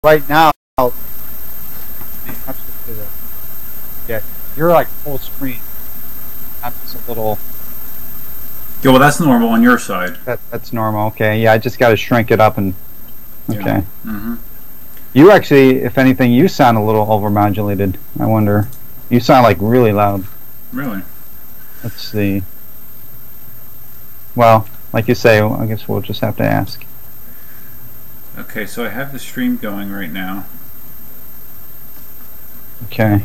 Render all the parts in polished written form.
right now, yeah, you're like full screen. I'm just a little. Yeah, well, that's normal on your side. That's normal. Okay, yeah, I just got to shrink it up and. Okay. Yeah. Mm-hmm. You actually, if anything, you sound a little overmodulated. I wonder. You sound like really loud. Really? Let's see. Well, like you say, I guess we'll just have to ask. Okay, so I have the stream going right now. Okay.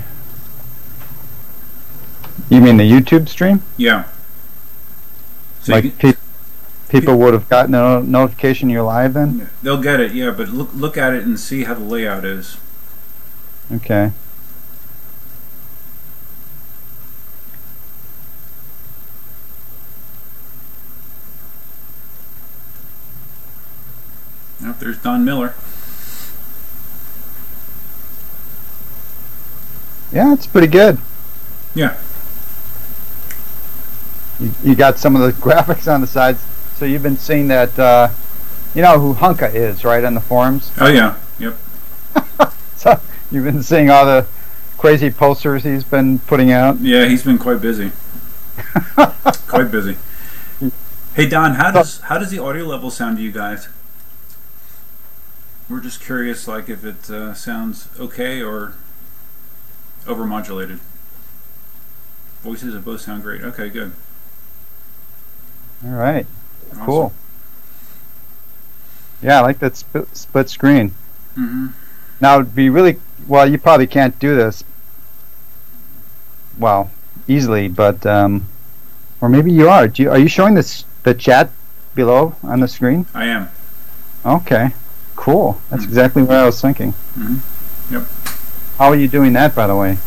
You mean the YouTube stream? Yeah. So like people would have gotten a notification you're live then? They'll get it, yeah, but look at it and see how the layout is. Okay. Yep, there's Don Miller. Yeah, it's pretty good. Yeah. You got some of the graphics on the sides, so you've been seeing that. You know who Hunka is, right, on the forums? Oh yeah, yep. So you've been seeing all the crazy posters he's been putting out. Yeah, he's been quite busy. Quite busy. Hey Don, how does the audio level sound to you guys? We're just curious, like if it sounds okay or overmodulated. Voices both sound great. Okay, good. All right, Awesome. Cool. Yeah, I like that split screen. Mm-hmm. Now, it'd be really well. You probably can't do this well easily, but or maybe you are. Are you showing the chat below on the screen? I am. Okay, cool. That's exactly what I was thinking. Mm-hmm. Yep. How are you doing that, by the way?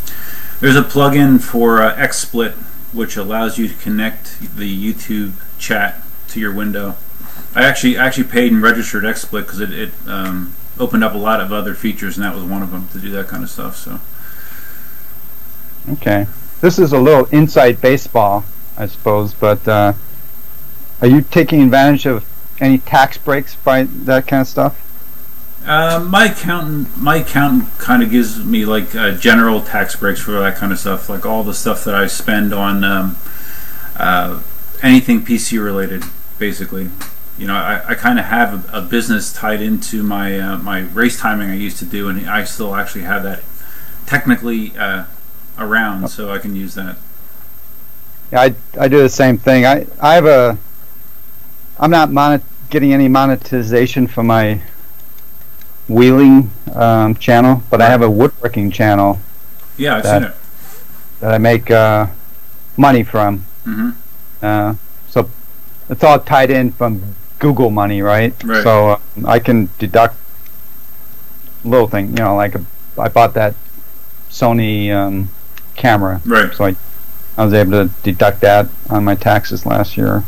There's a plugin for XSplit which allows you to connect the YouTube chat to your window. I actually paid and registered XSplit because it opened up a lot of other features, and that was one of them, to do that kind of stuff. So. Okay, this is a little inside baseball, I suppose. But are you taking advantage of any tax breaks by that kind of stuff? My accountant kind of gives me like general tax breaks for that kind of stuff, like all the stuff that I spend on anything PC related, basically. You know, I kind of have a business tied into my my race timing I used to do, and I still actually have that technically around, so I can use that. Yeah, I do the same thing. I'm not getting any monetization for my wheeling channel, but I have a woodworking channel. Yeah, I've seen it. That I make money from. Mm-hmm. So it's all tied in from Google money, right? Right. So I can deduct little thing, you know, like I bought that Sony camera, right? So I was able to deduct that on my taxes last year.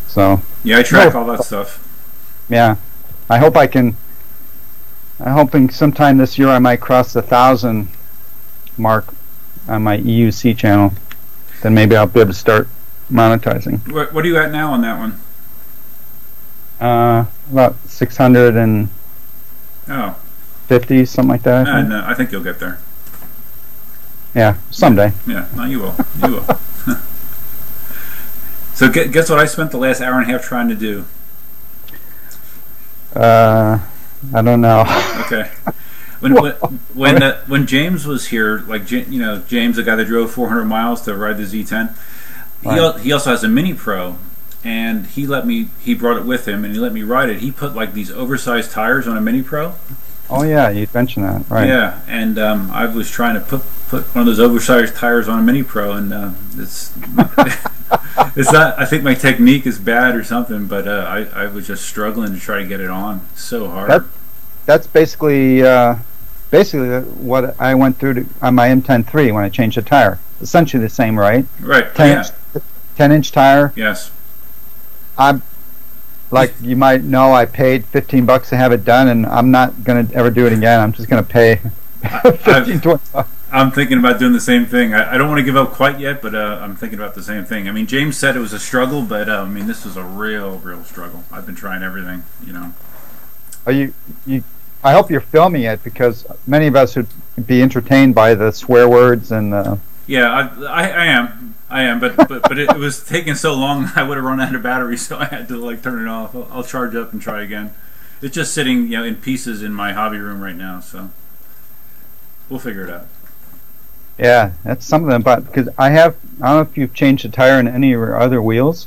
So yeah, I track all that stuff. Yeah, I hope I can. I'm hoping sometime this year I might cross the 1,000 mark on my EUC channel. Then maybe I'll be able to start monetizing. What are you at now on that one? About 650, something like that. No, I think you'll get there. Yeah, someday. Yeah, no, you will. You will. So guess what I spent the last hour and a half trying to do? I don't know. Okay. When James was here, like, you know, James, the guy that drove 400 miles to ride the Z10, right. He also has a Mini Pro, and he brought it with him, and he let me ride it. He put like these oversized tires on a Mini Pro. Oh yeah, you mentioned that, right? Yeah, and I was trying to put one of those oversized tires on a Mini Pro, and it's it's not. I think my technique is bad or something, but I was just struggling to try to get it on. So hard. That's basically what I went through on my M10-3 when I changed the tire. Essentially the same, right? Right. 10-inch tire. Yes. I'm like you might know. I paid $15 to have it done, and I'm not gonna ever do it again. I'm just gonna pay 15, 20 bucks. I'm thinking about doing the same thing. I don't want to give up quite yet, but I'm thinking about the same thing. I mean, James said it was a struggle, but I mean, this was a real struggle. I've been trying everything, you know. I hope you're filming it, because many of us would be entertained by the swear words and. Yeah, I am, but it was taking so long I would have run out of battery, so I had to like turn it off. I'll charge up and try again. It's just sitting, in pieces in my hobby room right now, so we'll figure it out. Yeah, that's something about, because I don't know if you've changed the tire on any of your other wheels.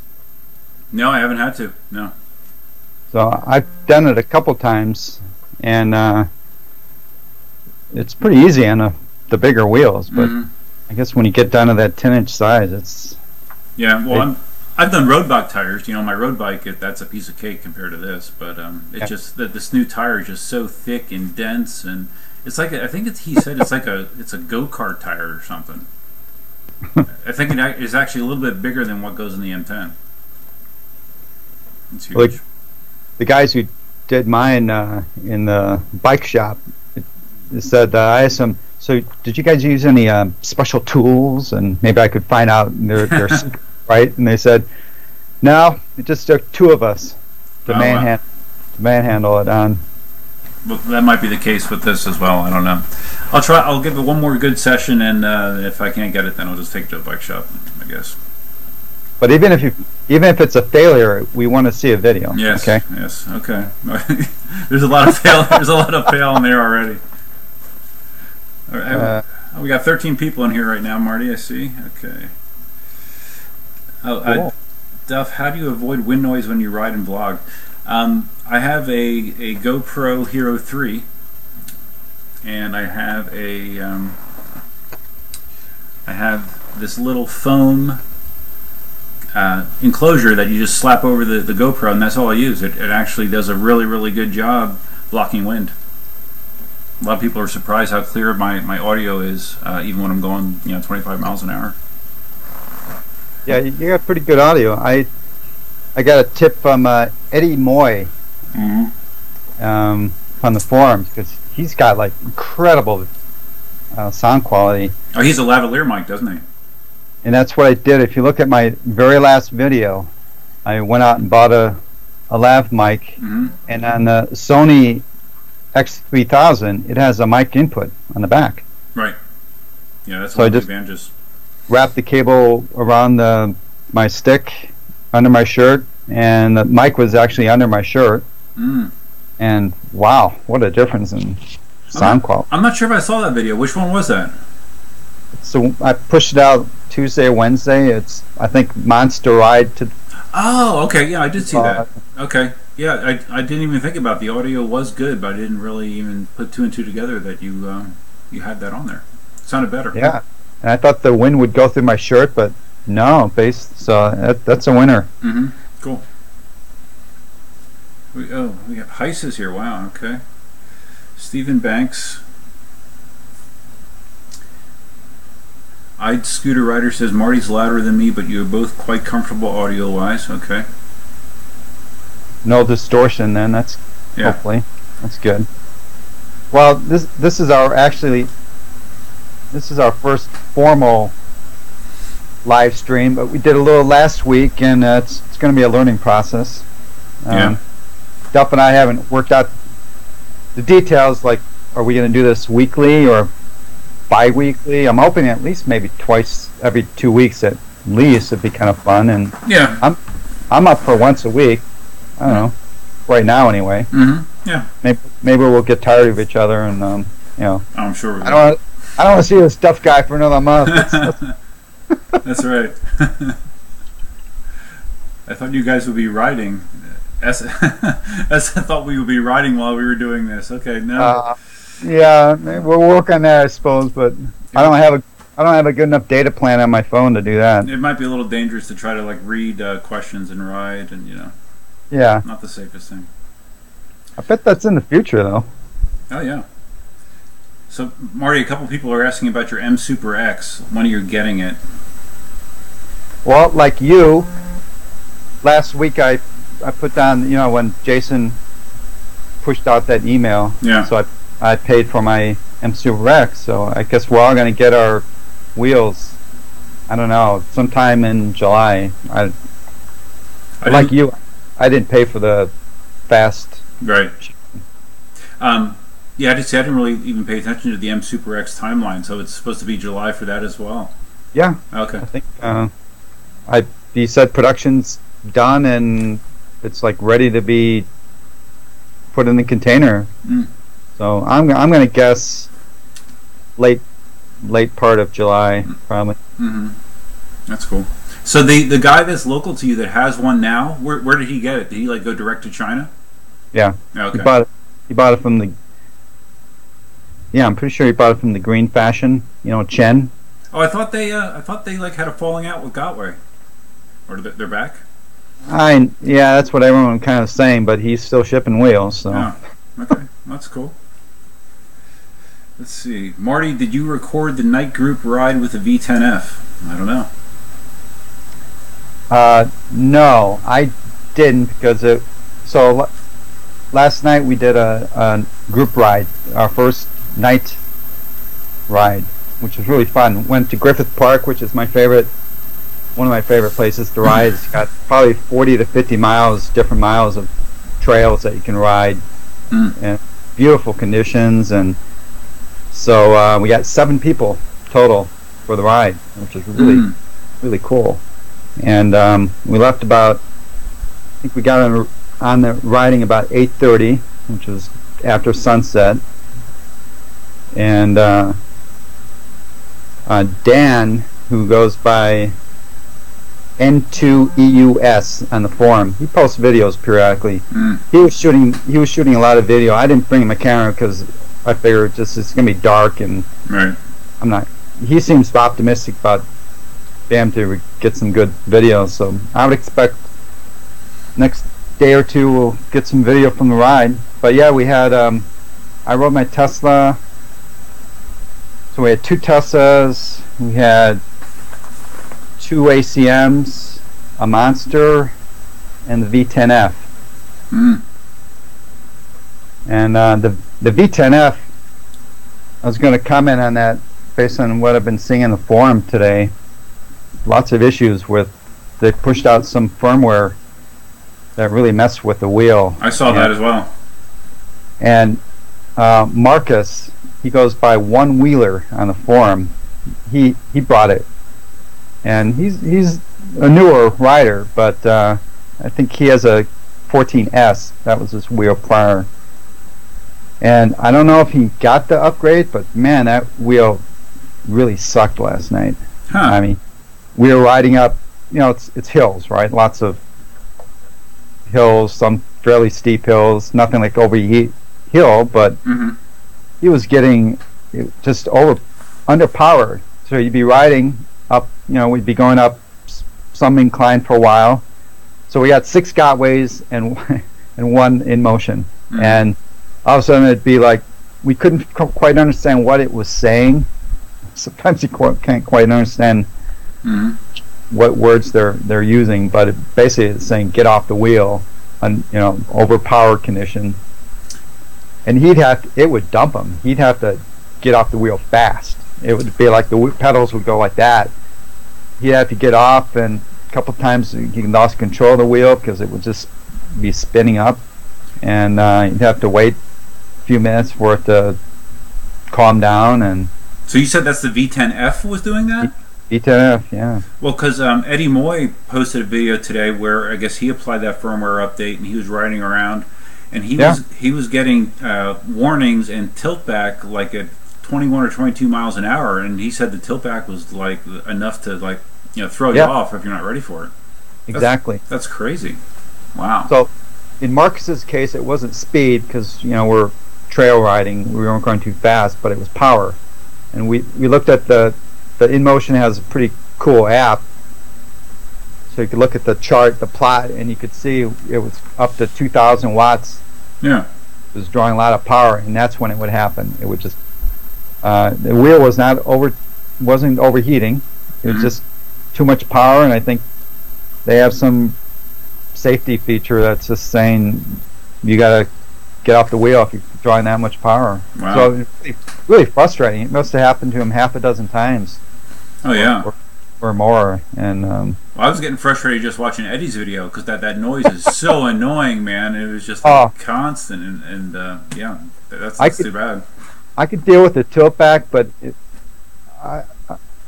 No, I haven't had to. No. So I've done it a couple times, and it's pretty easy on the bigger wheels, but I guess when you get down to that 10-inch size, it's... Yeah, well, I've done road bike tires. My road bike, that's a piece of cake compared to this, but just that this new tire is just so thick and dense, and it's like, I think he said it's a go-kart tire or something. I think it is actually a little bit bigger than what goes in the M10. It's huge. Like the guys who did mine in the bike shop, it said, I asked them, so did you guys use any special tools, and maybe I could find out their right? And they said, no, it just took two of us to manhandle it on. Well, that might be the case with this as well. I don't know. I'll give it one more good session, and if I can't get it, then I'll just take it to the bike shop, I guess. But even if it's a failure, we want to see a video. Yes. Okay. Yes. Okay. There's a lot of fail. There's a lot of fail in there already. All right, we got 13 people in here right now, Marty. I see. Okay. Cool. Duff, how do you avoid wind noise when you ride and vlog? I have a GoPro Hero 3, and I have this little foam enclosure that you just slap over the GoPro, and that's all I use. It actually does a really, really good job blocking wind. A lot of people are surprised how clear my audio is, even when I'm going 25 miles an hour. Yeah, you got pretty good audio. I got a tip from Eddie Moy on the forums, because he's got like incredible sound quality. Oh, he's a lavalier mic, doesn't he? And that's what I did. If you look at my very last video, I went out and bought a lav mic, and on the Sony X3000, it has a mic input on the back. Right. Yeah, that's one of the advantages. Wrap the cable around my stick under my shirt, and the mic was actually under my shirt. And wow, what a difference in sound quality. I'm not sure if I saw that video. Which one was that? So I pushed it out Tuesday or Wednesday. It's, I think, Monster Ride to... Oh, okay. Yeah, I did see that. Okay. Yeah, I didn't even think about it. The audio was good, but I didn't really even put two and two together that you had that on there. It sounded better. Yeah. And I thought the wind would go through my shirt, but no, so that's a winner. Cool. We got Heiss is here. Wow, okay. Stephen Banks. Scooter Rider says, Marty's louder than me, but you're both quite comfortable audio-wise. Okay. No distortion then, hopefully. That's good. Well, this is our first formal live stream, but we did a little last week, and it's going to be a learning process. Duff and I haven't worked out the details, like, are we going to do this weekly or bi-weekly? I'm hoping at least maybe twice every 2 weeks at least. It'd be kind of fun, and I'm up for once a week. I don't know, right now anyway. Yeah. Maybe we'll get tired of each other, and I'm sure. I don't want to see this Duff guy for another month. That's right. I thought you guys would be riding. As I thought we would be riding while we were doing this. Okay, no. Yeah, we'll work on that, I suppose, but I don't have a good enough data plan on my phone to do that. It might be a little dangerous to try to like read questions and ride, and Yeah. Not the safest thing. I bet that's in the future, though. Oh yeah. So Marty, a couple people are asking about your M Super X. When are you getting it? Well, like you, last week I put down, when Jason pushed out that email. Yeah. So I paid for my M Super X. So I guess we're all going to get our wheels. I don't know, sometime in July. Like you, I didn't pay for the fast. Right. Yeah, I didn't really even pay attention to the M Super X timeline, so it's supposed to be July for that as well. Yeah. Okay. I think he said production's done and it's like ready to be put in the container. So I'm going to guess late part of July probably. That's cool. So the guy that's local to you that has one now, where did he get it? Did he like go direct to China? Yeah. Okay. He bought it from the. Yeah, I'm pretty sure he bought it from the Green Fashion. You know, Chen. Oh, I thought they like had a falling out with Gotway, or they're back. Yeah, that's what everyone kind of saying, but he's still shipping wheels. So. Yeah. Okay, that's cool. Let's see, Marty, did you record the night group ride with the V10F? I don't know. No, I didn't because last night we did a group ride, our first night ride, which was really fun. Went to Griffith Park, which is one of my favorite places to ride. It's got probably 40 to 50 different miles of trails that you can ride, and beautiful conditions. And so we got 7 people total for the ride, which is really cool. And we left about, I think we got on the riding about 8:30, which was after sunset. And Dan, who goes by N2EUS on the forum, he posts videos periodically. He was shooting a lot of video. I didn't bring my camera because I figured it's gonna be dark, and he seems optimistic about being able to get some good videos, so I would expect next day or two we'll get some video from the ride. But yeah, we had I rode my Tesla, so we had 2 Teslas, we had 2 ACMs, a Monster, and the V10F. And the V10F, I was going to comment on that based on what I've been seeing in the forum today. Lots of issues with, they pushed out some firmware that really messed with the wheel. I saw that as well. And Marcus, he goes by One Wheeler on the forum. He brought it, and he's a newer rider, but I think he has a 14S. That was his wheel prior. And I don't know if he got the upgrade, but man, that wheel really sucked last night. I mean, we were riding up, it's hills, right? Lots of hills, some fairly steep hills, nothing like overheat hill, but he was getting just underpowered. So you'd be riding up, we'd be going up some incline for a while. So we got 6 Gotways and 1 Inmotion. And all of a sudden it'd be like, we couldn't quite understand what it was saying. Sometimes you can't quite understand what words they're using, but basically it's saying get off the wheel, on overpowered condition. And it would dump him. He'd have to get off the wheel fast. It would be like the pedals would go like that. He'd have to get off, and a couple of times he lost control of the wheel because it would just be spinning up, and you'd have to wait a few minutes for it to calm down. And so you said that's the V10F was doing that? V10F, yeah. Well, because Eddie Moy posted a video today where I guess he applied that firmware update, and he was riding around, and he was getting warnings and tilt back like at 21 or 22 miles an hour, and he said the tilt back was like enough to throw you off if you're not ready for it. Exactly. That's crazy. Wow. So in Marcus's case, it wasn't speed because we're trail riding, we weren't going too fast, but it was power. And we looked at the Inmotion has a pretty cool app, so you could look at the chart, the plot, and you could see it was up to 2,000 watts. Yeah, it was drawing a lot of power, and that's when it would happen. It would just the wheel wasn't overheating. It was just too much power, and I think they have some safety feature that's just saying you got to get off the wheel if you're drawing that much power. Wow. So it's really frustrating. It must have happened to him half a dozen times. Oh yeah, or more. And well, I was getting frustrated just watching Eddie's video because that noise is so annoying, man. It was just constant, and yeah. That's too bad. I could deal with the tilt back, but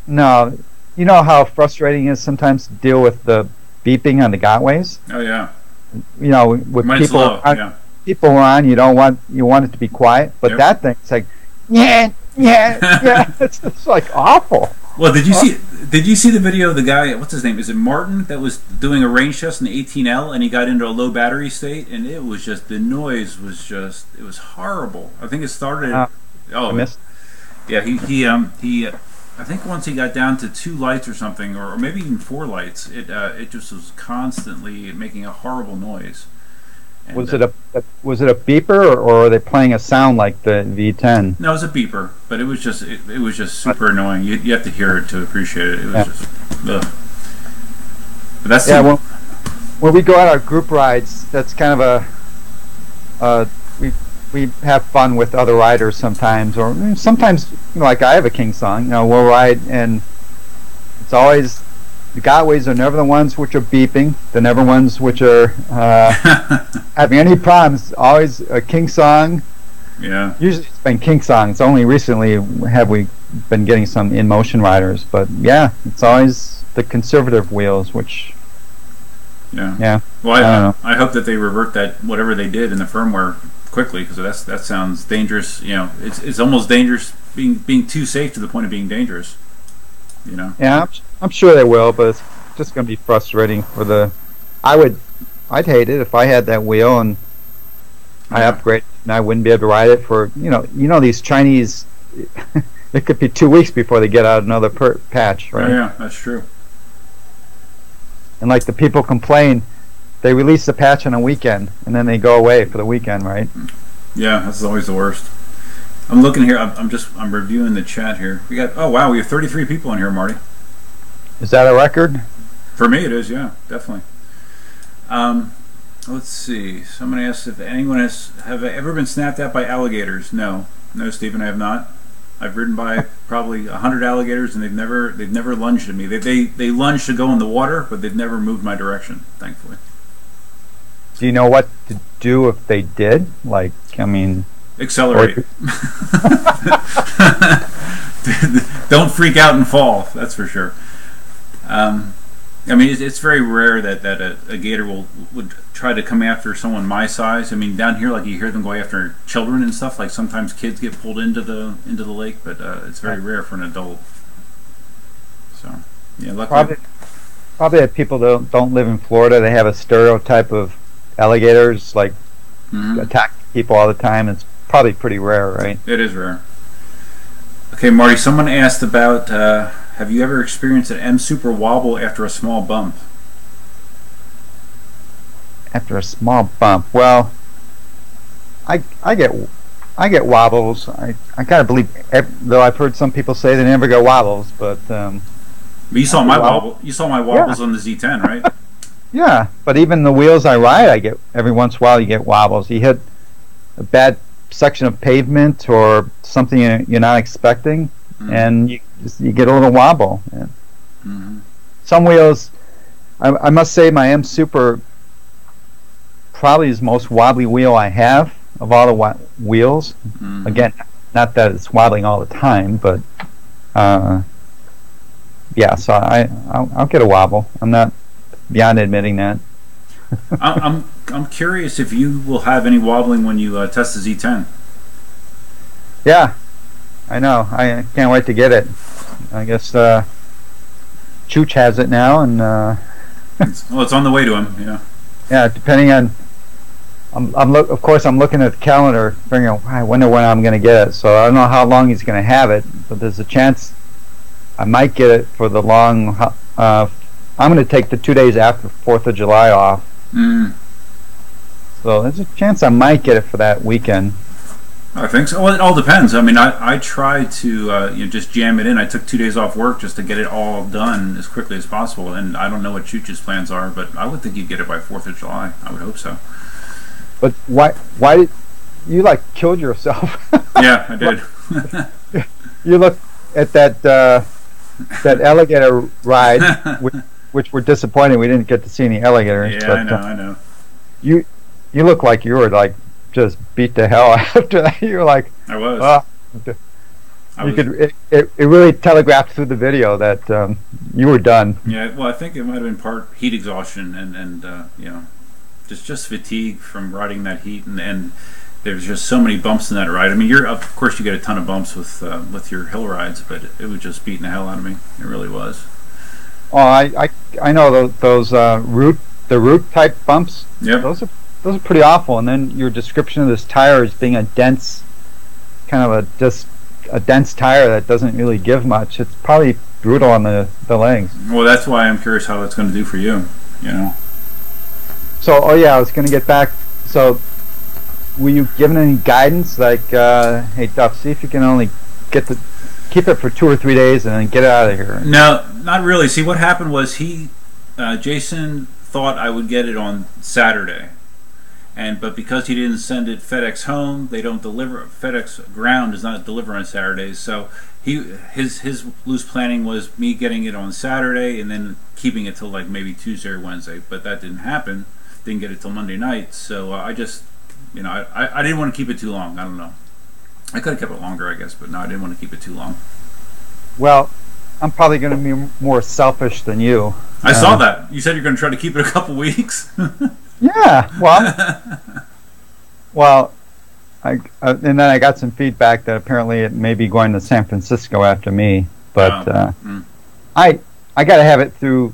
no. You know how frustrating it is sometimes to deal with the beeping on the Gotways? Oh yeah. You know, with when people low, yeah. people on, you want it to be quiet, but that thing, it's like yeah. It's like awful. Well, did you see the video of the guy? What's his name? Is it Martin that was doing a range test in the 18L, and he got into a low battery state, and it was just the noise was just it was horrible. I think it started. He I think once he got down to 2 lights or something, or maybe even 4 lights, it just was constantly making a horrible noise. And, was it a beeper, or are they playing a sound like the V10? No, it was a beeper, but it was just super annoying. You have to hear it to appreciate it. It was just ugh. But that's when we go on our group rides, that's kind of we have fun with other riders sometimes, or sometimes, like I have a KingSong, we'll ride, and it's always the Gotways are never the ones which are beeping. They're never ones which are having any problems. Always a KingSong. Yeah. Usually it's been KingSong. It's only recently have we been getting some Inmotion riders, but yeah, it's always the conservative wheels, which. Yeah. Well, I hope that they revert that whatever they did in the firmware quickly, because that sounds dangerous. It's almost dangerous being too safe to the point of being dangerous. Yeah, I'm sure they will, but it's just going to be frustrating for the. I'd hate it if I had that wheel and I upgrade and I wouldn't be able to ride it for these Chinese. It could be 2 weeks before they get out another patch, right? Oh, yeah, that's true. And like the people complain, they release the patch on a weekend and then they go away for the weekend, right? Yeah, that's always the worst. I'm looking here. I'm reviewing the chat here. We have 33 people in here, Marty. Is that a record? For me, it is. Yeah, definitely. Let's see. Somebody asked if anyone have ever been snapped at by alligators. No, Stephen, I have not. I've ridden by probably 100 alligators, and they've never lunged at me. They lunge to go in the water, but they've never moved my direction, thankfully. Do you know what to do if they did? Like, I mean, accelerate. Don't freak out and fall. That's for sure. I mean, it's very rare that a gator would try to come after someone my size. I mean, down here, like you hear them go after children and stuff. Like sometimes kids get pulled into the lake, but it's very rare for an adult. So yeah, luckily. Probably that people don't live in Florida. They have a stereotype of alligators like attack people all the time. It's probably pretty rare, right? It is rare. Okay, Marty, someone asked about have you ever experienced an M Super wobble after a small bump? After a small bump, well, I get wobbles. I gotta believe, though I've heard some people say they never get wobbles, but you saw my wobble. You saw my wobbles on the Z10, right? Yeah, but even the wheels I ride, I get every once in a while. You get wobbles. You hit a bad section of pavement or something you're not expecting, and you get a little wobble. And some wheels, I must say, my M Super probably is the most wobbly wheel I have of all the wheels. Again, not that it's wobbling all the time, but yeah. So I'll get a wobble. I'm not beyond admitting that. I'm curious if you will have any wobbling when you test the Z10. Yeah, I know. I can't wait to get it. I guess Chooch has it now, and well, it's on the way to him. Yeah. Yeah, depending on. Of course, I'm looking at the calendar, figuring, I wonder when I'm going to get it. So I don't know how long he's going to have it, but there's a chance I might get it for the long. I'm going to take the 2 days after 4th of July off. So there's a chance I might get it for that weekend. I think so. Well, it all depends. I mean, I tried to just jam it in. I took 2 days off work just to get it all done as quickly as possible. And I don't know what Chooch's plans are, but I would think you'd get it by 4th of July. I would hope so. But why did you killed yourself? Yeah, I did. You look at that alligator ride, which we're disappointed we didn't get to see any alligators. Yeah, but, I know. You look like you were just beat the hell after that. You're like, I was. It really telegraphed through the video that you were done. Yeah, well, I think it might have been part heat exhaustion and you know, just fatigue from riding that heat, and there's just so many bumps in that ride. I mean, of course you get a ton of bumps with your hill rides, but it was just beating the hell out of me. It really was. Oh, I know those root type bumps. Yep. Those are pretty awful. And then your description of this tire as being a dense, kind of a dense tire that doesn't really give much. It's probably brutal on the legs. Well, that's why I'm curious how that's going to do for you. You know. So, oh yeah, I was going to get back. So, were you given any guidance, like, hey Duff, see if you can only keep it for 2 or 3 days and then get it out of here? No, not really. See, what happened was Jason thought I would get it on Saturday, but because he didn't send it FedEx home, they don't deliver. FedEx Ground does not deliver on Saturdays, so his loose planning was me getting it on Saturday and then keeping it till like maybe Tuesday or Wednesday, but that didn't happen. Didn't get it till Monday night, so I just, you know, I didn't want to keep it too long. I don't know. I could have kept it longer, I guess, but no, I didn't want to keep it too long. Well, I'm probably going to be more selfish than you. I saw that. You said you're going to try to keep it a couple weeks. Yeah, and then I got some feedback that apparently it may be going to San Francisco after me, but I got to have it through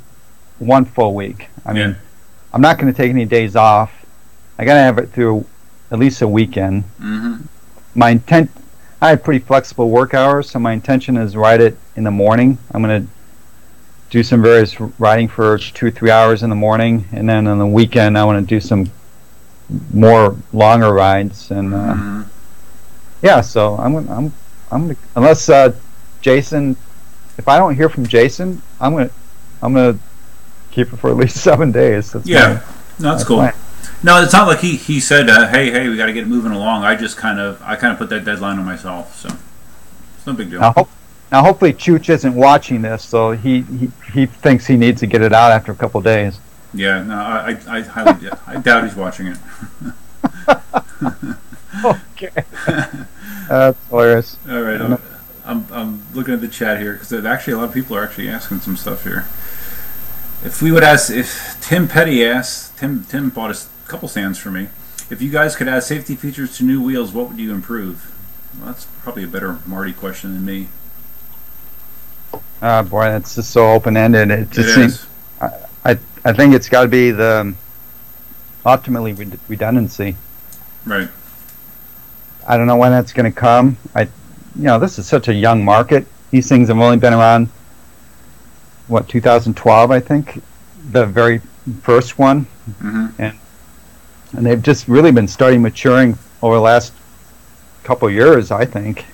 1 full week. I mean, I'm not going to take any days off. I got to have it through at least a weekend. My intent, I have pretty flexible work hours, so my intention is ride it in the morning. I'm going to do some various riding for 2 or 3 hours in the morning, and then on the weekend I want to do some more longer rides. And yeah, so I'm gonna, unless Jason, if I don't hear from Jason, I'm gonna keep it for at least 7 days. That's cool. Plan. No, it's not like he said, hey, we got to get moving along. I kind of put that deadline on myself, so it's no big deal. Now hopefully Chooch isn't watching this, so he thinks he needs to get it out after a couple of days. Yeah, no, I doubt he's watching it. Okay. That's hilarious. All right, I'm looking at the chat here because actually a lot of people are actually asking some stuff here. If Tim Petty asks, Tim bought a couple stands for me. If you guys could add safety features to new wheels, what would you improve? Well, that's probably a better Marty question than me. Boy, that's just so open-ended. It just seems. I think it's got to be the ultimately redundancy. Right. I don't know when that's going to come. This is such a young market. These things have only been around, 2012, I think, the very first one, and they've just really been starting maturing over the last couple years, I think.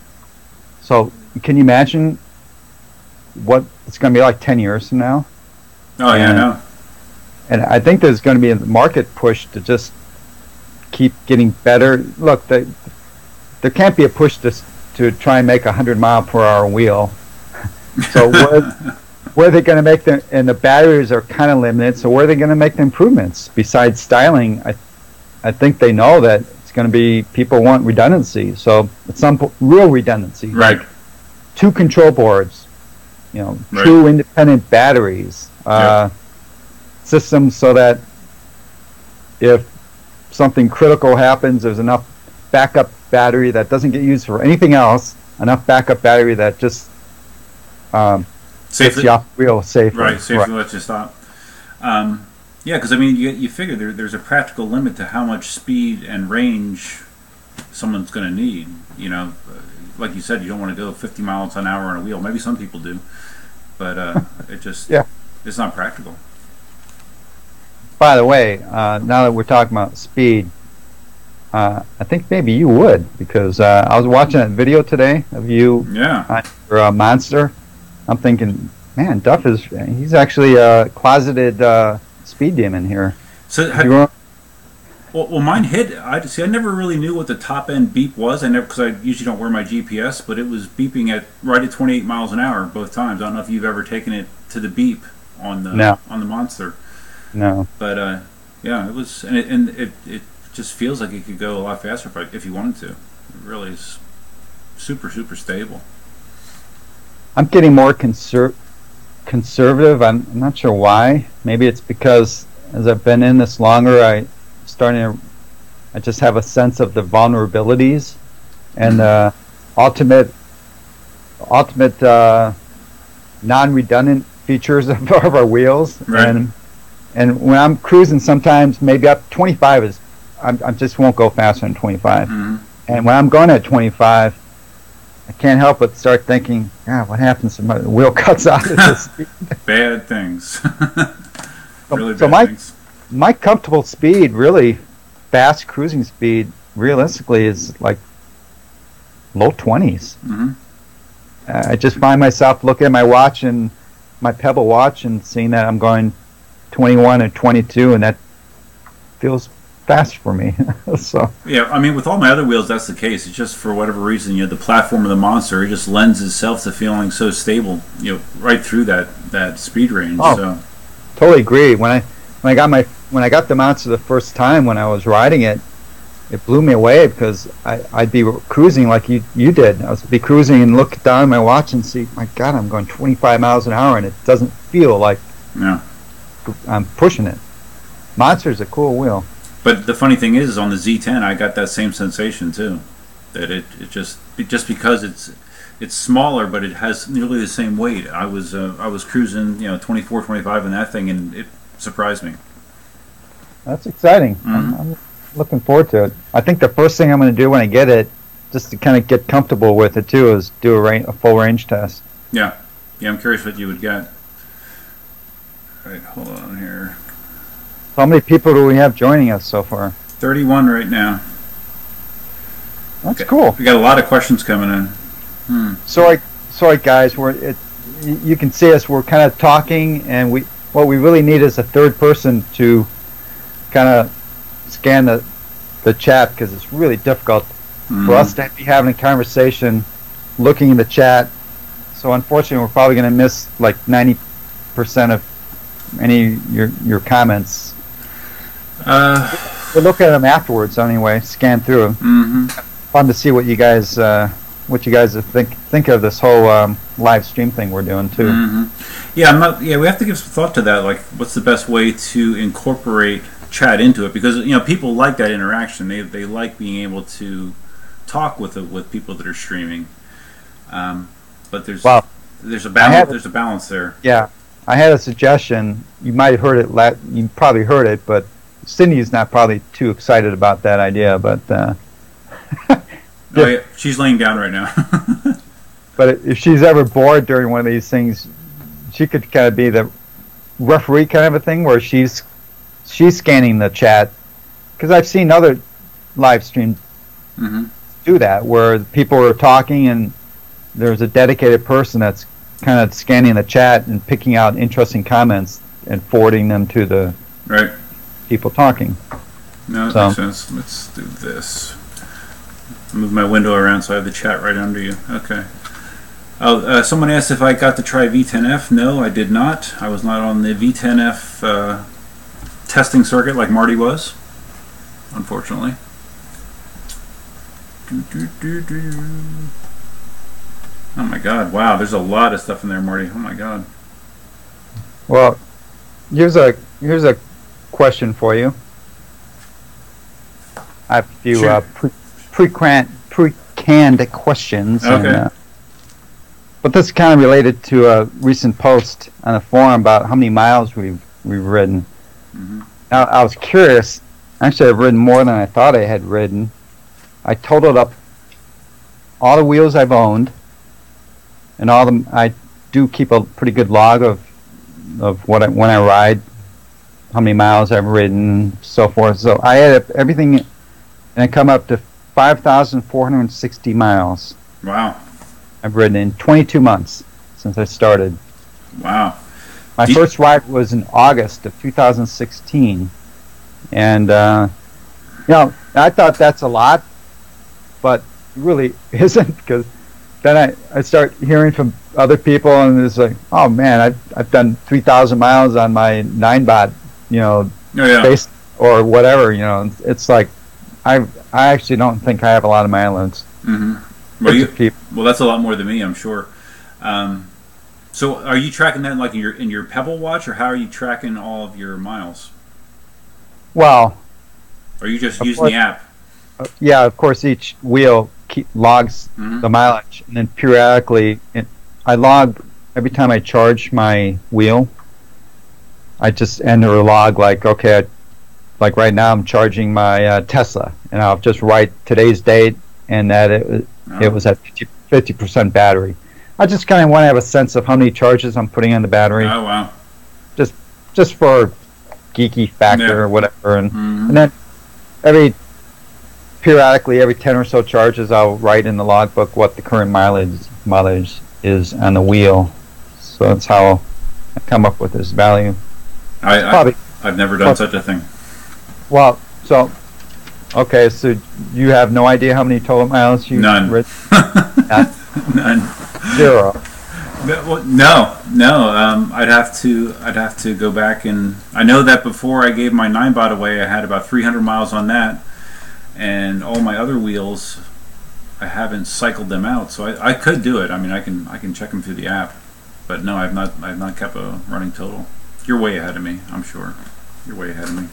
So, can you imagine what it's going to be like 10 years from now? Oh, yeah, I know. And I think there's going to be a market push to just keep getting better. Look, there can't be a push to try and make a 100-mile-per-hour wheel. So where are they going to make them? And the batteries are kind of limited. So where are they going to make the improvements besides styling? I think they know that it's going to be people want redundancy. So it's some real redundancy, right? Like 2 control boards, true independent batteries. Systems so that if something critical happens, there's enough backup battery that doesn't get used for anything else, enough backup battery that just gets you off the wheel safely. Right, safely lets you stop. Yeah, because I mean, you figure there's a practical limit to how much speed and range someone's going to need. Like you said, you don't want to go 50 miles an hour on a wheel. Maybe some people do, but it just it's not practical. By the way, now that we're talking about speed, I think maybe you would, because I was watching that video today of you on your Monster. I'm thinking, man, Duff he's actually a closeted speed demon here. So, well, mine hit. I never really knew what the top end beep was. Because I usually don't wear my GPS, but it was beeping right at 28 miles an hour both times. I don't know if you've ever taken it to the beep on the Monster. No. But yeah, it was, and it just feels like it could go a lot faster if you wanted to. It really is super stable. I'm getting more conservative. I'm not sure why. Maybe it's because as I've been in this longer, I just have a sense of the vulnerabilities and ultimate non-redundant features of our wheels. Right. And when I'm cruising, sometimes maybe up 25 is I just won't go faster than 25. Mm-hmm. And when I'm going at 25, I can't help but start thinking, God, what happens if my wheel cuts out at this speed? Bad things. Really so bad things. My comfortable speed, really fast cruising speed, realistically is like low 20s. Mm-hmm. I just find myself looking at my watch and my Pebble watch and seeing that I'm going 21 and 22, and that feels fast for me. So yeah, I mean, with all my other wheels, that's the case. It's just for whatever reason, the platform of the Monster, it just lends itself to feeling so stable, right through that speed range. Oh, so totally agree. When I got the Monster the first time when I was riding it, it blew me away because I'd be cruising like you did. I would be cruising and look down at my watch and see, my God, I'm going 25 miles an hour, and it doesn't feel like I'm pushing it. Monster's a cool wheel. But the funny thing is, on the Z10, I got that same sensation too. That it just because it's smaller, but it has nearly the same weight. I was cruising 24, 25 in that thing, and it surprised me. That's exciting. Mm-hmm. I'm looking forward to it. I think the first thing I'm going to do when I get it, just to kind of get comfortable with it too, is do a full range test. Yeah, I'm curious what you would get. All right, hold on here. How many people do we have joining us so far? 31 right now. That's cool. We got a lot of questions coming in. Sorry, guys. You can see us. We're kind of talking, and what we really need is a third person to kind of scan the chat, because it's really difficult for us to be having a conversation, looking in the chat. So unfortunately, we're probably going to miss like 90% of any of your comments. We'll look at them afterwards anyway. Scan through them. Mm-hmm. Fun to see what you guys think of this whole live stream thing we're doing too. Mm-hmm. Yeah, we have to give some thought to that. Like, what's the best way to incorporate chat into it? Because people like that interaction. They like being able to talk with people that are streaming. But there's a balance. There's a balance there. Yeah, I had a suggestion. You might have heard it. You probably heard it, but Cindy's not probably too excited about that idea. But oh, yeah, she's laying down right now. But if she's ever bored during one of these things, she could kind of be the referee kind of a thing, where she's scanning the chat. Because I've seen other live streams do that, where people are talking and there's a dedicated person that's kind of scanning the chat and picking out interesting comments and forwarding them to the people talking. No, that makes sense. Let's do this. Move my window around so I have the chat right under you. Okay. Oh, someone asked if I got to try V10F. No, I did not. I was not on the V10F testing circuit like Marty was, unfortunately. Oh my God! Wow, there's a lot of stuff in there, Marty. Oh my God. Well, here's a question for you. I have a few pre-canned questions. Okay. And, but this is kind of related to a recent post on the forum about how many miles we've ridden. Now, I was curious. Actually, I've ridden more than I thought I had ridden. I totaled up all the wheels I've owned, and all them. I do keep a pretty good log of when I ride, how many miles I've ridden, so forth. So I added up everything, and I come up to 5,460 miles. Wow. I've ridden in 22 months since I started. Wow. My first ride was in August of 2016, and I thought that's a lot, but it really isn't, because then I start hearing from other people, and it's like, oh man, I've done 3,000 miles on my 9-bot, space or whatever, it's like, I actually don't think I have a lot of mileage. Mm-hmm. Well, that's a lot more than me, I'm sure. So, are you tracking that like in your Pebble watch, or how are you tracking all of your miles? Well, or are you just using the app? Yeah, of course. Each wheel logs the mileage, and then periodically, I log every time I charge my wheel. I just enter a log like, okay, like right now I'm charging my Tesla, and I'll just write today's date and that it was at 50% battery. I just kind of want to have a sense of how many charges I'm putting on the battery. Oh wow! Just for geeky factor or whatever, and then periodically every 10 or so charges, I'll write in the logbook what the current mileage is on the wheel. So that's how I come up with this value. I've never done such a thing. Well, so okay, so you have no idea how many total miles you've ridden? None. Zero. No. I'd have to go back, and I know that before I gave my 9-bot away, I had about 300 miles on that, and all my other wheels, I haven't cycled them out, so I could do it. I mean, I can check them through the app, but no, I've not kept a running total. You're way ahead of me, I'm sure. You're way ahead of me.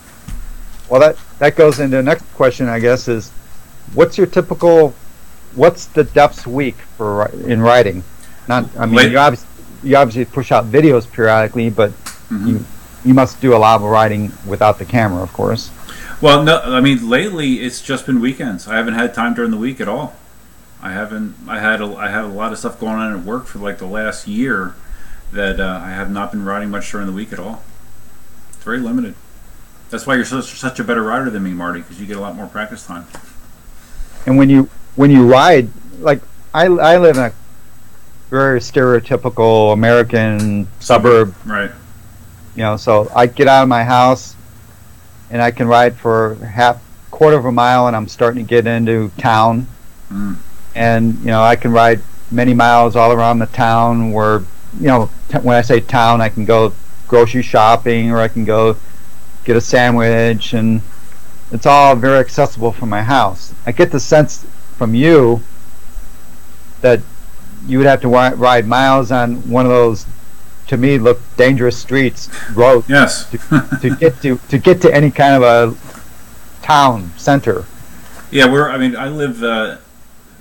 Well, that goes into the next question, I guess, is what's the depths week in riding? You obviously push out videos periodically, but you must do a lot of riding without the camera, of course. Well, no, I mean lately it's just been weekends. I haven't had time during the week at all. I had a lot of stuff going on at work for like the last year that I have not been riding much during the week at all. It's very limited. That's why you're such a better rider than me, Marty, because you get a lot more practice time. And when you ride, like I live in a very stereotypical American suburb, right? You know, so I get out of my house and I can ride for quarter of a mile, and I'm starting to get into town. And you know, I can ride many miles all around the town. Where when I say town, I can go grocery shopping, or I can go get a sandwich, and it's all very accessible from my house. I get the sense from you that you would have to ride miles on one of those, to me, look dangerous roads. Yes. to get to any kind of a town center. Yeah, I live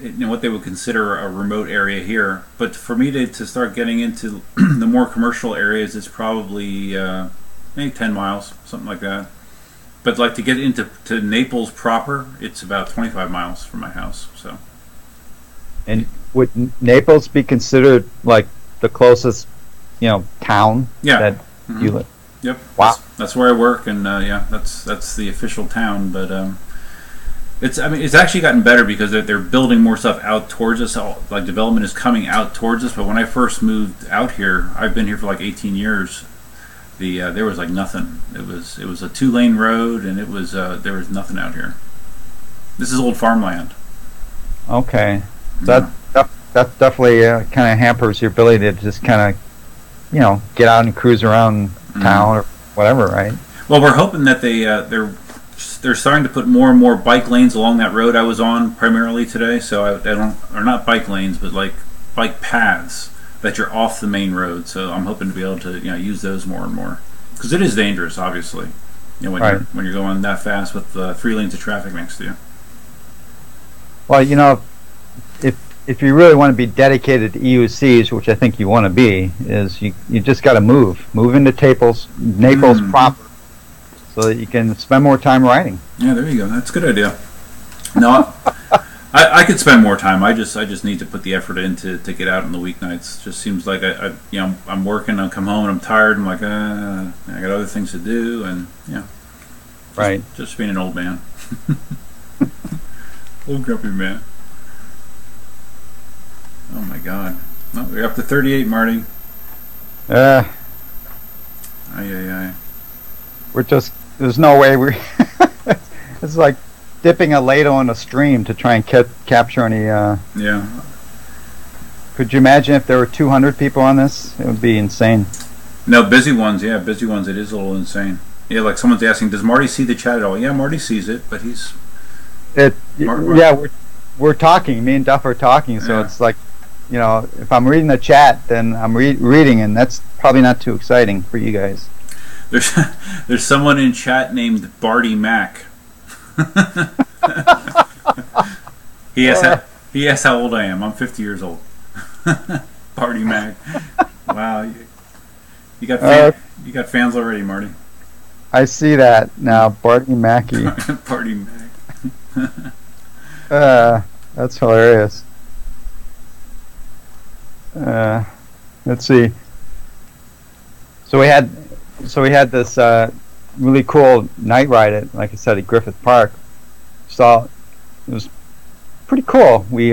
in what they would consider a remote area here, but for me to start getting into the more commercial areas, it's probably maybe 10 miles, something like that. But like to get into Naples proper, it's about 25 miles from my house. So. And would Naples be considered like the closest, town that you live? Yep. Wow. That's where I work, and that's the official town. But it's actually gotten better because they're building more stuff out towards us. Like development is coming out towards us. But when I first moved out here, I've been here for like 18 years. There was like nothing. It was a 2-lane road, and there was nothing out here. This is old farmland. Okay. That definitely kind of hampers your ability to just kind of, get out and cruise around town or whatever, right? Well, we're hoping that they're starting to put more and more bike lanes along that road I was on primarily today. So or not bike lanes, but like bike paths that you're off the main road. So I'm hoping to be able to use those more and more, because it is dangerous, obviously. When you're going that fast with 3 lanes of traffic next to you. Well, if you really want to be dedicated to EUCs, which I think you want to be, is you just got to move into Naples proper, so that you can spend more time riding. Yeah, there you go. That's a good idea. No, I could spend more time. I just need to put the effort in to get out on the weeknights. Just seems like I'm working. I come home and I'm tired. I'm like, I got other things to do, and right. Just being an old man, old grumpy man. Oh my God! Oh, we're up to 38, Marty. We're just. There's no way we. It's like dipping a ladle in a stream to try and capture any. Yeah. Could you imagine if there were 200 people on this? It would be insane. No, busy ones. Yeah, busy ones. It is a little insane. Yeah, like someone's asking, does Marty see the chat at all? Yeah, Marty sees it, but he's Yeah, we're talking. Me and Duff are talking, so it's like, if I'm reading the chat, then I'm reading, and that's probably not too exciting for you guys. There's someone in chat named Barty Mac. He asks how old I am. I'm 50 years old. Barty Mac. Wow, you got fans already, Marty. I see that now, Barty Mackey. Barty Mac. That's hilarious. Let's see. So we had this really cool night ride at, like I said, at Griffith Park. So it was pretty cool. We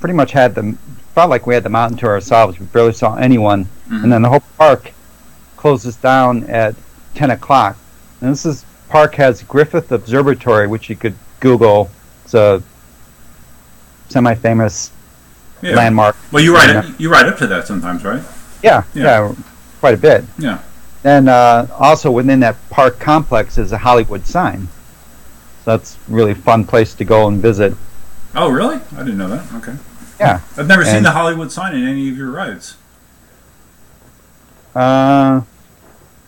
pretty much felt like we had the mountain to ourselves. We barely saw anyone, and then the whole park closes down at 10 o'clock. And this park has Griffith Observatory, which you could Google. It's a semi-famous landmark. Well, you ride up to that sometimes, right? Yeah, quite a bit. Yeah. And also within that park complex is a Hollywood sign. So that's a really fun place to go and visit. Oh, really? I didn't know that. Okay. Yeah. I've never seen the Hollywood sign in any of your rides.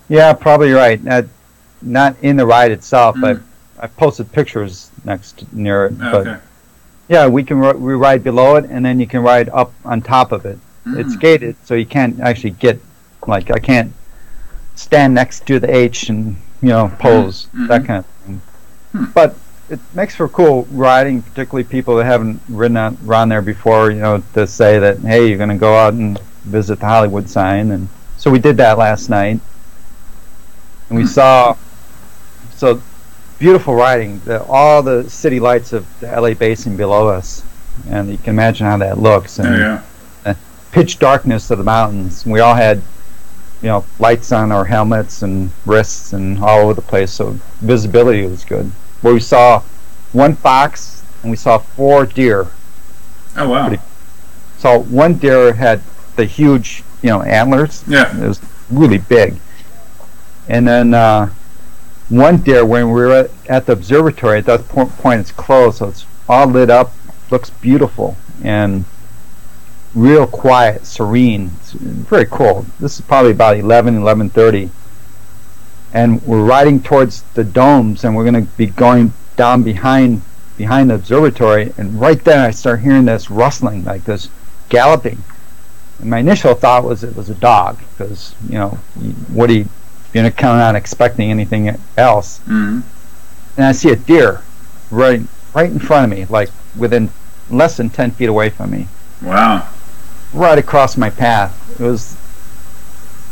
Yeah, probably right. Not in the ride itself, but I posted pictures near it. Okay. But yeah, we ride below it, and then you can ride up on top of it. It's gated, so you can't actually get, like, I can't stand next to the H and pose, that kind of thing. But it makes for cool riding, particularly people that haven't ridden around there before. To say that, hey, you're going to go out and visit the Hollywood sign, and so we did that last night, and we saw beautiful riding. All the city lights of the LA Basin below us, and you can imagine how that looks. And pitch darkness of the mountains. We all had lights on our helmets and wrists and all over the place, so visibility was good. Where we saw one fox and we saw 4 deer. Oh, wow. So one deer had the huge antlers. Yeah. It was really big. And then one deer, when we were at the observatory, at that point it's closed, so it's all lit up, looks beautiful, and real quiet, serene. It's very cool. This is probably about 11:30, and we're riding towards the domes, and we're going to be going down behind the observatory, and right then I start hearing this rustling, like this galloping. And my initial thought was it was a dog, because what do you're not counting on expecting anything else. And I see a deer right in front of me, like within less than 10 feet away from me. Wow. Right across my path. It was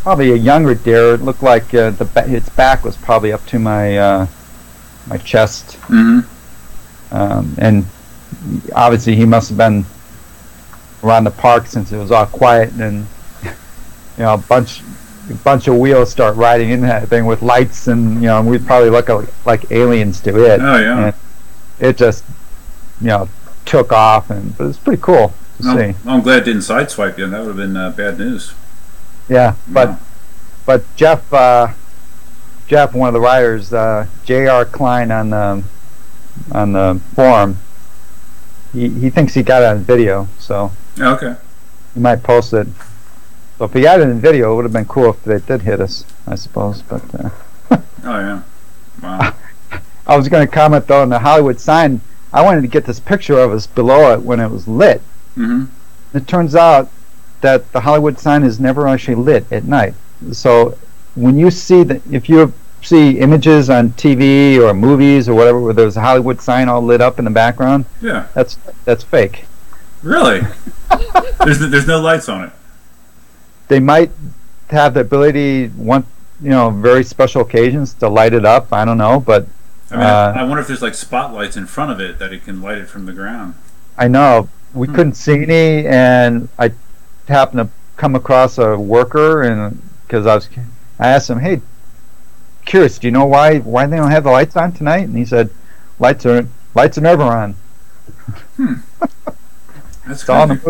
probably a younger deer. It looked like its back was probably up to my chest. And obviously he must have been around the park since it was all quiet, and a bunch of wheels start riding in that thing with lights, and we'd probably look like aliens to it. Oh yeah. And it just took off, but it was pretty cool to see. Well, I'm glad it didn't sideswipe you. That would have been bad news. Yeah, but Jeff, one of the riders, J.R. Klein on the forum, he thinks he got it on video, so okay, he might post it. So if he got it in video, it would have been cool if they did hit us, I suppose. But oh yeah, wow. I was going to comment though on the Hollywood sign. I wanted to get this picture of us below it when it was lit. It turns out that the Hollywood sign is never actually lit at night. So when you see if you see images on TV or movies or whatever where there's a Hollywood sign all lit up in the background, that's fake. Really? There's no lights on it. They might have the ability, very special occasions to light it up. I don't know, but I wonder if there's like spotlights in front of it that it can light it from the ground. I know we couldn't see any, and I happened to come across a worker, and because I asked him, "Hey, curious, do you know why they don't have the lights on tonight?" And he said, "Lights are never on." That's crazy.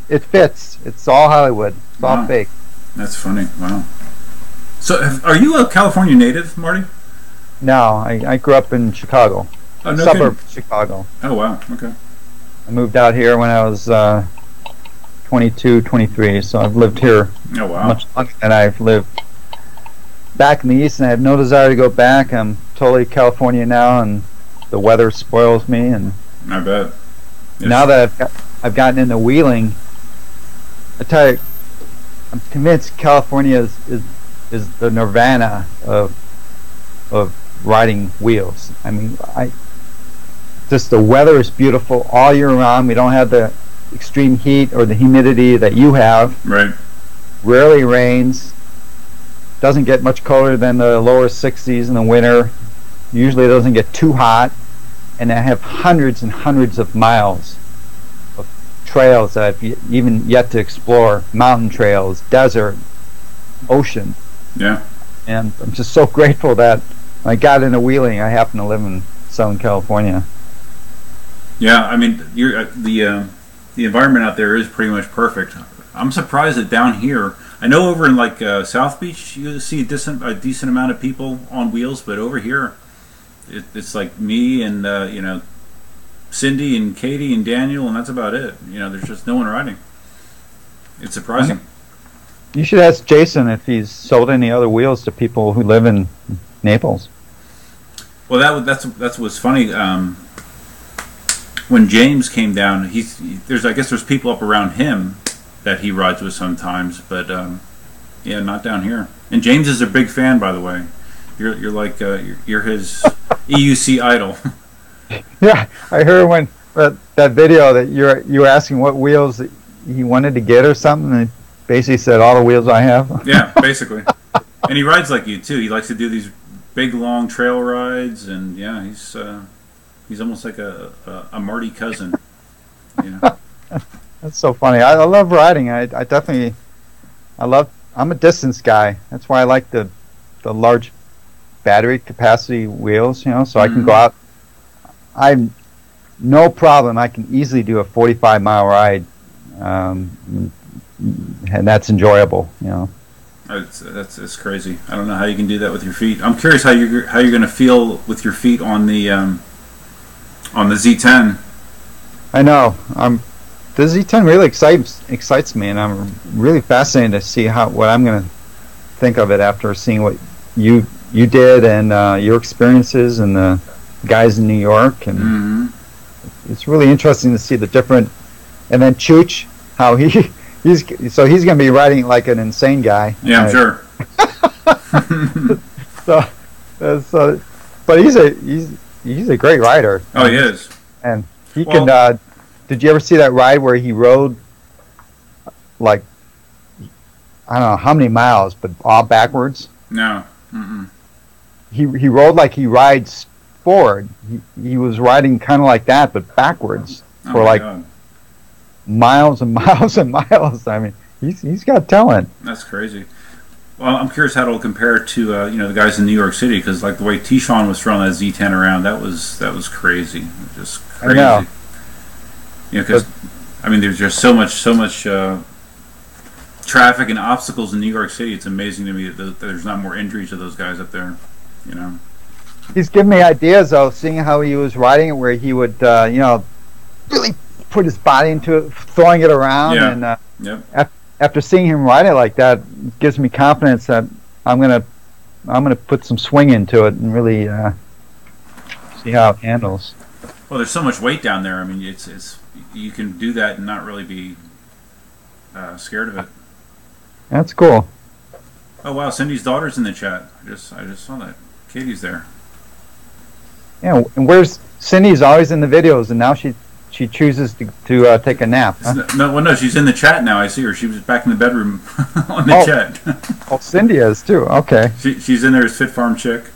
It fits. It's all Hollywood. It's all fake. That's funny. Wow. So, are you a California native, Marty? No, I grew up in Chicago. Oh, no suburb kidding. of Chicago. Oh, wow. Okay. I moved out here when I was 22, 23, so I've lived here Oh, wow. much longer than I've lived back in the East, and I have no desire to go back. I'm totally California now, and the weather spoils me. And I bet. now that I've gotten into wheeling, I tell you, I'm convinced California is the nirvana of riding wheels. I mean, just the weather is beautiful all year round. We don't have the extreme heat or the humidity that you have. Right. Rarely rains. Doesn't get much colder than the lower 60s in the winter. Usually it doesn't get too hot. And I have hundreds and hundreds of miles of trails that I've even yet to explore. Mountain trails, desert, ocean. Yeah. And I'm just so grateful that when I got into wheeling, I happen to live in Southern California. Yeah, I mean, the environment out there is pretty much perfect. I'm surprised that down here, I know over in like South Beach, you see a decent amount of people on wheels, but over here, it's like me and Cindy and Katie and Daniel, and that's about it. There's just no one riding. It's surprising. You should ask Jason if he's sold any other wheels to people who live in Naples. Well, that's what's funny. When James came down, I guess there's people up around him that he rides with sometimes, but yeah, not down here. And James is a big fan, by the way. You're like you're his EUC idol. Yeah, I heard when that video that you were asking what wheels that he wanted to get or something, and he basically said all the wheels I have. Yeah, basically. And he rides like you too. He likes to do these big long trail rides, and yeah, he's almost like a Marty cousin. That's so funny. I love riding. I definitely I'm a distance guy. That's why I like the large battery capacity wheels, so I can go out. I'm no problem. I can easily do a 45-mile ride, and that's enjoyable. It's crazy. I don't know how you can do that with your feet. I'm curious how you're going to feel with your feet on the Z10. I know. The Z10 really excites me, and I'm really fascinated to see what I'm going to think of it after seeing what you did and your experiences and the guys in New York, and it's really interesting to see the different. And then Chooch, how he's going to be riding like an insane guy. Yeah, I'm sure. But he's a great rider. Oh, he is. And he can. Did you ever see that ride where he rode like I don't know how many miles, but all backwards? No. He rode like he rides forward. He was riding kind of like that, but backwards for like God. Miles and miles and miles. I mean, he's got talent. That's crazy. Well, I'm curious how it'll compare to the guys in New York City, because like the way T-Shawn was throwing that Z10 around, that was crazy, just crazy. I know. Because I mean, there's just so much traffic and obstacles in New York City. It's amazing to me that there's not more injuries to those guys up there. He's giving me ideas though, seeing how he was riding it, where he would really put his body into it, throwing it around. Yeah. And after seeing him ride it like that, it gives me confidence that I'm gonna put some swing into it and really see how it handles. Well, there's so much weight down there. I mean, it's you can do that and not really be scared of it. That's cool. Oh wow, Cindy's daughter's in the chat. I just saw that. Katie's there. Yeah, and where's Cindy's always in the videos, and now she chooses to take a nap. Huh? No, she's in the chat now. I see her. She was back in the bedroom on the chat. Oh, Cindy is too. Okay. She's in there as Fit Farm Chick.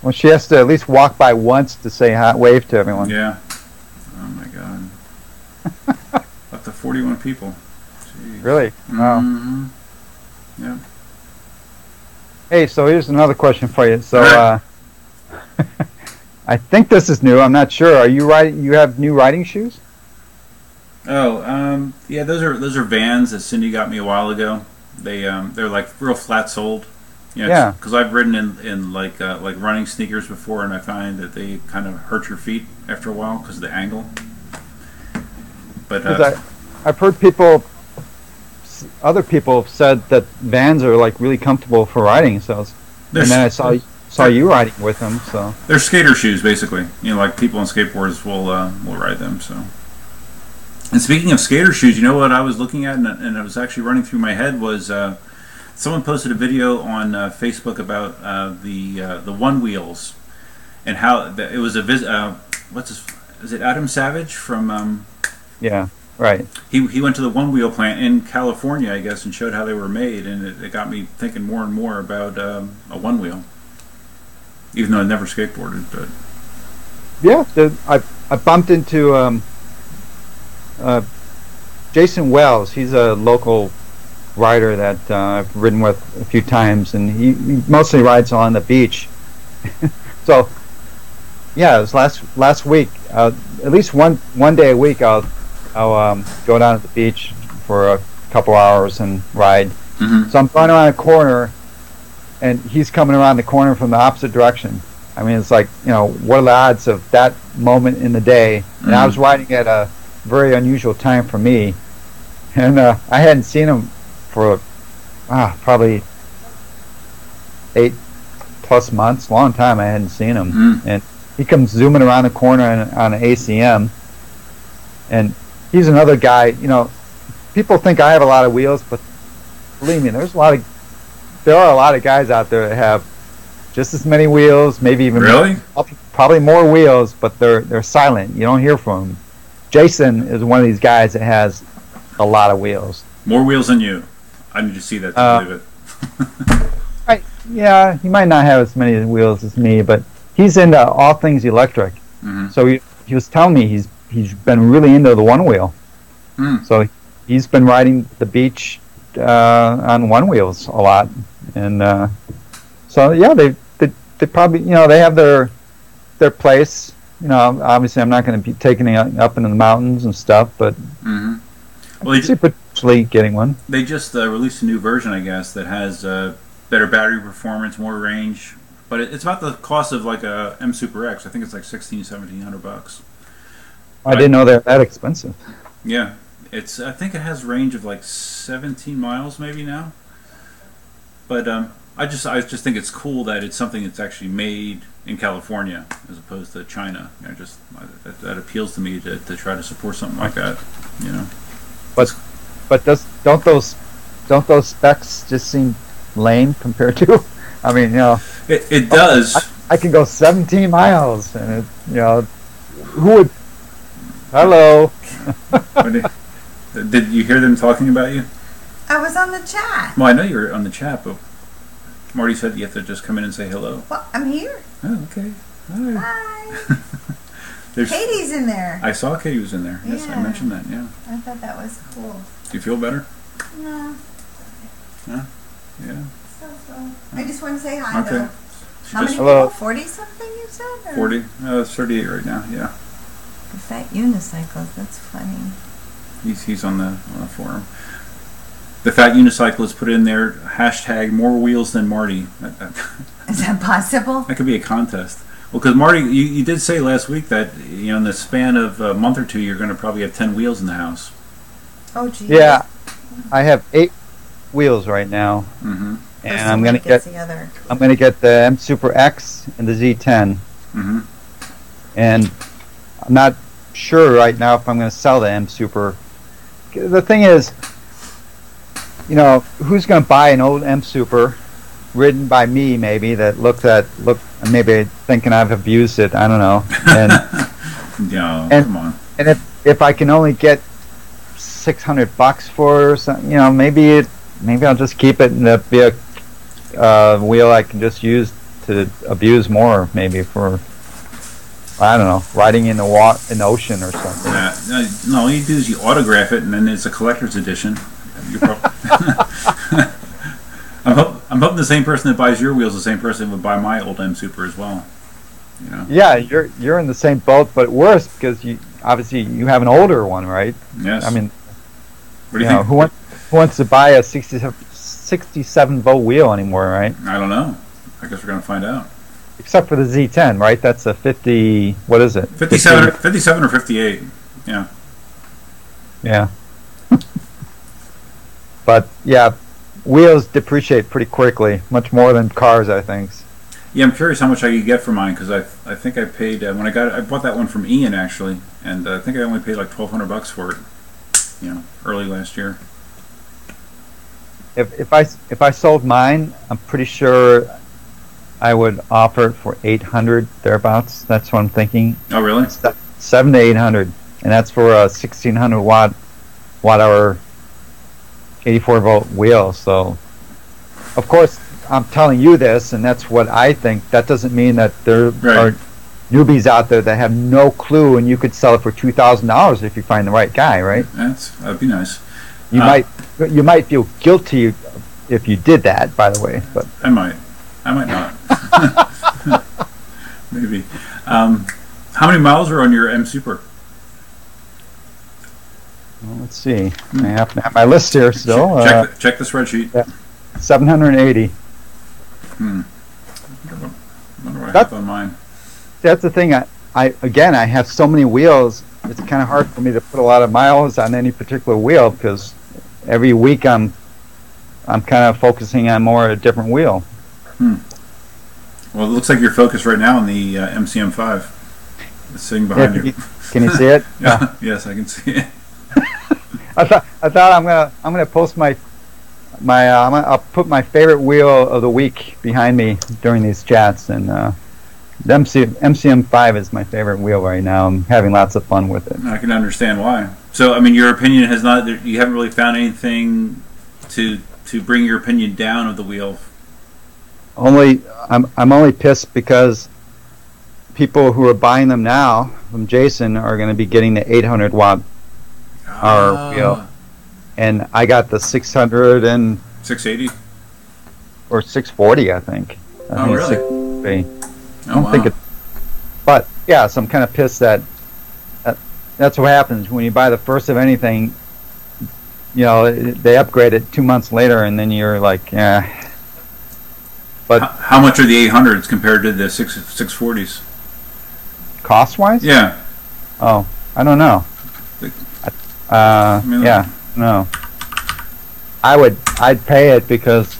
Well, she has to at least walk by once to say hi, wave to everyone. Yeah. Oh my God. Up to 41 people. Jeez. Really? Wow. Mm-hmm. Yeah. Hey, so here's another question for you. So, I think this is new. I'm not sure. Are you riding? You have new riding shoes? Oh, yeah. Those are Vans that Cindy got me a while ago. They're like real flat soled, Yeah. Because I've ridden in like running sneakers before, and I find that they kind of hurt your feet after a while because of the angle. But I've heard other people have said that Vans are like really comfortable for riding. So, and then I saw you riding with them. So they're skater shoes, basically. Like people on skateboards will ride them. So. And speaking of skater shoes, you know what I was looking at, and it was actually running through my head was. Someone posted a video on Facebook about the one wheels and how it was is it Adam Savage from yeah, right. He went to the one wheel plant in California, I guess, and showed how they were made, and it got me thinking more and more about a one wheel, even though I never skateboarded. But yeah, I bumped into Jason Wells. He's a local rider that I've ridden with a few times, and he mostly rides on the beach. So yeah, it was last week. At least one day a week I'll go down to the beach for a couple hours and ride. Mm-hmm. So I'm going around a corner and he's coming around the corner from the opposite direction. I mean, it's like, what are the odds of that moment in the day? And I was riding at a very unusual time for me, and I hadn't seen him for probably 8+ months, long time I hadn't seen him. And he comes zooming around the corner on an ACM, and he's another guy. People think I have a lot of wheels, but believe me, there are a lot of guys out there that have just as many wheels, maybe even really? Probably more wheels, but they're silent. You don't hear from them. Jason is one of these guys that has a lot of wheels. More wheels than you. I need to see that to believe it. Yeah, he might not have as many wheels as me, but he's into all things electric. Mm-hmm. So he was telling me he's been really into the one wheel. So he's been riding the beach on one wheels a lot, and so yeah, they probably they have their place. Obviously I'm not going to be taking it up into the mountains and stuff, but well, potentially getting one. They just released a new version, I guess, that has better battery performance, more range, but it's about the cost of like a M Super X. I think it's like $1,700-$1,700. I didn't know they're that expensive. Yeah, I think it has range of like 17 miles maybe now. But I just think it's cool that it's something that's actually made in California as opposed to China. That appeals to me to try to support something like that. But don't those specs just seem lame compared to? I mean, it does. I can go 17 miles, and who would? Hello. Did you hear them talking about you? I was on the chat. Well, I know you were on the chat, but Marty said you have to just come in and say hello. Well, I'm here. Oh, okay. Hi. Katie's in there. I saw Katie was in there. Yes, I mentioned that. Yeah. I thought that was cool. Do you feel better? No. Huh? Yeah. So. I just want to say hi, okay. though. How many hello. people? 40-something you said? Or? 40. It's 38 right now. Yeah. The fat unicycles. That's funny. He's on the forum. The fat unicyclist put in there hashtag more wheels than Marty. Is that possible? That could be a contest. Well, because Marty, you did say last week that in the span of a month or two, you're going to probably have 10 wheels in the house. Oh, geez. Yeah, I have 8 wheels right now, mm-hmm. and I'm going to get the M Super X and the Z10, mm-hmm. and I'm not sure right now if I'm going to sell the M Super. The thing is, who's going to buy an old M Super ridden by me, maybe, that look maybe thinking I've abused it, I don't know. And come on. And if I can only get $600 for it or something, maybe I'll just keep it and it'll be a wheel I can just use to abuse more, maybe for, I don't know, riding in the ocean or something. Yeah, no, all you do is you autograph it, and then it's a collector's edition. I'm hoping the same person that buys your wheels, the same person would buy my old M Super as well. Yeah, you're in the same boat, but worse because you have an older one, right? Yes. I mean, what do you think? Who wants to buy a 66 67-volt wheel anymore, right? I don't know. I guess we're going to find out. Except for the Z10, right? That's a 50. What is it? 57 or 58. Yeah. Yeah. But yeah, wheels depreciate pretty quickly, much more than cars, I think. Yeah, I'm curious how much I could get for mine because I think I paid when I bought that one from Ian actually, and I think I only paid like $1,200 for it. Early last year. If I sold mine, I'm pretty sure I would offer it for 800 thereabouts. That's what I'm thinking. Oh, really? 700 to 800, and that's for a 1600 watt hour 84-volt wheel. So, of course, I'm telling you this, and that's what I think. That doesn't mean that there are newbies out there that have no clue, and you could sell it for $2,000 if you find the right guy, right? That'd be nice. You might feel guilty if you did that, by the way. But I might not. Maybe. How many miles are on your M Super? Well, let's see. I have to have my list here still. Check the spreadsheet. Yeah. 780. I wonder what I have on mine. That's the thing. I have so many wheels. It's kind of hard for me to put a lot of miles on any particular wheel because every week I'm kind of focusing on a different wheel. Well, it looks like you're focused right now on the MCM5. It's sitting behind you. Can you see it? Yeah. Yes, I can see it. I thought I'm gonna post I'll put my favorite wheel of the week behind me during these chats, and the MCM5 is my favorite wheel right now. I'm having lots of fun with it. I can understand why. So, I mean, your opinion has not. You haven't really found anything to bring your opinion down of the wheel. I'm only pissed because people who are buying them now from Jason are going to be getting the 800 watt hour wheel, and I got the 600 and 680 or 640, I think. I think really? 640. I don't think it. But yeah, so I'm kind of pissed that's what happens when you buy the first of anything. They upgrade it 2 months later, and then you're like, yeah. But how much are the 800s compared to the 640s? Cost wise? Yeah. Oh, I don't know. No. I'd pay it because,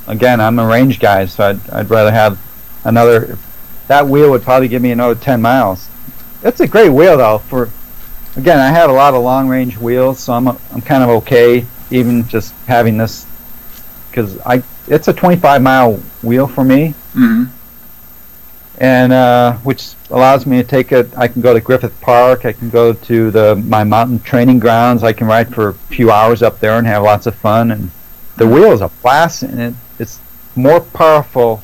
again, I'm a range guy, so I'd rather have another. That wheel would probably give me another 10 miles. It's a great wheel though. Again, I have a lot of long range wheels, so I'm kind of okay even just having this because it's a 25-mile wheel for me. Mm-hmm. And which allows me to take it. I can go to Griffith Park. I can go to my mountain training grounds. I can ride for a few hours up there and have lots of fun. And the wheel is a blast, and it's more powerful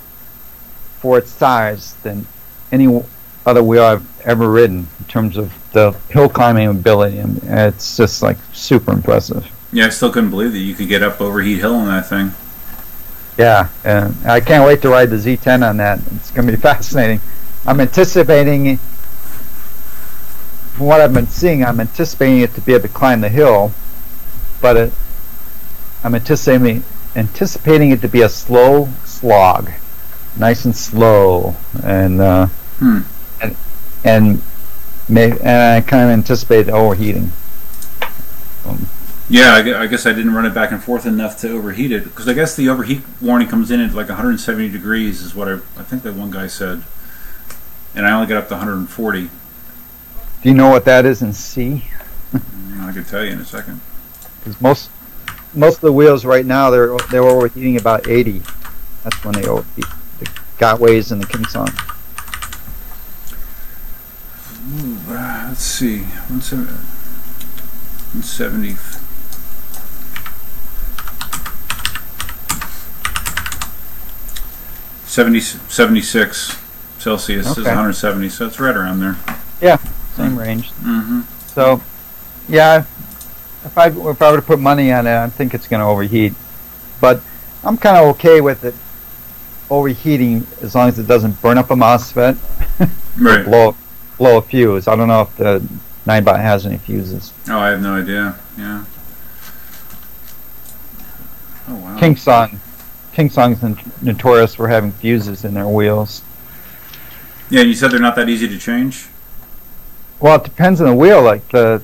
for its size than any other wheel I've ever ridden in terms of the hill climbing ability. And it's just like super impressive. Yeah, I still couldn't believe that you could get up over Heat Hill on that thing. Yeah, and I can't wait to ride the Z10 on that. It's going to be fascinating. I'm anticipating, from what I've been seeing, I'm anticipating it to be able to climb the hill, but I'm anticipating it to be a slow slog, nice and slow, and I kind of anticipate overheating. Yeah, I guess I didn't run it back and forth enough to overheat it, because I guess the overheat warning comes in at like 170 degrees is what I think that one guy said, and I only got up to 140. Do you know what that is in C? I can tell you in a second. Because most of the wheels right now they're overheating about 80. That's when they overheat. The Gotways and the KingSong. Let's see, 170. 76 Celsius is 170, so it's right around there. Yeah, same range. Mm-hmm. So, yeah, if I were to put money on it, I think it's going to overheat. But I'm kind of okay with it overheating as long as it doesn't burn up a MOSFET right. or blow a fuse. I don't know if the 9-bot has any fuses. Oh, I have no idea. Yeah. Oh wow. KingSong's notorious for having fuses in their wheels. Yeah, you said they're not that easy to change? Well, it depends on the wheel. Like the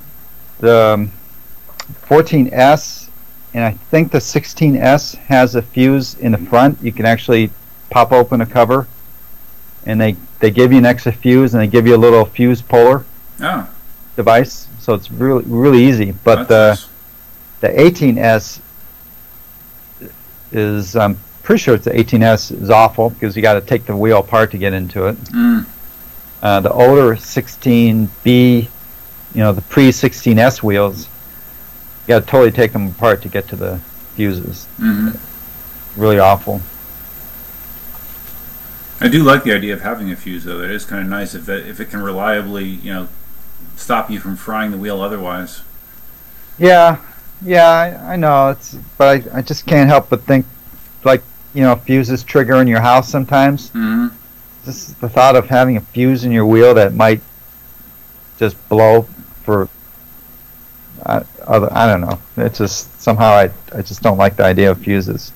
14S and I think the 16S has a fuse in the front. You can actually pop open a cover, and they give you an extra fuse, and they give you a little fuse puller device. So it's really easy. But the 18S is, I'm pretty sure it's the 18S is awful because you got to take the wheel apart to get into it. The older 16B, the pre-16S wheels, you got to totally take them apart to get to the fuses. Really awful. I do like the idea of having a fuse, though. It is kind of nice if it can reliably, stop you from frying the wheel otherwise. Yeah, I know. But I just can't help but think, like, fuses trigger in your house sometimes. Just the thought of having a fuse in your wheel that might just blow for, I don't know. It's just, somehow I just don't like the idea of fuses.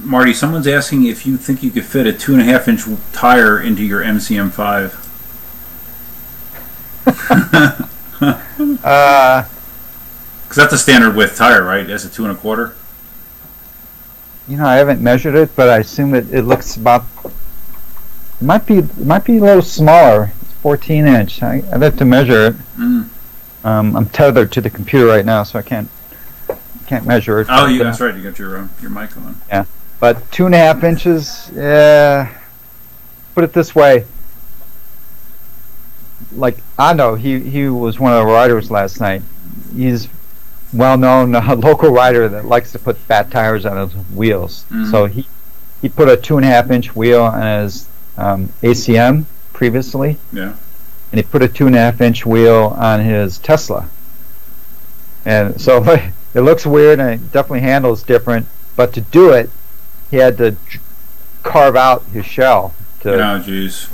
Marty, someone's asking if you think you could fit a 2.5-inch tire into your MCM5. Because that's a standard width tire, right? That's a 2 1/4. I haven't measured it, but I assume it looks about. It might be a little smaller. It's 14-inch. I'd have to measure it. I'm tethered to the computer right now, so I can't measure it. Oh, that's right. You got your mic on. Yeah, but 2.5 inches. Put it this way. Like, I know he was one of the riders last night. He's well-known local rider that likes to put fat tires on his wheels. So he put a 2.5-inch wheel on his ACM previously. Yeah. And he put a 2.5-inch wheel on his Tesla. And so it looks weird, and it definitely handles different. But to do it, he had to carve out his shell. Oh, jeez.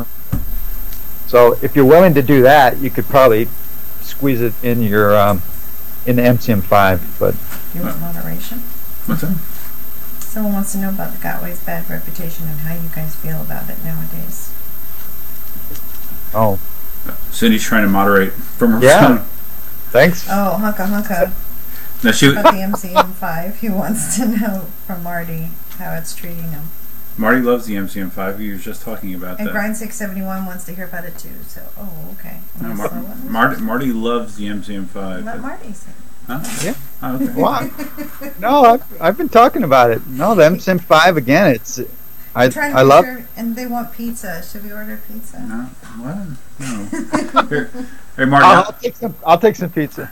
So if you're willing to do that, you could probably squeeze it in your in the MCM5. But you want moderation? What's that? Someone wants to know about the Gotway's bad reputation and how you guys feel about it nowadays. Oh. Cindy's trying to moderate from her phone. Thanks. Oh, hunka. Now about the MCM5, he wants to know from Marty how it's treating him. Marty loves the MCM5. You were just talking about and that. And Grind671 wants to hear about it too. So, okay. No, Marty loves the MCM5. Let Marty say it. Huh? Yeah. Oh, okay. Wow. No, I've been talking about it. No, the MCM5 again. I love. And they want pizza. Should we order pizza? No. What? No. Hey, Marty. I'll take some pizza.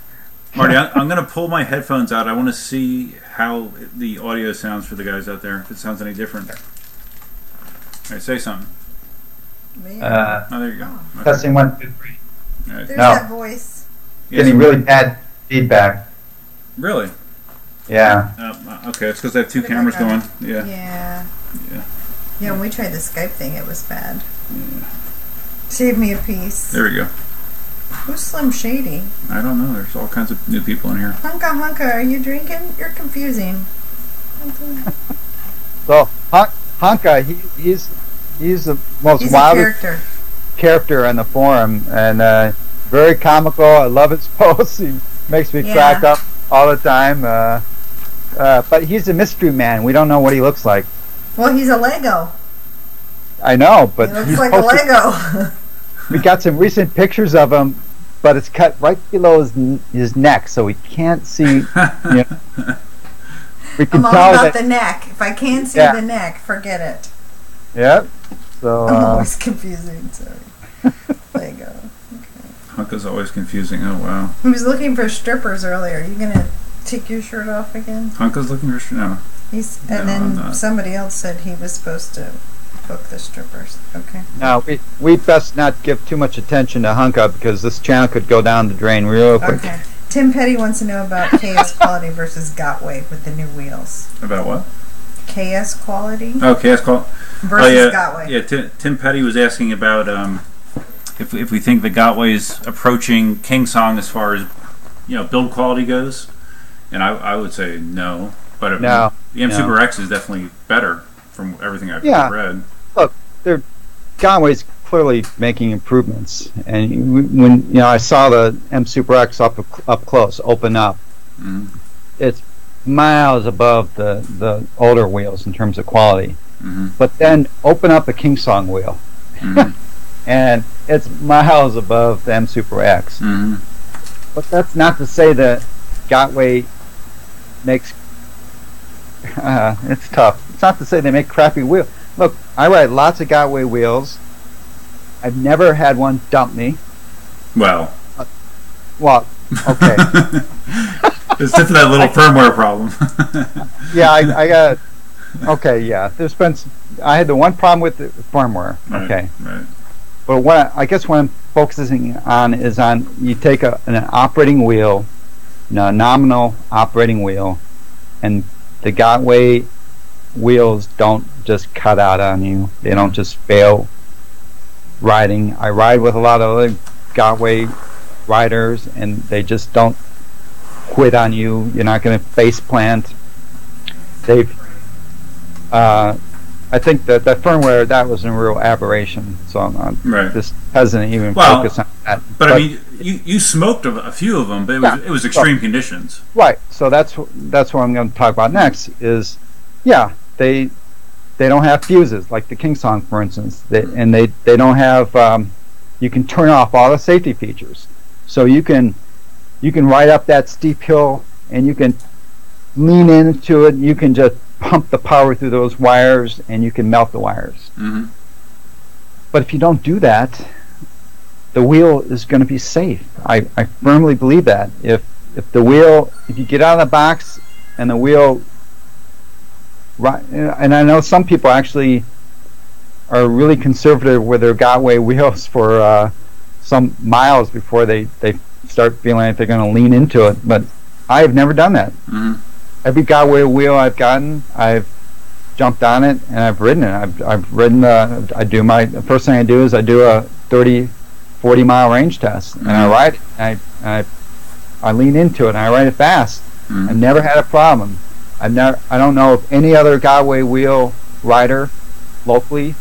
Marty, I'm going to pull my headphones out. I want to see how the audio sounds for the guys out there. If it sounds any different. All right, say something. Oh, there you go. Okay. Testing 1, 2, 3. There's that voice. Getting really bad feedback. Really? Yeah. Okay, it's because I have two cameras going. Yeah, when we tried the Skype thing, it was bad. Yeah. Save me a piece. There we go. Who's Slim Shady? I don't know. There's all kinds of new people in here. Hunka, are you drinking? You're confusing. So, Hunka, he's the most wildest character on the forum, and very comical. I love his posts. He makes me crack up all the time. But he's a mystery man. We don't know what he looks like. Well, he's a Lego. I know, but he looks like a Lego. We got some recent pictures of him, but it's cut right below his neck, so we can't see. We can I'm all about the neck. If I can't see the neck, forget it. Yep. So I'm always confusing. Sorry. Lego. Okay. Hunka's always confusing. Oh wow. He was looking for strippers earlier. Are you gonna take your shirt off again? Hunka's looking for no. Then somebody else said he was supposed to book the strippers. Okay. Now we best not give too much attention to Hunka because this channel could go down the drain real quick. Okay. Tim Petty wants to know about KS quality versus Gotway with the new wheels. About what? KS quality. Oh, KS quality versus Gotway. Yeah, Tim Petty was asking about if we think the Gotway is approaching KingSong as far as build quality goes. And I would say no. But No, the M no. Super X is definitely better from everything I've Yeah. read. Look, Gotway's clearly making improvements, and when I saw the M Super X up close, open up, Mm-hmm. it's miles above the older wheels in terms of quality. Mm-hmm. But then open up a KingSong wheel, Mm-hmm. and it's miles above the M Super X. Mm-hmm. But that's not to say that Gotway makes. It's tough. It's not to say they make crappy wheels. Look, I ride lots of Gotway wheels. I've never had one dump me. Well, Well, okay. except for that little firmware problem. Yeah, I got. Okay, yeah. I had the one problem with the firmware. Right, Okay, right. but I guess what I'm focusing on is you take an operating wheel, a nominal operating wheel, and the Gotway wheels don't just cut out on you. They don't just fail riding. I ride with a lot of other Gotway riders, and they just don't quit on you. You're not going to face plant. I think that firmware, that was a real aberration. So I'm Right. just hesitant to even Well, focus on that. But I mean, you smoked a few of them, but it was extreme conditions. Right. So that's what I'm going to talk about next. Is they don't have fuses like the KingSong, for instance. They don't have. You can turn off all the safety features, so you can ride up that steep hill and you can lean into it. You can just pump the power through those wires and you can melt the wires. Mm-hmm. But if you don't do that, the wheel is going to be safe. I firmly believe that. If you get out of the box and the wheel, and I know some people actually are really conservative with their Gotway wheels for some miles before they start feeling like they're going to lean into it. But I have never done that. Mm-hmm. Every Gotway wheel I've gotten, I've jumped on it and I've ridden it. I've ridden the first thing I do is I do a 30-40 mile range test, and I ride it. I lean into it and I ride it fast. Mm-hmm. I've never had a problem. I don't know of any other Gotway wheel rider locally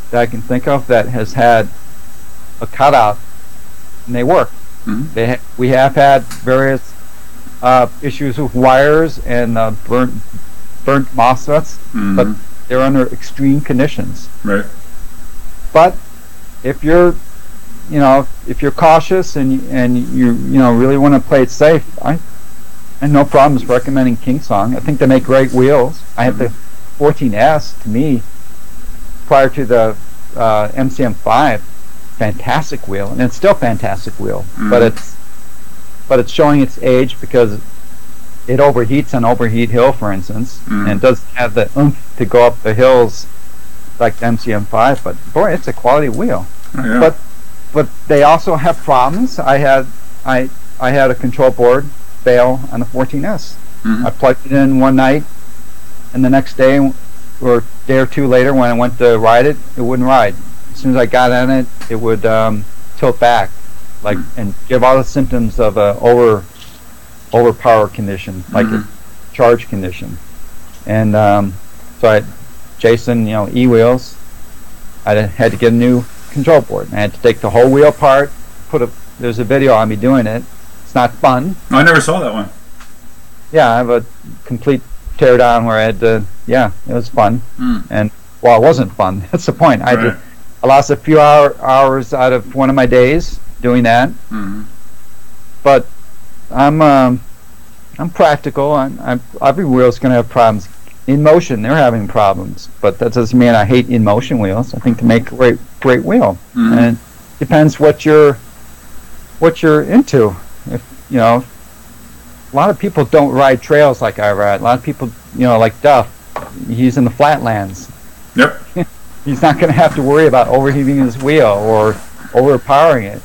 that I can think of that has had a cutout and they work. Mm-hmm. We have had various issues with wires and burnt MOSFETs, mm-hmm. but they're under extreme conditions. Right. But if you're cautious and you really want to play it safe, I have no problems recommending KingSong. I think they make great wheels. I have the 14S, to me, prior to the MCM5, fantastic wheel, and it's still a fantastic wheel. Mm-hmm. But it's showing its age because it overheats on Overheat Hill, for instance, mm-hmm. and it doesn't have the oomph to go up the hills like the MCM5. But boy, it's a quality wheel. Oh, yeah. But they also have problems. I had a control board fail on the 14S. Mm-hmm. I plugged it in one night, and the next day or a day or two later, when I went to ride it, it wouldn't ride. As soon as I got on it, it would tilt back, and give all the symptoms of a overpower condition, like a charge condition. And so Jason, E-Wheels, I had to get a new control board. I had to take the whole wheel apart. There's a video on me doing it. It's not fun. I never saw that one. Yeah, I have a complete tear down where I had to. Yeah, it was fun. And it wasn't fun. That's the point. I lost a few hours out of one of my days doing that. Mm-hmm. But I'm practical. Every wheel's going to have problems. Inmotion, they're having problems, but that doesn't mean I hate Inmotion wheels. I think they make a great wheel, and it depends what you're into. If a lot of people don't ride trails like I ride. A lot of people, like Duff, he's in the flatlands. Yep. He's not going to have to worry about overheating his wheel or overpowering it,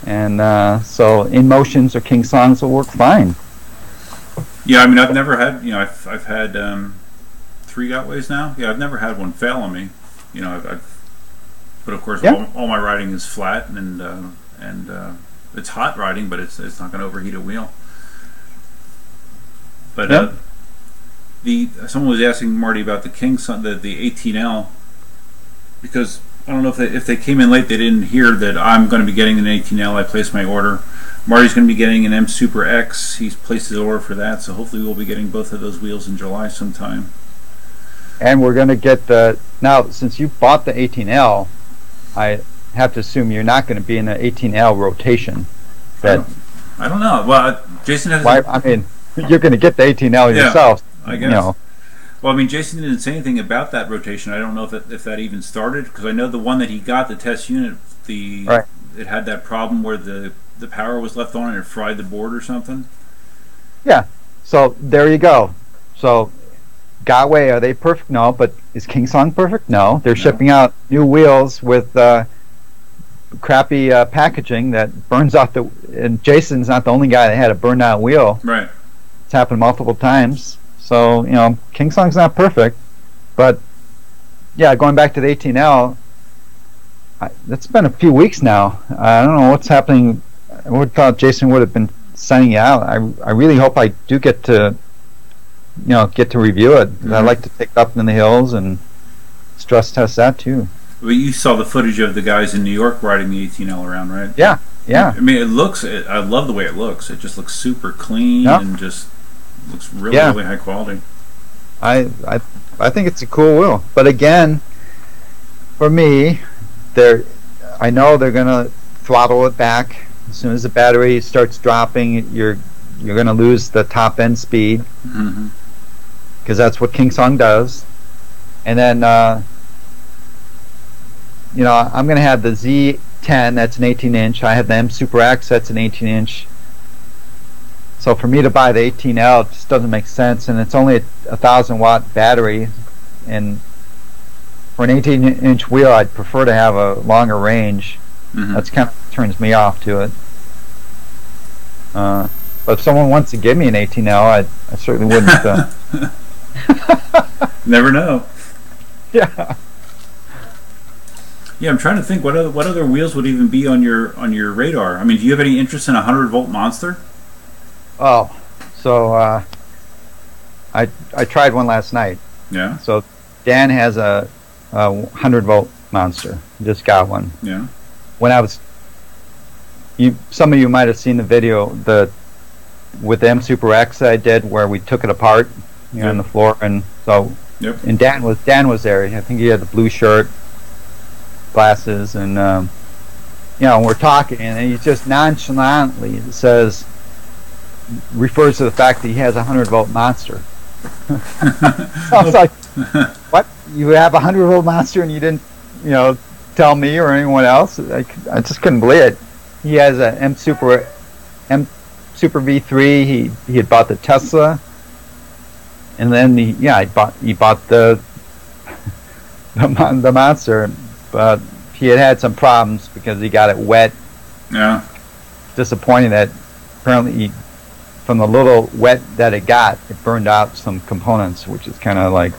and so Inmotions or KingSongs will work fine. Yeah, I mean, I've never had, I've had 3 Gotways now. Yeah, I've never had one fail on me. But of course, all my riding is flat, and it's hot riding, but it's not going to overheat a wheel. But Yep. someone was asking Marty about the KingSong, the 18L, because I don't know if they came in late, they didn't hear that I'm going to be getting an 18L. I placed my order. Marty's going to be getting an M Super X. He's placed his order for that, so hopefully we'll be getting both of those wheels in July sometime. And we're going to get the now. Since you bought the 18L, I have to assume you're not going to be in the 18L rotation. That I don't know. Well, Jason has. why, I mean, you're going to get the 18L yourself. I guess. You know. Well, I mean, Jason didn't say anything about that rotation. I don't know if that even started, because I know the one that he got, the test unit, it had that problem where the power was left on and it fried the board or something. Yeah. So there you go. So Gotway, are they perfect? No. But is KingSong perfect? No. They're shipping out new wheels with crappy packaging that burns out the. And Jason's not the only guy that had a burned out wheel. Right. It's happened multiple times. So, you know, KingSong's not perfect, but yeah, going back to the 18L, it's been a few weeks now. I don't know what's happening. I would thought Jason would have been sending it out. I really hope I do get to review it. Mm-hmm. I like to take it up in the hills and stress test that too. Well, you saw the footage of the guys in New York riding the 18L around, right? Yeah, yeah. I mean, I love the way it looks. It just looks super clean and just looks really, really high quality. I think it's a cool wheel, but again, for me, I know they're gonna throttle it back as soon as the battery starts dropping. You're gonna lose the top end speed because that's what KingSong does, and then I'm gonna have the Z10. That's an 18-inch. I have the M Super X. That's an 18-inch. So for me to buy the 18L, it just doesn't make sense, and it's only a 1,000-watt battery, and for an 18-inch wheel, I'd prefer to have a longer range. That's kind of turns me off to it. But if someone wants to give me an 18L, I certainly wouldn't. Never know. Yeah. Yeah, I'm trying to think what other wheels would even be on your radar. I mean, do you have any interest in a 100-volt monster? Oh, so I tried one last night. Yeah. So Dan has a 100-volt monster. Just got one. Yeah. When I was, some of you might have seen the video with the M Super X I did where we took it apart on the floor, and so and Dan was there. I think he had the blue shirt, glasses, and we're talking, and he just nonchalantly refers to the fact that he has a 100-volt monster. I was like, what? You have a 100-volt monster and you didn't, tell me or anyone else? I just couldn't believe it. He has a M Super V3. He had bought the Tesla, and then he bought the monster, but he had some problems because he got it wet. Yeah. Disappointing that apparently from the little wet that it got, it burned out some components, which is kind of like,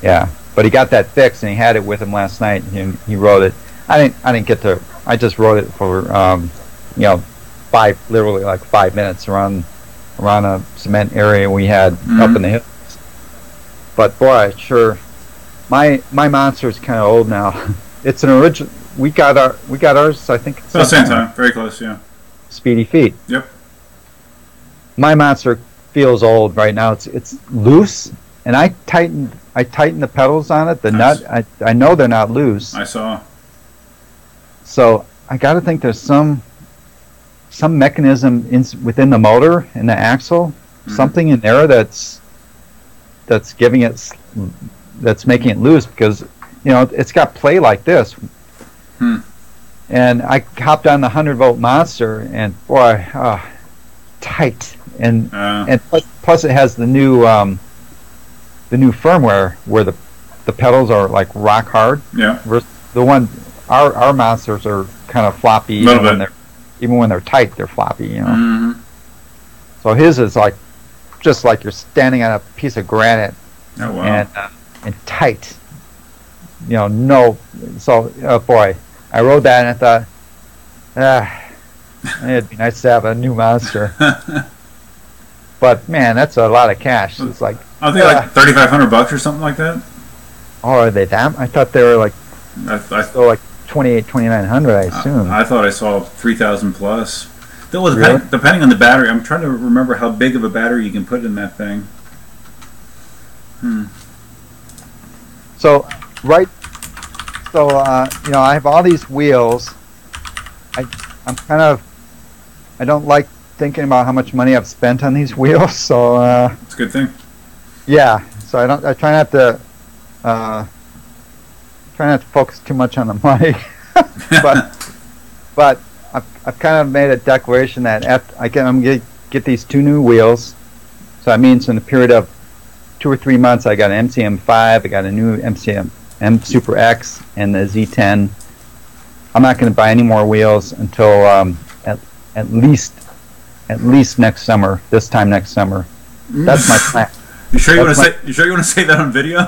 yeah. But he got that fixed, and he had it with him last night. And he rode it. I didn't get to. I just rode it for literally 5 minutes around a cement area we had up in the hills. But boy, sure, my monster is kind of old now. It's an original. We got ours. I think at the same time. Very close. Yeah. Speedy Feet. Yep. My monster feels old right now. It's loose, and I tightened the pedals on it. The nut, I know they're not loose. I saw. So I got to think there's some mechanism within the motor and the axle, something in there that's making it loose, because it's got play like this. And I hopped on the 100-volt monster, and boy, tight. And plus it has the new firmware where the pedals are like rock hard. Yeah. Versus the one our monsters are kind of floppy even when they're tight, they're floppy. So his is just like you're standing on a piece of granite. Oh wow. And tight. No. So boy, I rode that and I thought, it'd be nice to have a new monster. But man, that's a lot of cash. It's like I think like $3,500 or something like that. Oh, are they that? I thought they were like still like 2,900. I assume. I thought I saw 3,000 plus. Though Really? depending on the battery, I'm trying to remember how big of a battery you can put in that thing. So you know, I have all these wheels. I don't like thinking about how much money I've spent on these wheels. So It's a good thing. yeah. So I try not to focus too much on the money. but I've kind of made a declaration that I'm going to get these 2 new wheels. So that means in a period of 2 or 3 months, I got an MCM5, I got a new M Super X, and the Z10. I'm not going to buy any more wheels until at least next summer. This time next summer. That's my plan. You sure you want to say that on video?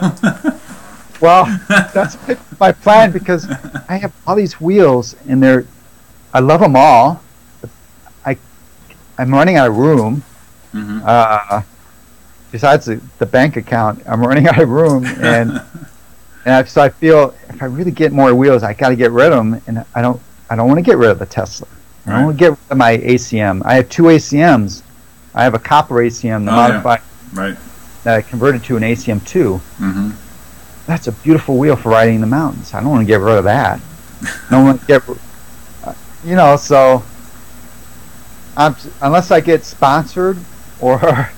Well, that's my plan because I have all these wheels and I love them all. I'm running out of room. Besides the bank account, I'm running out of room, so I feel if I really get more wheels, I got to get rid of them, and I don't want to get rid of the Tesla. I don't want to get rid of my ACM. I have 2 ACMs. I have a copper ACM, the modified that I converted to an ACM2. That's a beautiful wheel for riding in the mountains. I don't want to get rid of that. I don't want to get, so unless I get sponsored or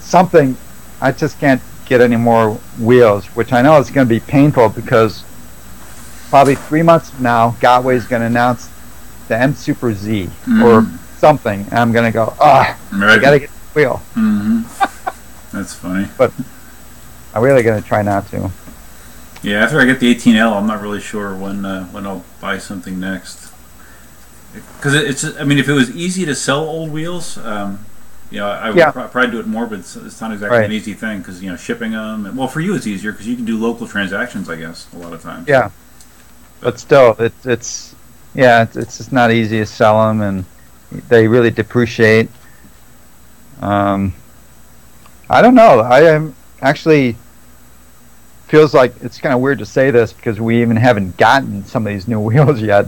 something, I just can't get any more wheels, which I know is going to be painful because probably 3 months from now, Gotway is going to announce the M Super Z or something, and I'm going to go, I got to get the wheel. That's funny. But I'm really going to try not to. Yeah, after I get the 18L, I'm not really sure when I'll buy something next. Because I mean, if it was easy to sell old wheels, I would probably do it more, but it's not exactly an easy thing because shipping them. Well, for you it's easier because you can do local transactions, I guess, a lot of times. Yeah, but still, it's just not easy to sell them, and they really depreciate. I don't know. I am actually feels like it's kind of weird to say this because we even haven't gotten some of these new wheels yet,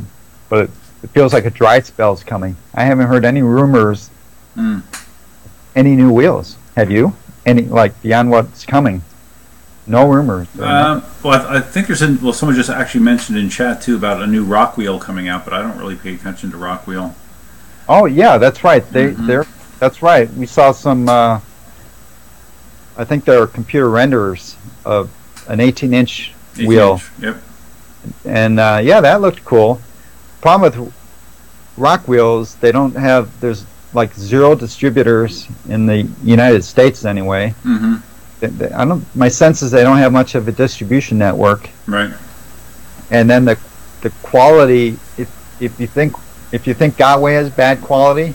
but it feels like a dry spell is coming. I haven't heard any rumors, any new wheels. Have you? Any beyond what's coming? No rumors. Well, I think someone just actually mentioned in chat too about a new rock wheel coming out, but I don't really pay attention to rock wheel. Oh yeah, that's right. That's right. We saw some. I think they're computer renderers of an 18-inch wheel. Yep. And that looked cool. Problem with rock wheels, there's like 0 distributors in the United States anyway. My sense is they don't have much of a distribution network. Right. And then the quality, if you think Gotway has bad quality,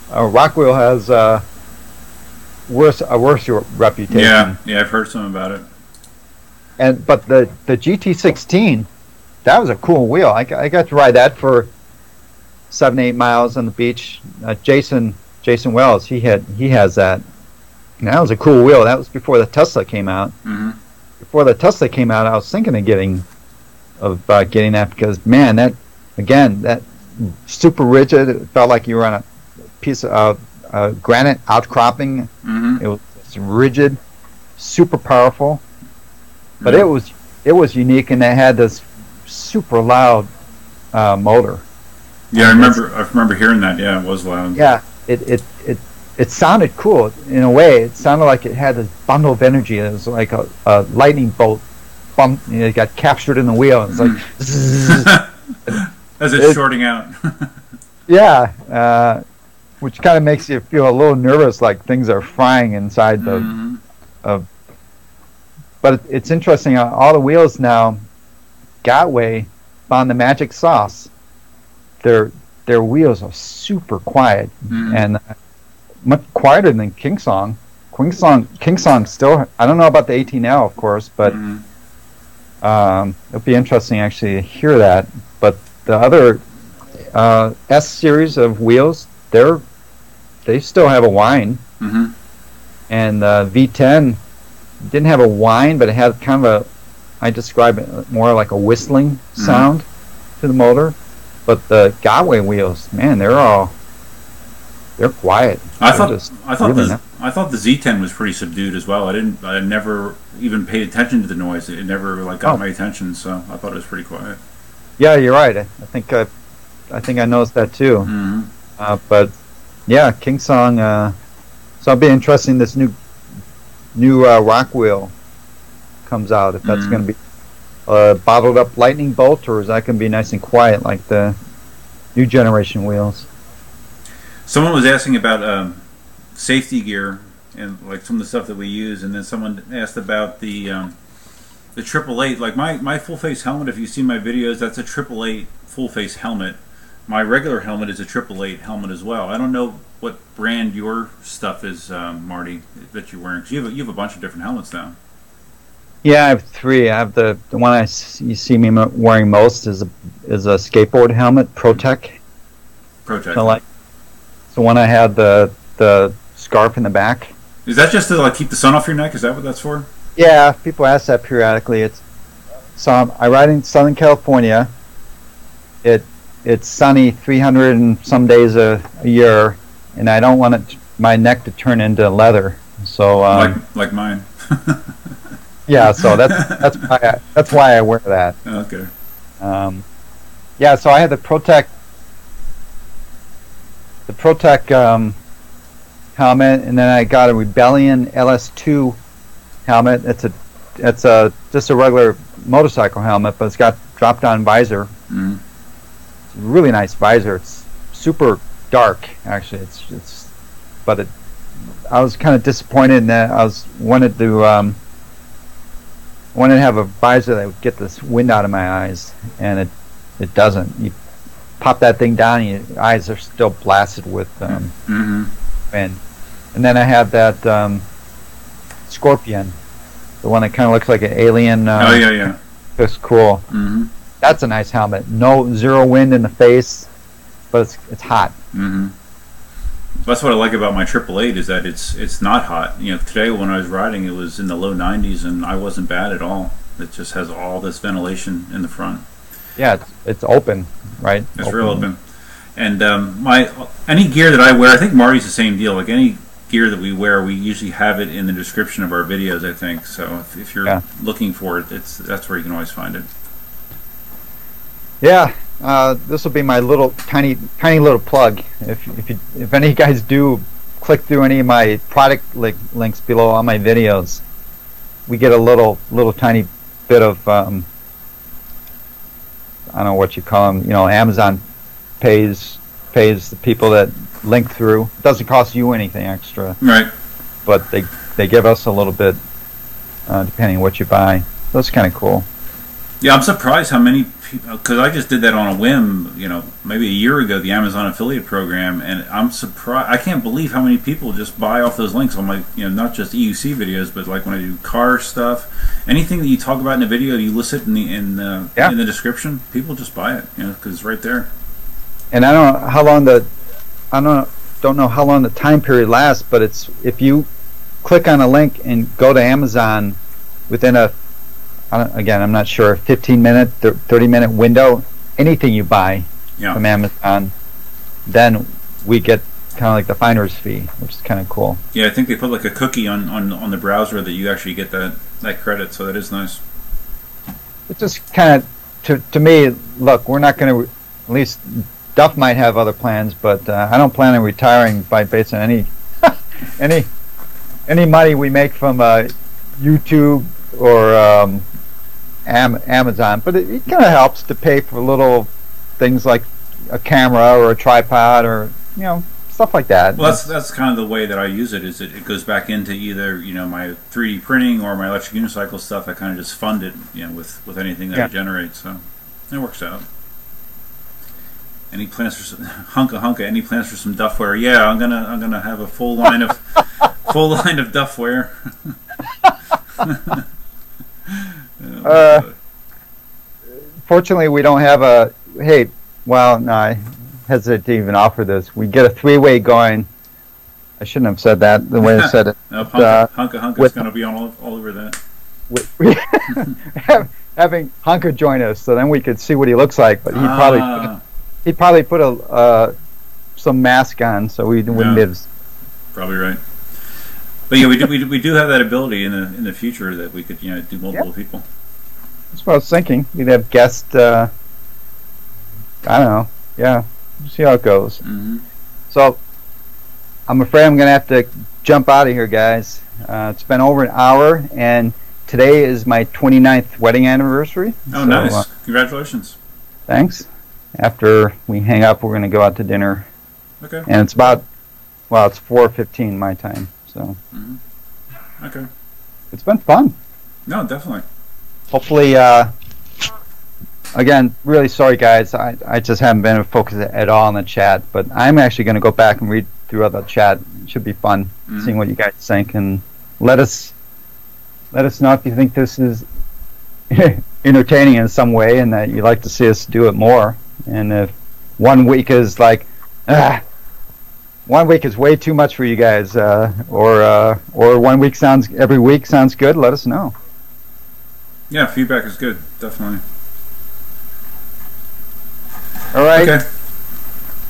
Rockwheel has a worse reputation. Yeah, I've heard some about it. But the GT16, that was a cool wheel. I got to ride that for 7-8 miles on the beach. Jason Wells, he has that. And that was a cool wheel. That was before the Tesla came out. Before the Tesla came out, I was thinking of getting that because man, that super rigid. It felt like you were on a piece of granite outcropping. It was rigid, super powerful, but it was unique, and it had this super loud motor. Yeah, I remember hearing that. Yeah, it was loud. Yeah, it sounded cool in a way. It sounded like it had this bundle of energy. It was like a lightning bolt. It got captured in the wheel. It's like as it's shorting out. Yeah, which kind of makes you feel a little nervous, like things are frying inside the. But it's interesting. All the wheels now, Gotway found the magic sauce. Their wheels are super quiet and much quieter than KingSong. KingSong still. I don't know about the 18L, of course, but it'll be interesting actually to hear that. But the other S series of wheels, they're they still have a whine. Mm-hmm. And V10 didn't have a whine, but it had kind of I describe it more like a whistling sound to the motor. But the Gotway wheels, man, they're quiet. I thought the Z10 was pretty subdued as well. I never even paid attention to the noise. It never got my attention, so I thought it was pretty quiet. Yeah, you're right. I think I noticed that too. Mm-hmm. But yeah, KingSong. So it'll be interesting. This new rock wheel comes out. If that's going to be a bottled up lightning bolt, or is that going to be nice and quiet like the new generation wheels? Someone was asking about safety gear and like some of the stuff that we use, and then someone asked about the 888. Like my full face helmet. If you see my videos, that's a 888 full face helmet. My regular helmet is a 888 helmet as well. I don't know what brand your stuff is, Marty, that you're wearing. 'Cause you have a bunch of different helmets now. Yeah, I have 3. I have the one you see me wearing most is a skateboard helmet, ProTech. ProTech. It's the one I had the scarf in the back. Is that just to like keep the sun off your neck? Is that what that's for? Yeah, people ask that periodically. I ride in Southern California. It's sunny 300 and some days a year, and I don't want my neck to turn into leather. So like mine. Yeah, so that's why I wear that. Okay. Yeah, so I had the ProTech helmet, and then I got a Rebellion LS2 helmet. It's just a regular motorcycle helmet, but it's got drop-down visor. Mm-hmm. It's a really nice visor. It's super dark, actually. I was kind of disappointed in that. I wanted to have a visor that would get this wind out of my eyes, and it doesn't. You pop that thing down, and your eyes are still blasted with wind. And then I have that Scorpion, the one that kind of looks like an alien. Oh yeah. That's cool. Mm-hmm. That's a nice helmet. Zero wind in the face, but it's hot. Mm-hmm. That's what I like about my 888 is that it's not hot. You know, today when I was riding, it was in the low 90s, and I wasn't bad at all. It just has all this ventilation in the front. Yeah, it's open, right? It's real open. And any gear that I wear, I think Marty's the same deal. Like any gear that we wear, we usually have it in the description of our videos, I think. So if you're looking for it, that's where you can always find it. Yeah, this will be my little tiny little plug. If any of you guys do click through any of my product links below on my videos, we get a little tiny bit of I don't know what you call them. You know, Amazon pays the people that link through. It doesn't cost you anything extra, right? But they give us a little bit depending on what you buy. So that's kind of cool. Yeah, I'm surprised how many people, because I just did that on a whim, you know, maybe a year ago, the Amazon affiliate program, and I'm surprised. I can't believe how many people just buy off those links on my, you know, not just EUC videos, but like when I do car stuff, anything that you talk about in a video, you list it in the description. People just buy it, you know, because it's right there. And I don't know how long the time period lasts, but it's if you click on a link and go to Amazon within I'm not sure, 15-minute, 30-minute window, anything you buy from Amazon, then we get kind of like the finder's fee, which is kind of cool. Yeah, I think they put like a cookie on the browser that you actually get that credit, so that is nice. It just kind of, to me, look, we're not going to, at least Duff might have other plans, but I don't plan on retiring based on any money we make from YouTube or Amazon, but it kind of helps to pay for little things like a camera or a tripod or stuff like that. Well, that's kind of the way that I use it. Is it goes back into either my 3D printing or my electric unicycle stuff. I kind of just fund it with anything that I generate. So it works out. Any plans for hunka? Any plans for some duffware? Yeah, I'm gonna have a full line of duffware. Fortunately, we don't have I hesitate to even offer this. We get a 3-way going I shouldn't have said that the way I said it. No, Hunka's going to be all over that. Having Hunka join us, so then we could see what he looks like. But he'd probably put some mask on, so we wouldn't be able to. Probably right. But yeah, we do have that ability in the future that we could do multiple people. That's what I was thinking. We'd have guests. I don't know. Yeah, we'll see how it goes. Mm-hmm. So I'm afraid I'm going to have to jump out of here, guys. It's been over an hour, and today is my 29th wedding anniversary. Oh, so, nice. Congratulations. Thanks. After we hang up, we're going to go out to dinner. Okay. And it's about, it's 4:15 my time. So. Mm-hmm. Okay. It's been fun. No, definitely. Hopefully, again, really sorry, guys. I just haven't been focused at all on the chat, but I'm actually going to go back and read through the chat. It should be fun seeing what you guys think, and let us know if you think this is entertaining in some way and that you'd like to see us do it more. And if 1 week is like, 1 week is way too much for you guys, or 1 week every week sounds good, let us know. Yeah, feedback is good, definitely. All right. Okay.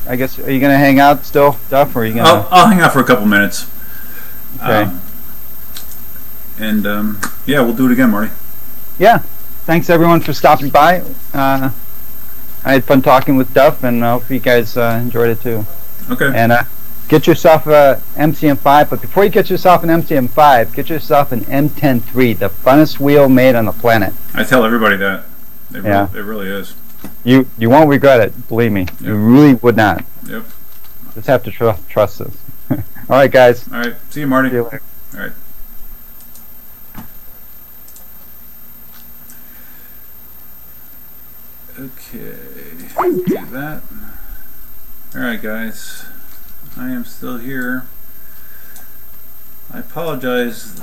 I guess, are you going to hang out still, Duff, or are you going to... I'll hang out for a couple minutes. Okay. Yeah, we'll do it again, Marty. Yeah. Thanks, everyone, for stopping by. I had fun talking with Duff, and I hope you guys enjoyed it, too. Okay. And get yourself a MCM5, but before you get yourself an MCM5, get yourself an M103, the funnest wheel made on the planet. I tell everybody that. It really is. You won't regret it, believe me. Yep. You really would not. Yep. Just have to trust us. All right, guys. All right. See you, Marty. See you later. All right. Okay. Do that. All right, guys. I am still here. I apologize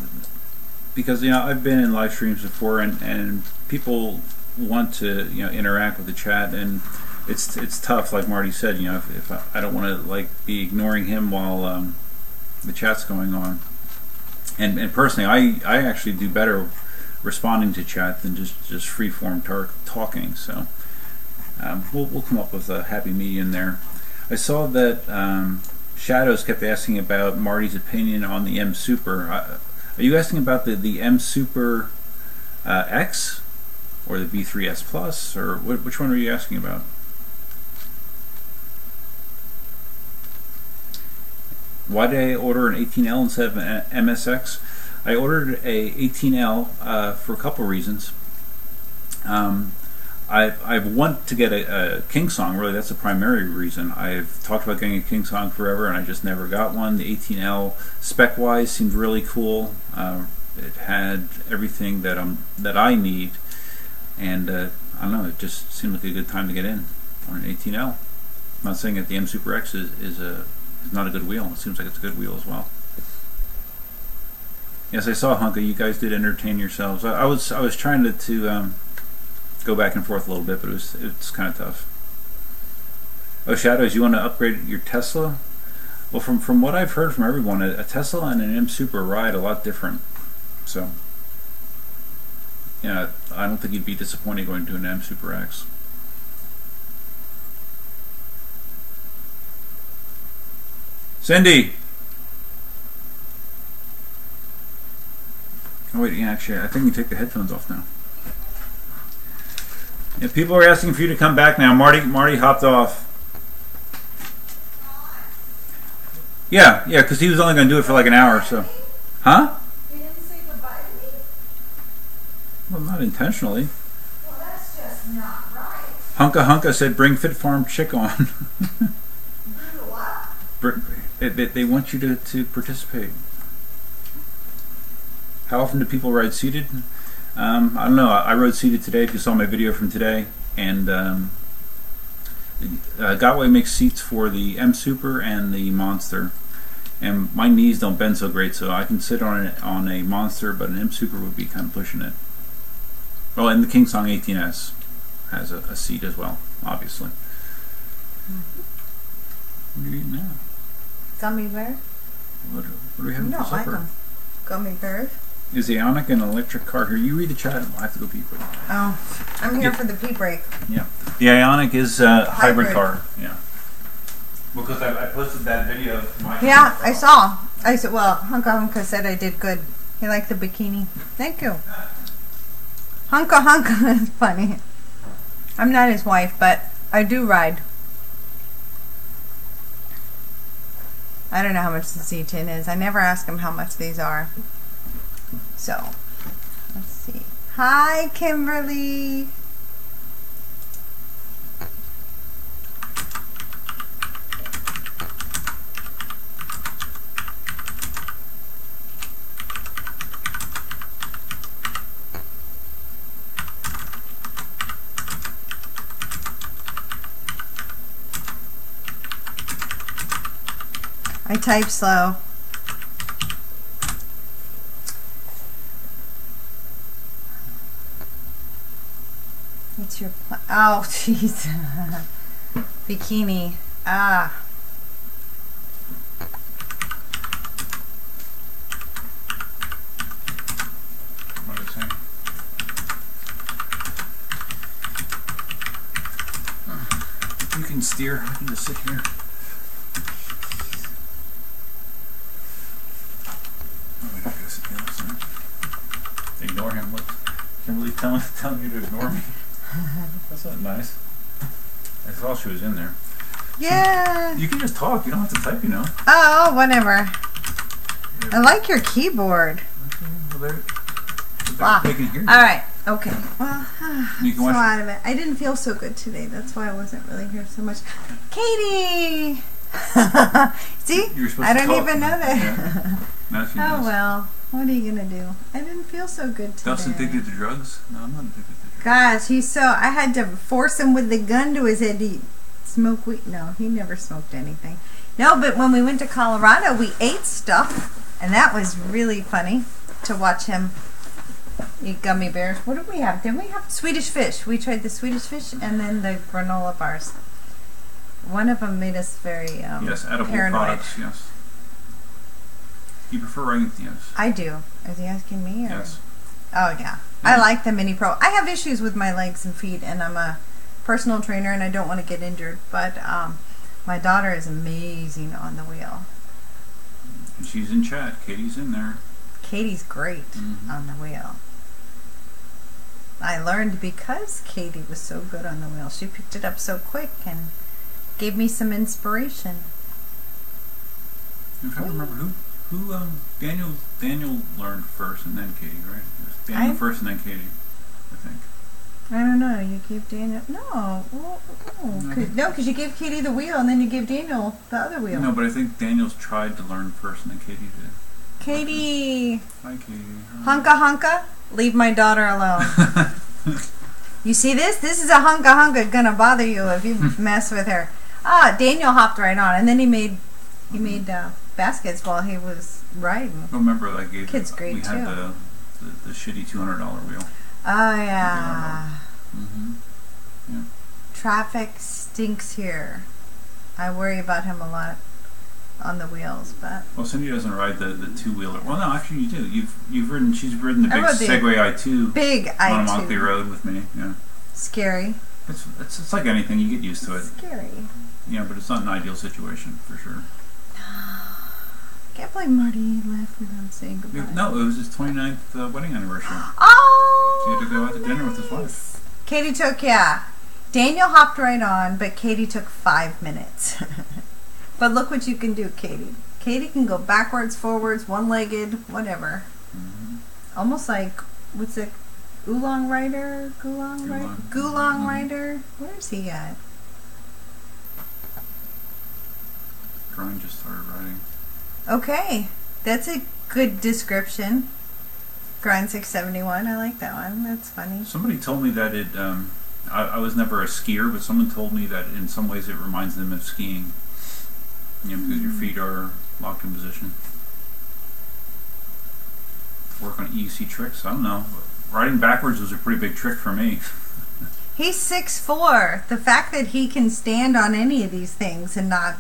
because I've been in live streams before, and people want to interact with the chat, and it's tough, like Marty said. If I don't want to be ignoring him while the chat's going on, and personally I actually do better responding to chat than just free form talking. So we'll come up with a happy medium there. I saw that Shadows kept asking about Marty's opinion on the M Super. Are you asking about the M Super X? Or the V3S Plus, or which one are you asking about? Why did I order an 18L instead of an MSX? I ordered a 18L for a couple of reasons. I want to get a KingSong, really. That's the primary reason. I've talked about getting a KingSong forever, and I just never got one. The 18L, spec-wise, seemed really cool. It had everything that I need. And I don't know, it just seemed like a good time to get in on an 18L. I'm not saying that the M Super X is not a good wheel. It seems like it's a good wheel as well. Yes, I saw Hunka. You guys did entertain yourselves. I was trying to go back and forth a little bit, but it's kind of tough. Oh, Shadows, you want to upgrade your Tesla? Well, from what I've heard from everyone, a Tesla and an M Super ride a lot different. So. Yeah, I don't think you'd be disappointed going to an M Super X. Cindy! Oh wait, yeah, actually, I think you take the headphones off now. Yeah, people are asking for you to come back now. Marty hopped off. Yeah, because he was only going to do it for like an hour or so. Huh? Well, not intentionally. Well, that's just not right. Hunka said, "Bring Fit Farm Chick on." What? They want you to participate. How often do people ride seated? I don't know. I rode seated today. If you saw my video from today, and Gotway makes seats for the M Super and the Monster. And my knees don't bend so great, so I can sit on a Monster, but an M Super would be kind of pushing it. Well, and the KingSong 18S has a seat as well, obviously. Mm-hmm. What are you eating now? Gummy bear. What do we have You for don't like supper? them. Gummy bears. Is the Ionic an electric car? Here, you read the chat. I have to go pee quick. Oh, I'm here for the pee break. Yeah. The Ionic is a hybrid Hybrid. car. Yeah. Because I posted that video of my Yeah, I saw. I said, well, Hunka said I did good. He liked the bikini. Thank you. Hunka is funny. I'm not his wife, but I do ride. I don't know how much the C10 is. I never ask him how much these are. So, let's see. Hi, Kimberly. I type slow. What's your oh, jeez. Bikini. Ah. What are you saying? You can steer. I can just sit here. Ignore him. Look, Kimberly telling you to ignore me. That's not nice. I thought she was in there. Yeah. You can just talk. You don't have to type, you know. Oh, whatever. I like your keyboard. Well, Ah. they can hear you. All right. Okay. Well, You can so watch- out of it. I didn't feel so good today. That's why I wasn't really here so much. Katie. See? You were supposed I to don't talk. even know that. Yeah. Now she Oh knows. well. What are you gonna do? I didn't feel so good today. Dustin addicted to drugs? No, I'm not addicted to drugs. Gosh, he's so. I had to force him with the gun to his head to smoke weed. No, he never smoked anything. No, but when we went to Colorado, we ate stuff, and that was really funny to watch him eat gummy bears. What did we have? Didn't we have Swedish fish? We tried the Swedish fish and then the granola bars. One of them made us very Yes, edible paranoid. products, yes. You prefer writing? Yes. I do. Is he asking me? Or? Yes. Oh yeah. I like the Mini Pro. I have issues with my legs and feet, and I'm a personal trainer, and I don't want to get injured. But my daughter is amazing on the wheel. And she's in chat. Katie's in there. Katie's great Mhm. on the wheel. I learned because Katie was so good on the wheel. She picked it up so quick and gave me some inspiration. I'm trying to remember who Daniel learned first, and then Katie, right? It was Daniel first, and then Katie, I think. I don't know. You gave Daniel no, because you gave Katie the wheel, and then you gave Daniel the other wheel. No, but I think Daniel's tried to learn first, and then Katie did. Katie, Hi, Katie. hunka, leave my daughter alone. You see this? This is a hunka gonna bother you if you mess with her. Ah, Daniel hopped right on, and then he made baskets while he was riding. I remember, like, Kid's great, we had too. the shitty $200 wheel. Oh yeah. Mm-hmm. Yeah. Traffic stinks here. I worry about him a lot on the wheels, but Well, Cindy doesn't ride the two-wheeler. Well, no, actually you do. You've ridden. She's ridden the I big rode the Segway i2 big on Monkley I2. Road with me. Yeah. Scary. It's like anything. You get used to it. Scary. Yeah, but it's not an ideal situation for sure. Can't believe Marty left without saying goodbye. No, it was his 29th wedding anniversary. Oh! He had to go out to dinner with his wife. nice. Katie took, yeah. Daniel hopped right on, but Katie took 5 minutes. But look what you can do, Katie. Katie can go backwards, forwards, one-legged, whatever. Mm-hmm. Almost like, what's it? Oolong Rider? Goolong Rider? Goolong. Goolong Mhm. Rider? Where's he at? Brian just started riding. Okay. That's a good description. Grind 671. I like that one. That's funny. Somebody told me that it. I was never a skier, but someone told me that in some ways it reminds them of skiing. You know, because your feet are locked in position. Work on easy tricks. I don't know. Riding backwards was a pretty big trick for me. He's 6'4". The fact that he can stand on any of these things and not,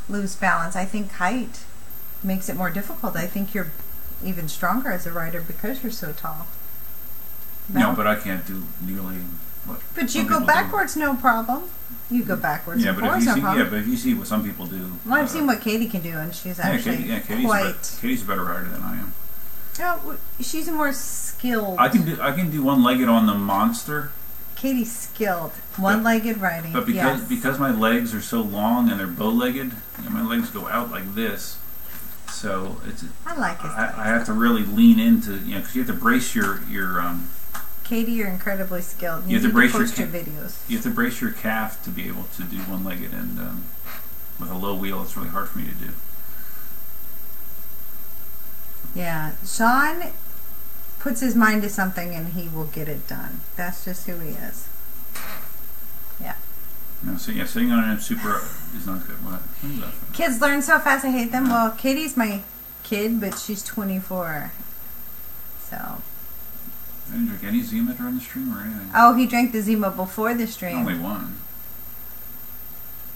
lose balance, I think height makes it more difficult. I think you're even stronger as a rider because you're so tall. No, but I can't do nearly what. But you go backwards, no problem. You go backwards and forwards, no problem. Yeah, but if you see what some people do. Well, I've seen what Katie can do, and she's actually Katie's a better rider than I am. No, she's more skilled. I can do one-legged on the monster. Katie's skilled, one-legged riding. But because my legs are so long and they're bow-legged, my legs go out like this. So it's. I like it. I have to really lean into because you have to brace your. Katie, you're incredibly skilled. You have to brace your videos. You have to brace your calf to be able to do one-legged, and with a low wheel, it's really hard for me to do. Yeah, Sean puts his mind to something and he will get it done. That's just who he is. Yeah. No, so sitting on an super is not good. What? Kids learn so fast. I hate them. Yeah. Well, Katie's my kid, but she's 24, so. I didn't drink any Zima during the stream or anything. Oh, he drank the Zima before the stream. Only one.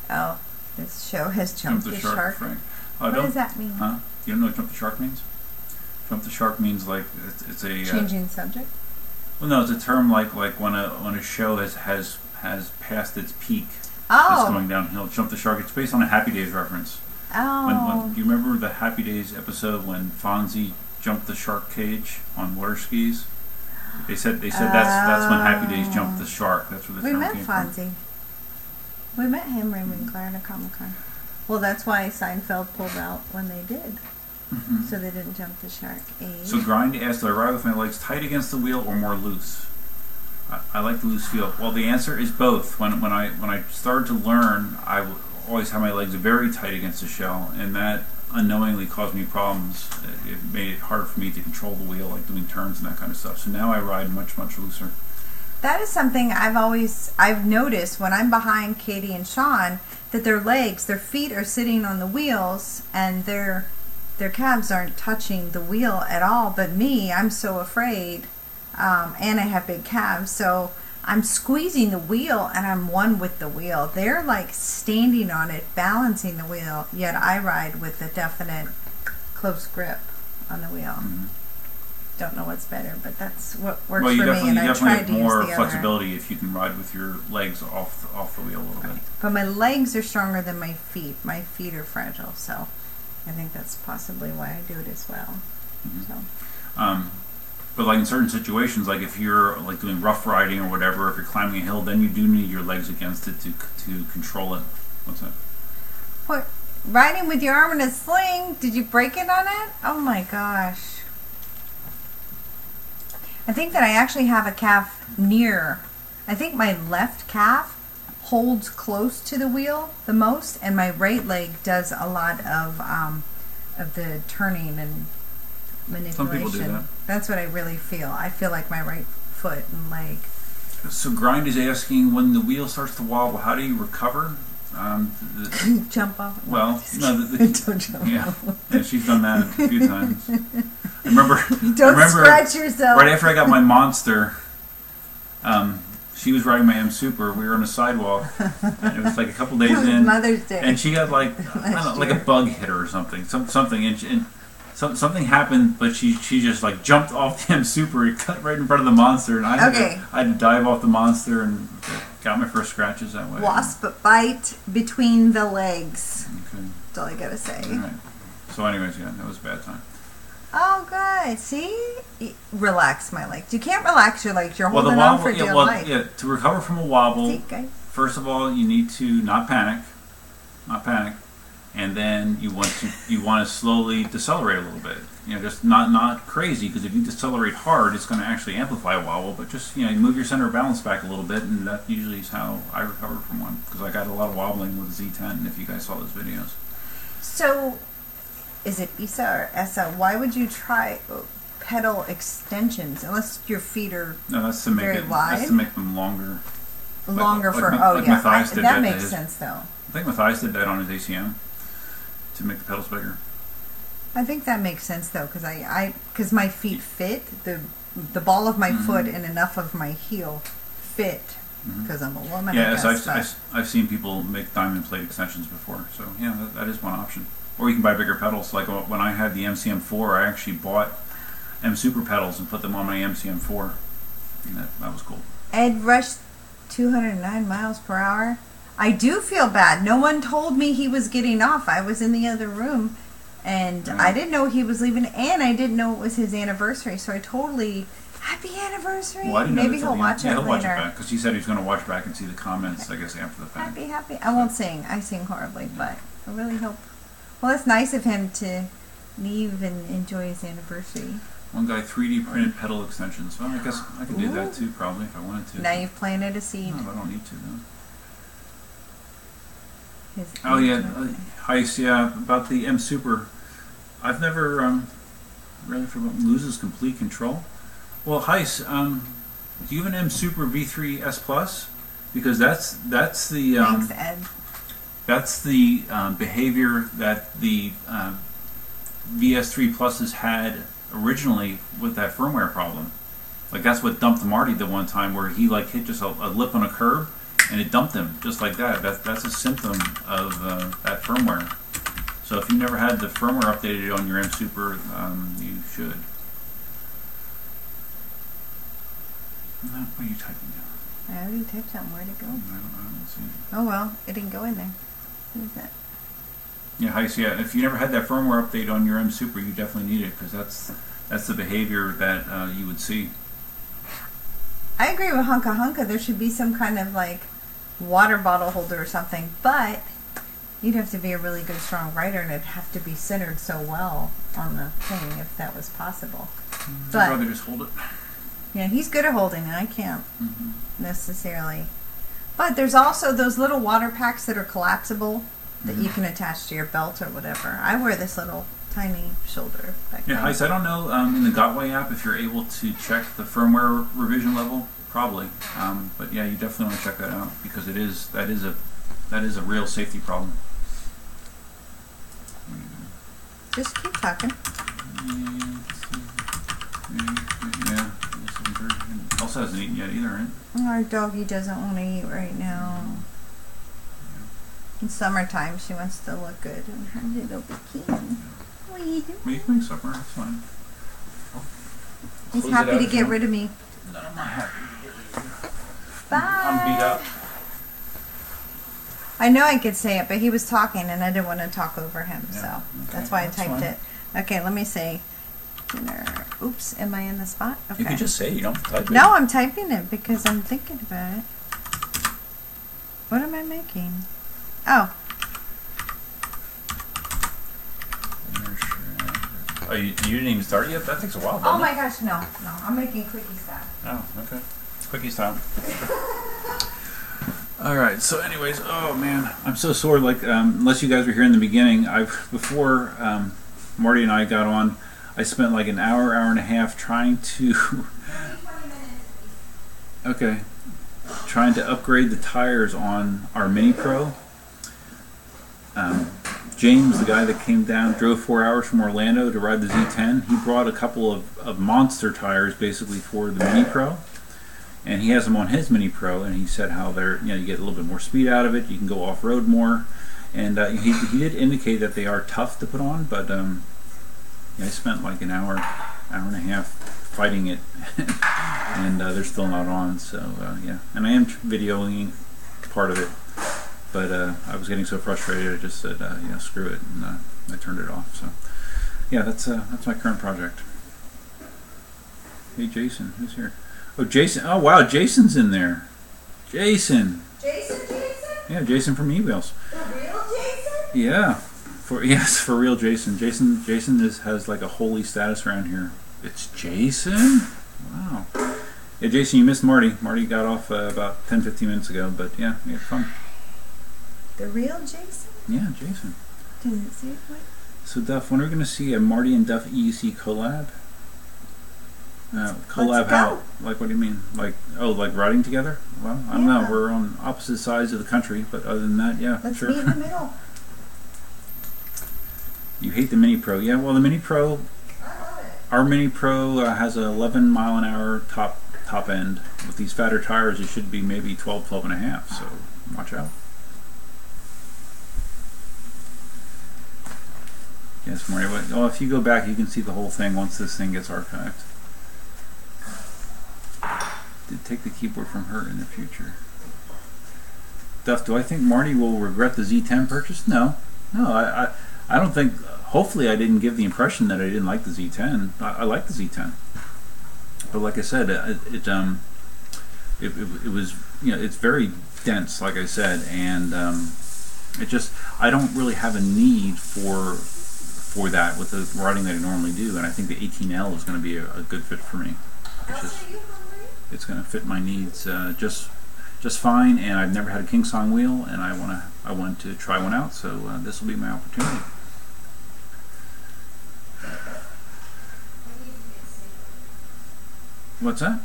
Oh, this show has jumped the shark. Frank. What does that mean? Huh? You don't know what jump the shark means? Jump the shark means like it's a changing subject. Well, no, it's a term like when a show has passed its peak. Oh. It's going downhill. Jump the shark. It's based on a Happy Days reference. Oh. Do you remember the Happy Days episode when Fonzie jumped the shark cage on water skis? They said that's when Happy Days jumped the shark. That's where the term came from. We met Fonzie. We met him, Ray Winkler, at a Comic-Con. Well, that's why Seinfeld pulled out when they did. Mm-hmm. So they didn't jump the shark. So Grind asked, do I ride with my legs tight against the wheel or more loose? I like the loose feel. Well, the answer is both. When I started to learn, I would always have my legs very tight against the shell, and that unknowingly caused me problems. It made it hard for me to control the wheel, like doing turns and that kind of stuff. So now I ride much, much looser. That is something I've noticed when I'm behind Katie and Sean, that their feet are sitting on the wheels, and their calves aren't touching the wheel at all. But me, I'm so afraid, and I have big calves, so I'm squeezing the wheel, and I'm one with the wheel. They're like standing on it, balancing the wheel, yet I ride with a definite close grip on the wheel. Mm-hmm. Don't know what's better, but that's what works for me, and I tried to use the other. You definitely have more flexibility if you can ride with your legs off the wheel a little bit. But my legs are stronger than my feet. My feet are fragile, so I think that's possibly why I do it as well. Mm-hmm. So. But like in certain situations, like if you're like doing rough riding or whatever, if you're climbing a hill, then you do need your legs against it to control it. What's that? What? Riding with your arm in a sling? Did you break it on it? Oh my gosh. I think that I actually have a calf I think my left calf holds close to the wheel the most, and my right leg does a lot of the turning and manipulation. Some people do that. That's what I really feel. I feel like my right foot and leg. So Grind is asking, when the wheel starts to wobble, how do you recover? Jump off. Well, no, don't jump. Yeah, she's done that a few times. I remember scratch yourself. Right after I got my monster, she was riding my M Super. We were on a sidewalk, and it was like a couple days in, Mother's Day, and she got like like a bug hit her or something, and something happened, but she just like jumped off the M Super and cut right in front of the monster, and I had to dive off the monster and got my first scratches that way. Wasp bite between the legs. Okay. That's all I gotta say. All right. So anyways, yeah, that was a bad time. Oh, good. See? Relax my legs. You can't relax your legs. You're holding on for dear life. Yeah, to recover from a wobble, See, guys? First of all, you need to not panic. And then you want to slowly decelerate a little bit. Just not crazy, because if you decelerate hard, it's going to actually amplify a wobble. But just move your center of balance back a little bit, and that usually is how I recover from one. Because I got a lot of wobbling with Z10. If you guys saw those videos. So, is it ISA or ESA? Why would you try pedal extensions unless your feet are very wide? That's to make them longer. That makes sense though. I think Matthias did that on his ACM to make the pedals bigger. I think that makes sense though, because my feet fit the ball of my foot and enough of my heel fit because I'm a woman. Yeah, I so guess, I've seen people make diamond plate extensions before. So yeah, that is one option. Or you can buy bigger pedals. Like when I had the MCM4, I actually bought M Super pedals and put them on my MCM4, and that was cool. Ed rushed 209 miles per hour. I do feel bad. No one told me he was getting off. I was in the other room, and I didn't know he was leaving, and I didn't know it was his anniversary. So I totally, happy anniversary. Well, I didn't know Maybe that he'll watch it he'll later. watch it back because he said he was going to watch back and see the comments. I guess after the fact. Happy. I won't sing. I sing horribly, but I really hope. Well, it's nice of him to leave and enjoy his anniversary. One guy 3D printed pedal extensions. Well, I guess I could do that too, probably if I wanted to. Now you've planted a seed. No, I don't need to though. His Oh yeah, Heist. Yeah, about the M Super. I've never really loses complete control. Well, Heist, do you have an M Super V3 S Plus? Because that's the Thanks, Ed. that's the behavior that the VS3 Pluses had originally with that firmware problem. Like that's what dumped Marty the one time where he like hit just a lip on a curb and it dumped him just like that. That's a symptom of that firmware. So if you never had the firmware updated on your M Super, you should. What are you typing now? I already typed something. Where'd it go? I don't see it. Oh well, it didn't go in there. What is that? Yeah, Heist, yeah. If you never had that firmware update on your M Super, you definitely need it because that's the behavior that you would see. I agree with Hunka Hunka. There should be some kind of like water bottle holder or something, but you'd have to be a really good strong writer and it'd have to be centered so well on the thing if that was possible. I'd But rather just hold it. yeah, he's good at holding it. I can't necessarily. But there's also those little water packs that are collapsible that you can attach to your belt or whatever. I wear this little tiny shoulder bag. Yeah, Heist, I don't know in the Gotway app if you're able to check the firmware revision level. Probably, but yeah, you definitely want to check that out because that is a real safety problem. Just keep talking. Yeah. Also hasn't eaten yet either, right? Our doggy doesn't want to eat right now. In summertime, she wants to look good in her little bikini. What are you doing? Well, you can make supper. That's fine. He's Close it happy out to if get you rid of me. No, I'm not happy. Bye. I'm beat up. I know I could say it, but he was talking and I didn't want to talk over him, Yeah, so okay, that's why I that's typed fine. it. Okay, let me say dinner. Oops, am I in the spot? Okay. You can just say it, you don't have to type it. No, I'm typing it because I'm thinking about it. What am I making? Oh, Oh, you didn't even start yet? That takes a while, doesn't oh it? my gosh, no, I'm making quickie stuff. Oh, okay. Quickie style. Alright, so anyways, oh man, I'm so sore. Like, unless you guys were here in the beginning, before Marty and I got on, I spent like an hour and a half trying to okay, trying to upgrade the tires on our Mini Pro. James, the guy that came down, drove 4 hours from Orlando to ride the Z10. He brought a couple of monster tires basically for the Mini Pro. And he has them on his Mini Pro, and he said how they're, you get a little bit more speed out of it, you can go off-road more. And he did indicate that they are tough to put on, but I spent like an hour and a half fighting it, and they're still not on, so yeah. And I am videoing part of it. But I was getting so frustrated, I just said, screw it, and I turned it off. So, yeah, that's my current project. Hey, Jason, who's here? Oh, Jason! Oh, wow, Jason's in there. Jason. Jason? Yeah, Jason from eWheels. The real Jason? Yeah, for real, Jason. Jason has like a holy status around here. It's Jason. Wow. Yeah, Jason, you missed Marty. Marty got off about 10-15 minutes ago, but yeah, we had fun. The real Jason? Yeah, Jason. Didn't see it. What? So Duff, when are we going to see a Marty and Duff EUC collab? Collab let's how? go. Like, what do you mean? Like riding together? Well, I don't know. We're on opposite sides of the country, but other than that, yeah, Let's sure. meet in the middle. You hate the Mini Pro. Yeah, well, the Mini Pro, I love it. our Mini Pro has an 11 mile an hour top top end. With these fatter tires, it should be maybe 12, 12 and a half. So watch out. Yes, Marty. Oh, if you go back, you can see the whole thing once this thing gets archived. Did take the keyboard from her in the future. Duff, do I think Marty will regret the Z10 purchase? No. I don't think. Hopefully, I didn't give the impression that I didn't like the Z10. I like the Z10, but like I said, it was, you know, it's very dense, like I said, and it just, I don't really have a need for that with the riding that I normally do, and I think the 18L is going to be a good fit for me. It's going to fit my needs just fine, and I've never had a KingSong wheel, and I want to try one out, so this will be my opportunity. What's that?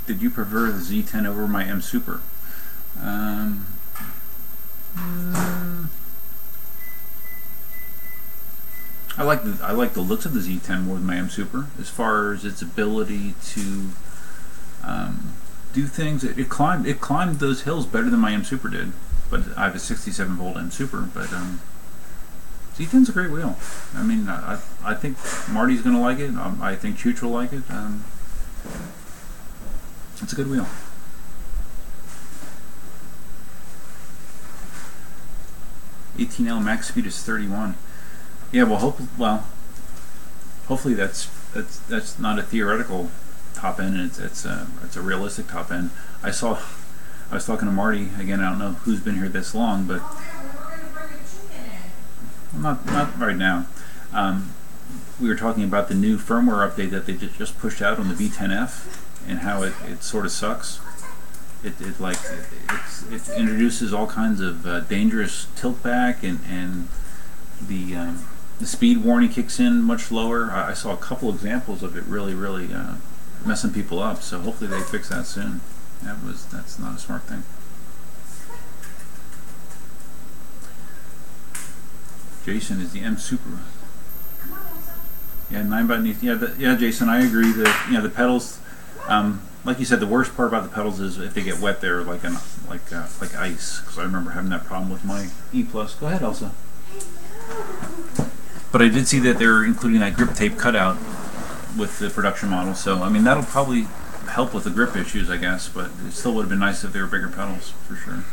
Did you prefer the Z10 over my M Super? I like the looks of the Z10 more than my M Super. As far as its ability to do things, it climbed those hills better than my M Super did. But I have a 67 volt M Super. But Z10's a great wheel. I mean, I think Marty's going to like it. I think Chooch will like it. It's a good wheel. $18L max speed is 31. Yeah, well, hopefully that's not a theoretical top end, and it's a realistic top end. I was talking to Marty again. I don't know who's been here this long, but not right now. We were talking about the new firmware update that they just pushed out on the V10F, and how it sort of sucks. It introduces all kinds of dangerous tilt back, and the speed warning kicks in much lower. I saw a couple examples of it really messing people up. So hopefully they fix that soon. That's not a smart thing. Jason is the M Super. Yeah, 9x. Yeah, Jason, I agree that, you know, the pedals. Like you said, the worst part about the pedals is if they get wet, they're like ice. Because I remember having that problem with my E+. Go ahead, Elsa. But I did see that they're including that grip tape cutout with the production model. So I mean, that'll probably help with the grip issues, I guess. But it still would have been nice if they were bigger pedals, for sure.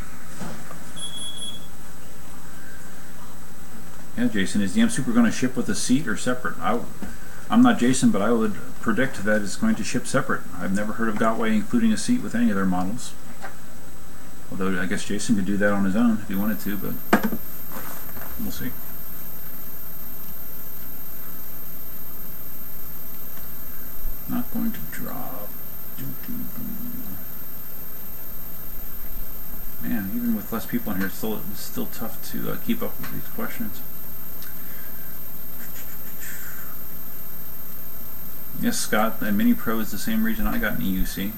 Yeah, Jason, is the M Super going to ship with a seat or separate? I'm not Jason, but I would predict that it's going to ship separate. I've never heard of Gotway including a seat with any of their models. Although I guess Jason could do that on his own if he wanted to, but we'll see. Not going to drop. Man, even with less people in here, it's still tough to keep up with these questions. Yes, Scott, the Mini Pro is the same reason I got an EUC.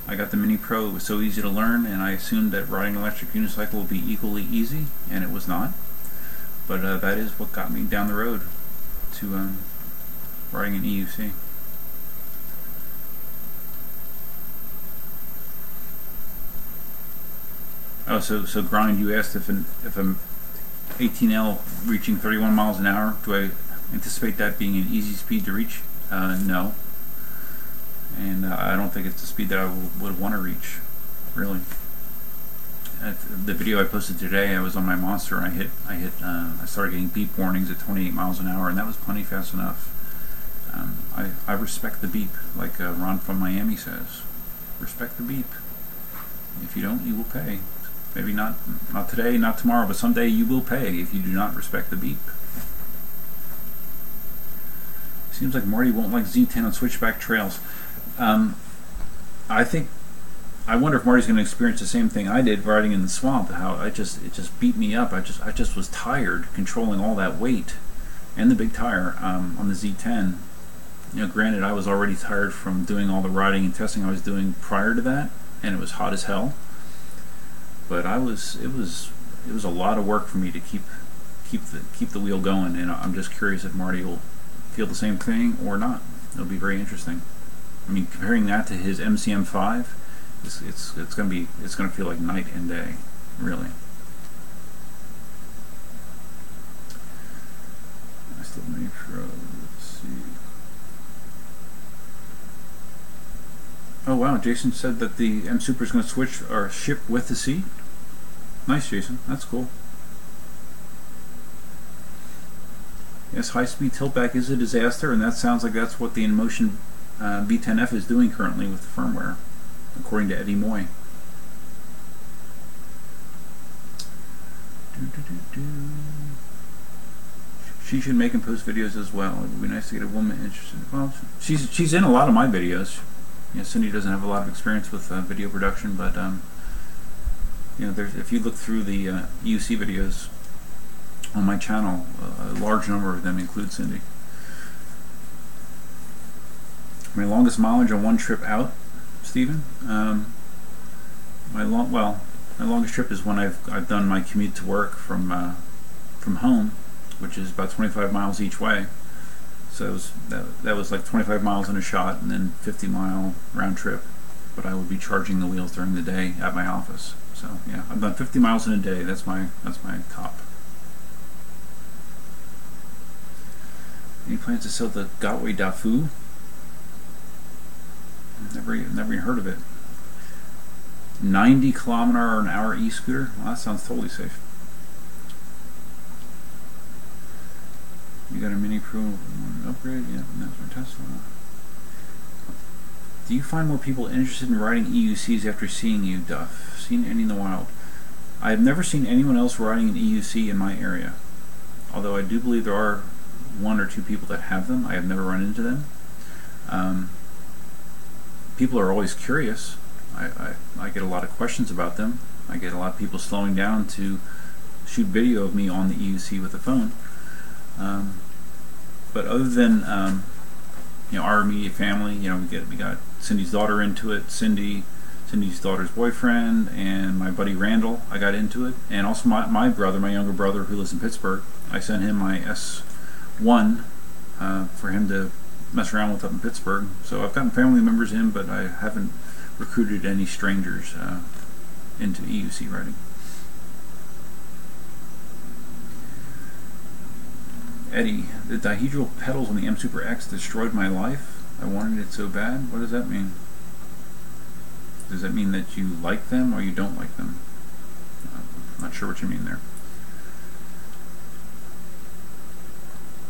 I got the Mini Pro, it was so easy to learn, and I assumed that riding an electric unicycle would be equally easy, and it was not. But that is what got me down the road to riding an EUC. Oh, so Grind, you asked if an 18L reaching 31 miles an hour, do I anticipate that being an easy speed to reach? No. And I don't think it's the speed that I would want to reach, really. The video I posted today, I was on my Monster, and I started getting beep warnings at 28 miles an hour, and that was plenty fast enough. I respect the beep, like Ron from Miami says. Respect the beep. If you don't, you will pay. Maybe not today, not tomorrow, but someday you will pay if you do not respect the beep. Seems like Marty won't like Z10 on switchback trails. I wonder if Marty's going to experience the same thing I did riding in the swamp. How it just beat me up. I just was tired controlling all that weight and the big tire on the Z10. You know, granted, I was already tired from doing all the riding and testing I was doing prior to that, and it was hot as hell. But it was a lot of work for me to keep keep the wheel going. And I'm just curious if Marty will feel the same thing or not. It'll be very interesting. I mean, comparing that to his MCM5, it's gonna feel like night and day, really. I still need for let's see. Oh wow, Jason said that the M Super is going to switch or ship with the seat. Nice, Jason. That's cool. Yes, high-speed tiltback is a disaster, and that sounds like that's what the Inmotion V10F is doing currently with the firmware, according to Eddie Moy. She should make and post videos as well. It would be nice to get a woman interested. Well, she's in a lot of my videos. You know, Cindy doesn't have a lot of experience with video production, but you know, if you look through the EUC videos on my channel, a large number of them include Cindy. My longest mileage on one trip out, Stephen. My longest trip is when I've done my commute to work from home, which is about 25 miles each way. So that was like 25 miles in a shot, and then 50-mile round trip. But I would be charging the wheels during the day at my office. So yeah, I've done 50 miles in a day. That's my top. Any plans to sell the Gotway Dafu? Never even heard of it. 90-kilometer-an-hour e-scooter? Well, that sounds totally safe. You got a Mini Pro upgrade? Yeah, that's my Tesla. Do you find more people interested in riding EUCs after seeing you, Duff? Seen any in the wild? I have never seen anyone else riding an EUC in my area. Although I do believe there are one or two people that have them. I have never run into them. People are always curious. I get a lot of questions about them. I get a lot of people slowing down to shoot video of me on the EUC with a phone. But other than you know, our immediate family, you know, we got Cindy's daughter into it, Cindy's daughter's boyfriend, and my buddy Randall. I got into it, and also my brother, my younger brother, who lives in Pittsburgh. I sent him my S1 for him to mess around with up in Pittsburgh. So I've gotten family members in, but I haven't recruited any strangers into EUC riding. Eddie, the dihedral pedals on the M Super X destroyed my life. I wanted it so bad. What does that mean? Does that mean that you like them or you don't like them? I'm not sure what you mean there.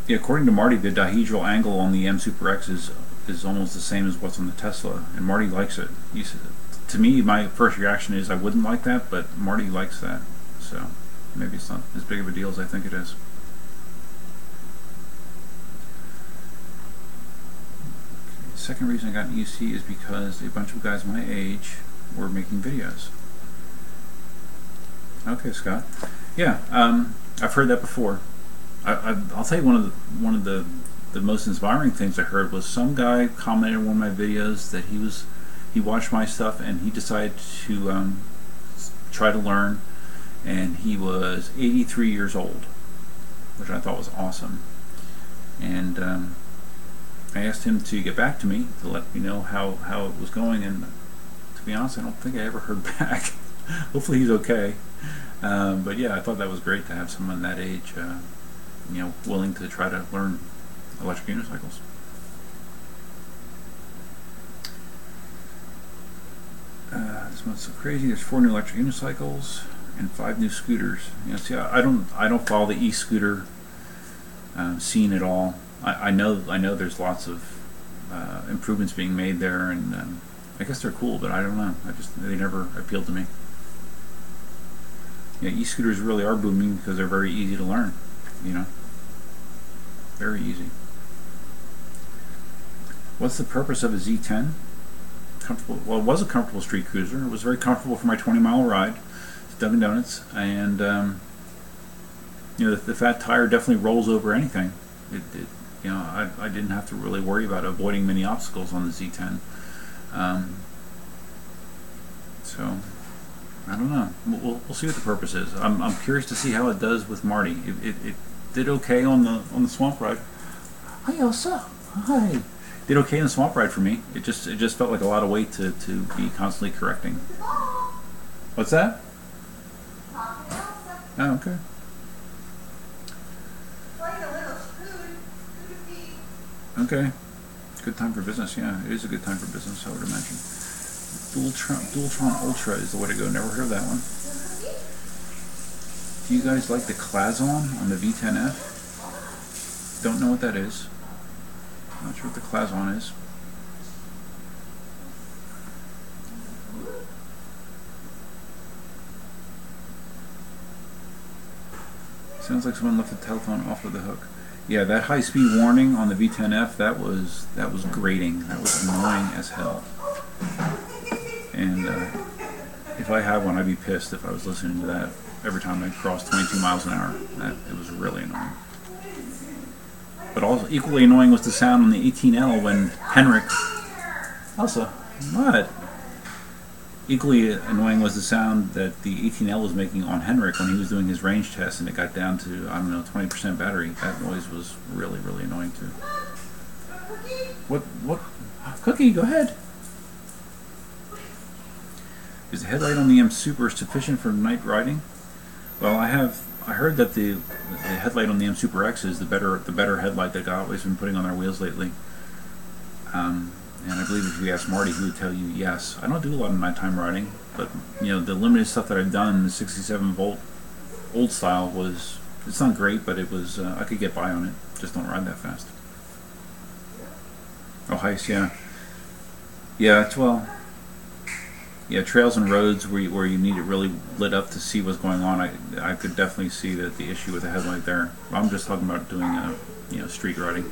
Yeah, according to Marty, the dihedral angle on the M Super X is almost the same as what's on the Tesla, and Marty likes it. He said, to me, my first reaction is I wouldn't like that, but Marty likes that, so maybe it's not as big of a deal as I think it is. Second reason I got an EUC is because a bunch of guys my age were making videos. Okay, Scott. Yeah, I've heard that before. I'll tell you one of the most inspiring things I heard was some guy commented on one of my videos that he watched my stuff and he decided to try to learn, and he was 83 years old, which I thought was awesome. And I asked him to get back to me to let me know how it was going, and to be honest, I don't think I ever heard back. Hopefully he's okay. But yeah, I thought that was great to have someone that age, you know, willing to try to learn electric unicycles. This one's so crazy. There's 4 new electric unicycles and 5 new scooters. You know, see, I don't follow the e-scooter scene at all. I know there's lots of improvements being made there, and I guess they're cool, but I don't know. They never appealed to me. Yeah, e-scooters really are booming because they're very easy to learn. You know, very easy. What's the purpose of a Z10? Comfortable. Well, it was a comfortable street cruiser. It was very comfortable for my 20-mile ride to Dunkin' Donuts, and you know, the fat tire definitely rolls over anything. You know, I didn't have to really worry about avoiding many obstacles on the Z10. So I don't know. We'll see what the purpose is. I'm curious to see how it does with Marty. It did okay on the swamp ride. Hi Elsa. Hi. Did okay in the swamp ride for me. It just felt like a lot of weight to be constantly correcting. What's that? Oh, okay. Okay. Good time for business, yeah. It is a good time for business, I would imagine. Dualtron Ultra is the way to go. Never heard of that one. Do you guys like the Clazon on the V10F? Don't know what that is. Not sure what the Clazon is. Sounds like someone left the telephone off with the hook. Yeah, that high-speed warning on the V10F, that was grating. That was annoying as hell. And if I had one, I'd be pissed if I was listening to that every time I crossed 22 miles an hour. It was really annoying. But also equally annoying was the sound on the 18L when Henrik... Elsa, what? Equally annoying was the sound that the 18L was making on Henrik when he was doing his range test and it got down to, I don't know, 20% battery. That noise was really, really annoying too. What? Cookie, go ahead. Is the headlight on the M Super sufficient for night riding? Well, I heard that the headlight on the M Super X is the better headlight that Gotway's been putting on their wheels lately. And I believe if you ask Marty, he would tell you yes. I don't do a lot of nighttime riding, but you know, the limited stuff that I've done, the 67 volt old style it's not great, but it was I could get by on it. Just don't ride that fast. Oh, heist, yeah. Yeah, yeah, trails and roads where you need it really lit up to see what's going on. I could definitely see that the issue with the headlight there. I'm just talking about doing street riding.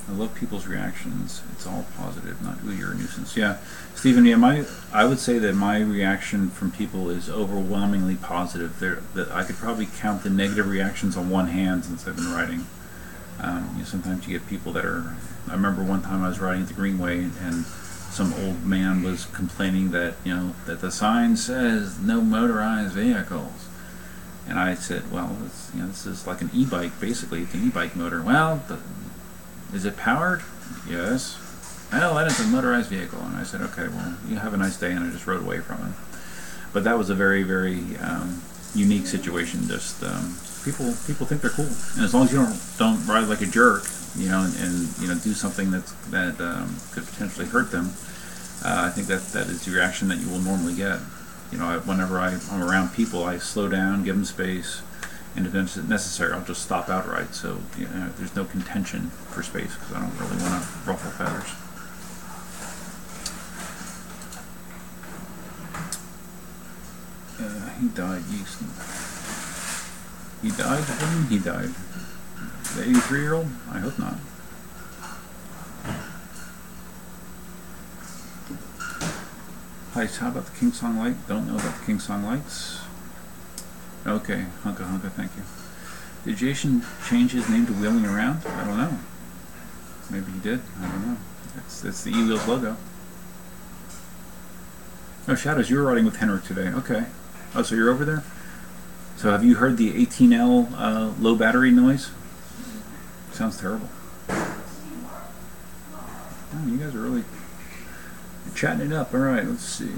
I love people's reactions. It's all positive, not ooh, you're a nuisance. Yeah, Stephen. Yeah, I would say that my reaction from people is overwhelmingly positive. That I could probably count the negative reactions on one hand since I've been riding. Sometimes you get people that are. I remember one time I was riding at the Greenway and some old man was complaining that that the sign says no motorized vehicles, and I said, well, this is like an e-bike basically. It's an e-bike motor. Well. Is it powered? Yes. Well, that is a motorized vehicle. And I said, okay, well, you have a nice day, and I just rode away from him. But that was a very, very unique situation. Just people think they're cool, and as long as you don't ride like a jerk, and do something that could potentially hurt them, I think that is the reaction that you will normally get. Whenever I'm around people, I slow down, give them space. And if it's necessary, I'll just stop outright. So there's no contention for space because I don't really want to ruffle feathers. He died. He died? When he died? The 83-year-old? I hope not. Hi, how about the KingSong light? Don't know about the KingSong lights. Okay, hunka, thank you. Did Jason change his name to Wheeling Around? I don't know. Maybe he did. I don't know. It's the E-Wheels logo. Oh, Shadows, you were riding with Henrik today. Okay. Oh, so you're over there? So have you heard the 18L low battery noise? Sounds terrible. Oh, you guys are really chatting it up. All right, let's see.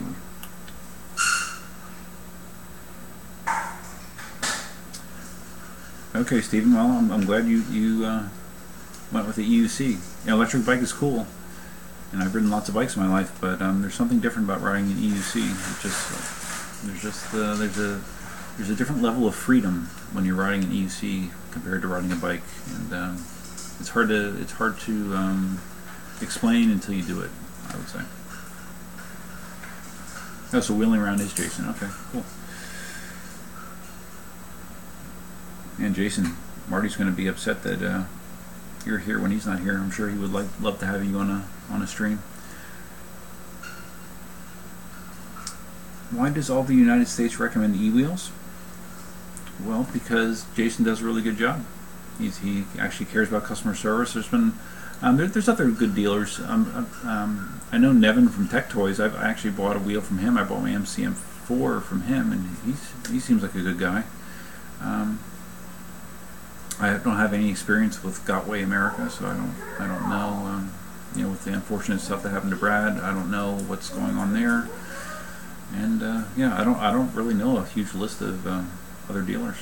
Okay, Stephen. Well, I'm glad you went with the EUC. Electric bike is cool, and I've ridden lots of bikes in my life, but there's something different about riding an EUC. There's a different level of freedom when you're riding an EUC compared to riding a bike, and it's hard to explain until you do it, I would say. Oh, so Wheeling Around is Jason. Okay, cool. And Jason, Marty's going to be upset that you're here when he's not here. I'm sure he would love to have you on a stream. Why does all the United States recommend e-wheels? Well, because Jason does a really good job. He actually cares about customer service. There's been there's other good dealers. I know Nevin from Tech Toys. I actually bought a wheel from him. I bought my MCM4 from him, and he seems like a good guy. I don't have any experience with Gotway America, so I don't know. You know, with the unfortunate stuff that happened to Brad, I don't know what's going on there. And yeah, I don't really know a huge list of other dealers.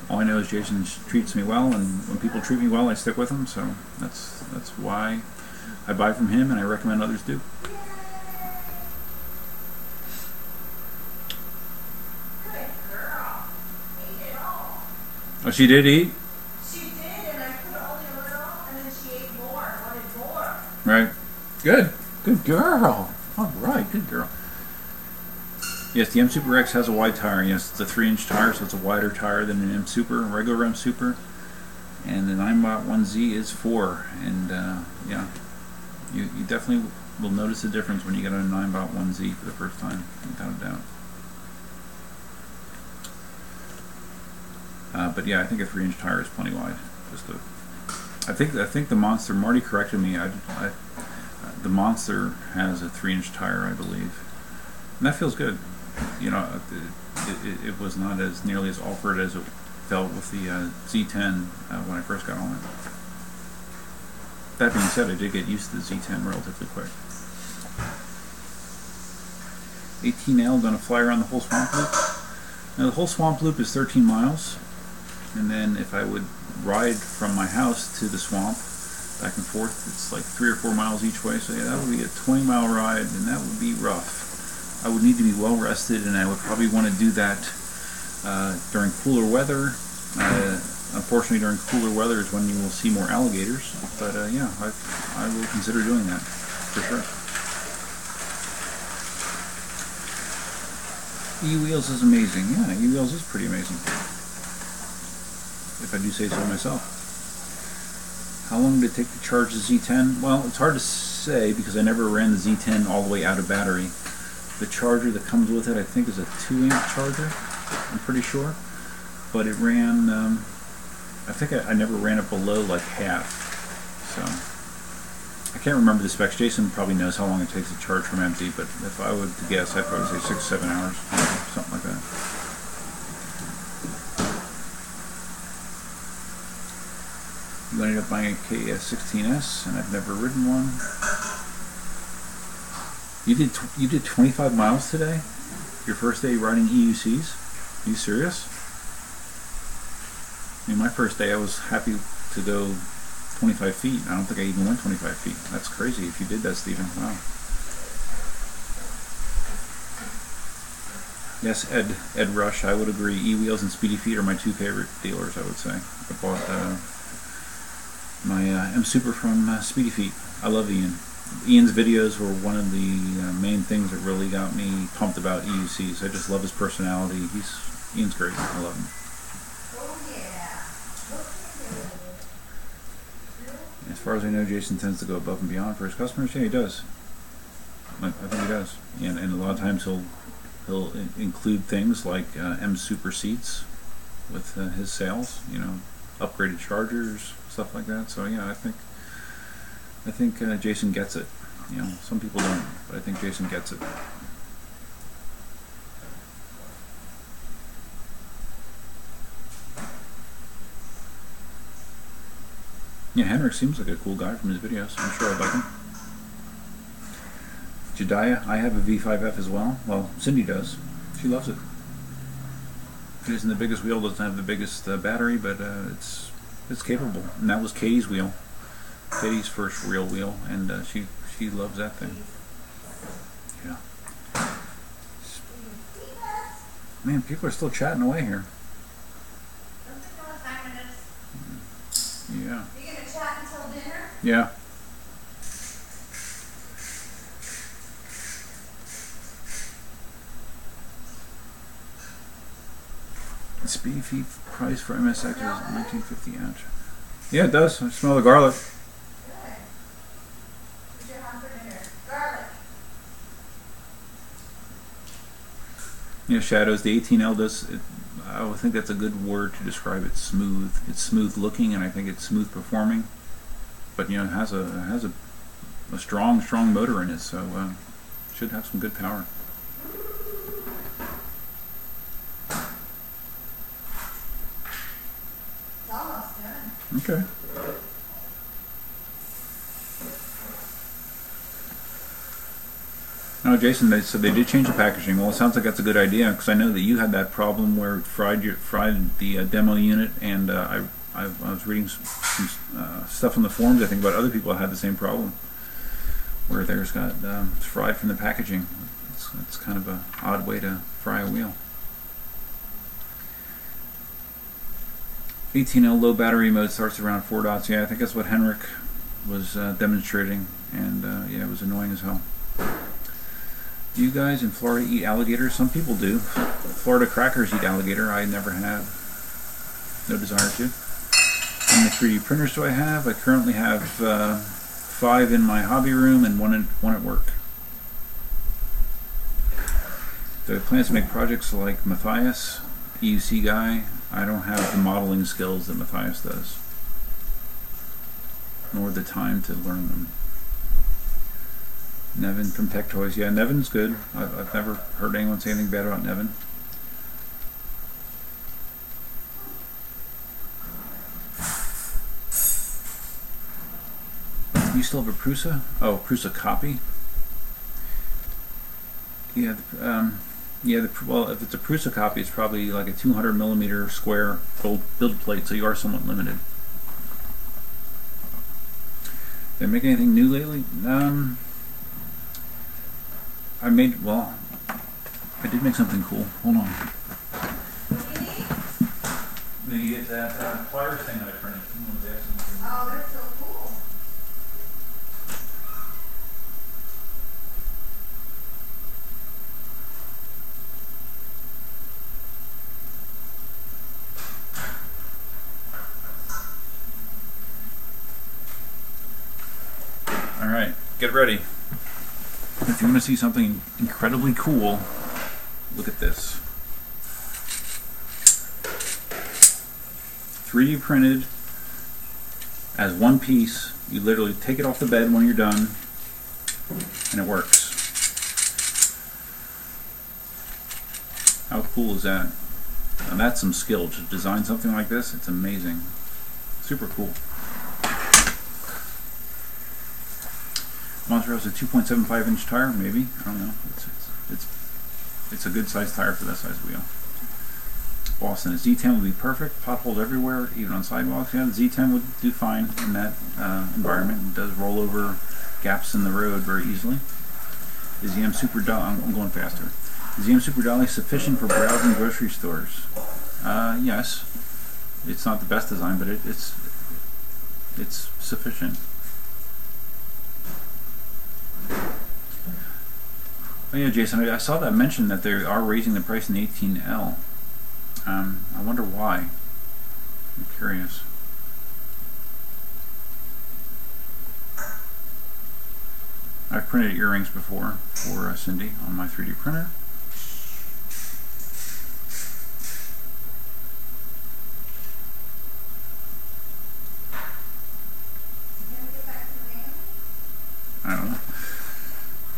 All I know is Jason treats me well, and when people treat me well, I stick with them. So that's why I buy from him, and I recommend others do. Oh, she did eat? She did, and I put only a little, and then she ate more. I wanted more. Right. Good. Good girl. All right, good girl. Yes, the M Super X has a wide tire. Yes, it's a 3-inch tire, so it's a wider tire than an M Super, a regular M Super. And the 9-bot 1Z is 4. And yeah, you definitely will notice a difference when you get on a 9-bot 1Z for the first time, without a doubt. But yeah, I think a 3-inch tire is plenty wide. I think the Monster, Marty corrected me. The Monster has a 3-inch tire, I believe, and that feels good. You know, it was not as nearly as awkward as it felt with the Z10 when I first got on it. That being said, I did get used to the Z10 relatively quick. 18L gonna fly around the whole swamp loop. Now the whole swamp loop is 13 miles. And then if I would ride from my house to the swamp, back and forth, it's like 3 or 4 miles each way. So yeah, that would be a 20-mile ride, and that would be rough. I would need to be well rested, and I would probably want to do that during cooler weather. Unfortunately, during cooler weather is when you will see more alligators. But yeah, I will consider doing that for sure. E-Wheels is amazing. Yeah, E-Wheels is pretty amazing, if I do say so myself. How long did it take to charge the Z10? Well, it's hard to say because I never ran the Z10 all the way out of battery. The charger that comes with it, I think, is a 2-amp charger, I'm pretty sure. But it ran, I think I never ran it below like half. So, I can't remember the specs. Jason probably knows how long it takes to charge from empty, but if I were to guess, I'd probably say 6 or 7 hours, something like that. You ended up buying a KS16S, and I've never ridden one. You did 25 miles today? Your first day riding EUCs? Are you serious? I mean, my first day I was happy to go 25 feet. I don't think I even went 25 feet. That's crazy if you did that, Stephen. Wow. Yes, Ed Rush, I would agree. E-Wheels and Speedy Feet are my 2 favorite dealers, I would say. I bought my M Super from Speedy Feet. I love Ian. Ian's videos were one of the main things that really got me pumped about EUCs. I just love his personality. Ian's great. I love him. As far as I know, Jason tends to go above and beyond for his customers. Yeah, he does. I think he does. And a lot of times he'll include things like M Super seats with his sales. You know, upgraded chargers, stuff like that. So yeah, I think Jason gets it. You know, some people don't, but I think Jason gets it. Yeah, Henrik seems like a cool guy from his videos. I'm sure I'd like him. Jediah, I have a V5F as well. Well, Cindy does. She loves it. It isn't the biggest wheel, doesn't have the biggest battery, but it's capable. And that was Katie's wheel. Katie's first real wheel, and she loves that thing. Yeah. Man, people are still chatting away here. Yeah. You gonna chat until dinner? Yeah. The Speedy Feet price for MSX is $19.50 each. Yeah, it does. I smell the garlic. Good. What's your hot for dinner? Garlic. Yeah, Shadows. The 18L does. I would think that's a good word to describe it. Smooth. It's smooth looking, and I think it's smooth performing. But you know, it has a a strong motor in it, so should have some good power. It's almost done. Okay. No, Jason, so they did change the packaging. Well, it sounds like that's a good idea, because I know that you had that problem where it fried the demo unit, and I was reading some stuff on the forums, I think, about other people that had the same problem, where theirs got fried from the packaging. It's kind of an odd way to fry a wheel. 18L low battery mode starts around 4 dots. Yeah, I think that's what Henrik was demonstrating, and yeah, it was annoying as hell. Do you guys in Florida eat alligator? Some people do. Florida crackers eat alligator. I never have. No desire to. How many 3D printers do I have? I currently have 5 in my hobby room and one at work. Do I have plans to make projects like Matthias, EUC guy? I don't have the modeling skills that Matthias does, nor the time to learn them. Nevin from Tech Toys. Yeah, Nevin's good. I've never heard anyone say anything bad about Nevin. You still have a Prusa? Oh, Prusa copy? Yeah, well, if it's a Prusa copy, it's probably like a 200mm square gold build plate, so you are somewhat limited. Did I make anything new lately? I did make something cool. Hold on. That pliers thing that I printed. Oh, they're so cool. Alright, get ready. If you want to see something incredibly cool, look at this. 3D printed as one piece. You literally take it off the bed when you're done, and it works. How cool is that? Now that's some skill to design something like this. It's amazing. Super cool. Monster has a 2.75-inch tire, maybe. I don't know. It's a good size tire for that size wheel. Boston, a Z10 would be perfect. Potholes everywhere, even on sidewalks. Yeah, the Z10 would do fine in that environment. It does roll over gaps in the road very easily. Is the M Super Dolly? I'm going faster. Is the M Super Dolly sufficient for browsing grocery stores? Yes. It's not the best design, but it's sufficient. Oh yeah, Jason, I saw that mention that they are raising the price in the 18L. I wonder why. I'm curious. I've printed earrings before for Cindy on my 3D printer. I don't know.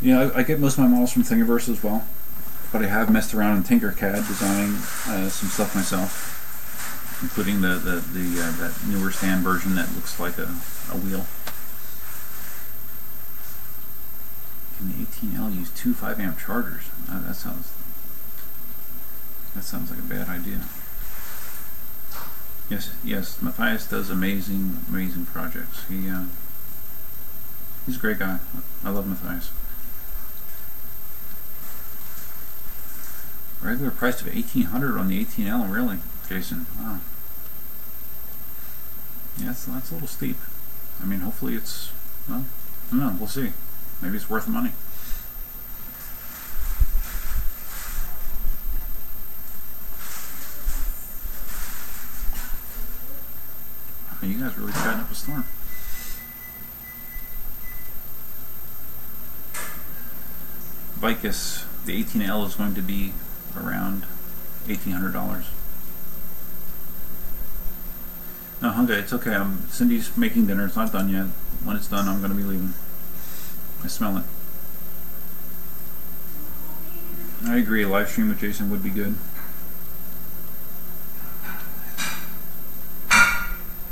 Yeah, I get most of my models from Thingiverse as well, but I have messed around in Tinkercad designing some stuff myself, including that newer stand version that looks like a wheel. Can the 18L use 2 5-amp chargers? That sounds like a bad idea. Yes, Matthias does amazing projects. He's a great guy. I love Matthias. Regular price of $1,800 on the 18L, really, Jason? Wow. Yeah, that's a little steep. I mean, hopefully it's, well, I don't know, we'll see. Maybe it's worth the money. You guys really chatting up a storm. Vicus, the 18L is going to be around $1,800. No, Hyundai, it's okay. Cindy's making dinner. It's not done yet. When it's done, I'm going to be leaving. I smell it. I agree. A live stream with Jason would be good.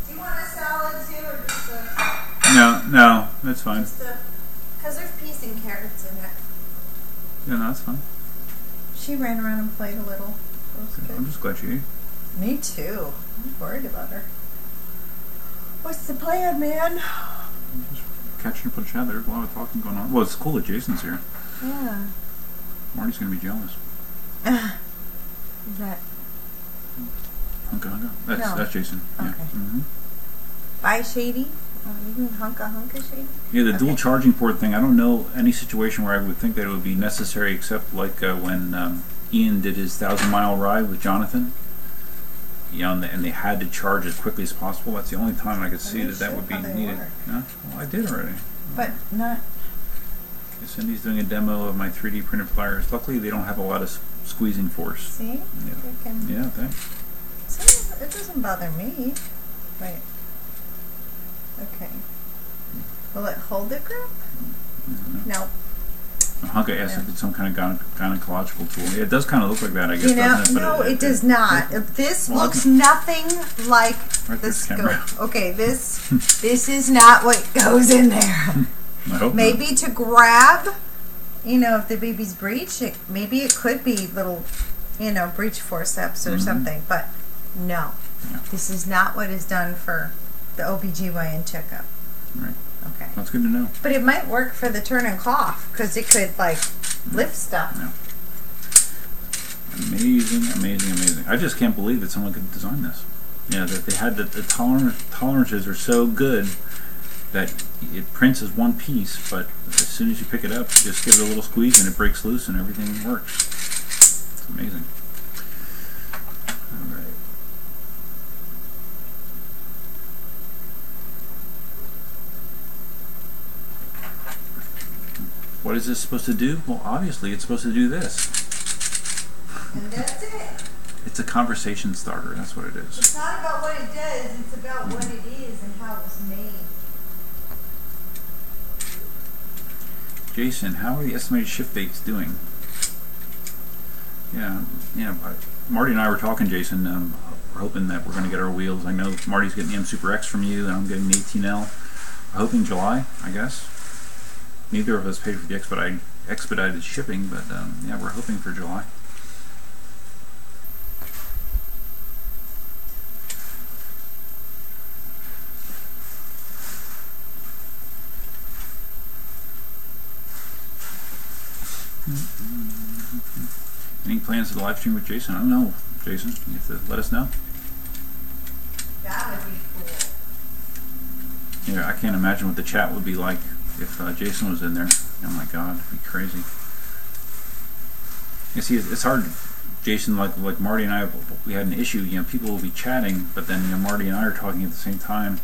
Do you want a salad too, or just a? No, that's fine. Because there's peas and carrots in it. Yeah, no, that's fine. She ran around and played a little. I'm just glad she ate. Me too. I'm worried about her. What's the plan, man? I'm just catching up with chat. There's a lot of talking going on. Well, it's cool that Jason's here. Yeah. Marty's gonna be jealous. Is that? Hunka. That's Jason. Okay. Yeah. Bye, Shady. You can hunka, Shady. Yeah, the dual charging port thing. I don't know any situation where I would think that it would be necessary, except like when Ian did his 1,000-mile ride with Jonathan. You know, and they had to charge as quickly as possible. That's the only time I could see that would be needed. No? Well, I did already. But not. Cindy's doing a demo of my 3D printed pliers. Luckily, they don't have a lot of squeezing force. See? Yeah, thanks. See, it doesn't bother me. Wait. Okay. Will it hold the grip? No. Hunka asked if it's some kind of gynecological tool. Yeah, it does kind of look like that, I guess, doesn't it? No, it does not. This looks nothing like the scope. Okay, this is not what goes in there. I hope maybe not. To grab, if the baby's breech, maybe it could be little, breech forceps or something, but no. Yeah. This is not what is done for the OBGYN checkup. Right. Okay. That's good to know. But it might work for the turn and cough, because it could, lift stuff. Yeah. Amazing. I just can't believe that someone could design this. Yeah, that they had the tolerances are so good that it prints as one piece, but as soon as you pick it up, you just give it a little squeeze and it breaks loose and everything works. It's amazing. All right. What is this supposed to do? Well, obviously it's supposed to do this. And that's it. It's a conversation starter. That's what it is. It's not about what it does. It's about what it is and how it was made. Jason, how are the estimated ship dates doing? Yeah, Marty and I were talking, Jason. We're hoping that we're going to get our wheels. I know Marty's getting the M Super X from you, and I'm getting the 18L. We're hoping July, I guess. Neither of us paid for the expedited shipping, but yeah, we're hoping for July. Any plans to live stream with Jason? I don't know, Jason. You have to let us know. That would be cool. Yeah, I can't imagine what the chat would be like if Jason was in there. Oh my God, it'd be crazy. You see, it's hard, Jason. Like Marty and I, we had an issue. People will be chatting, but then Marty and I are talking at the same time.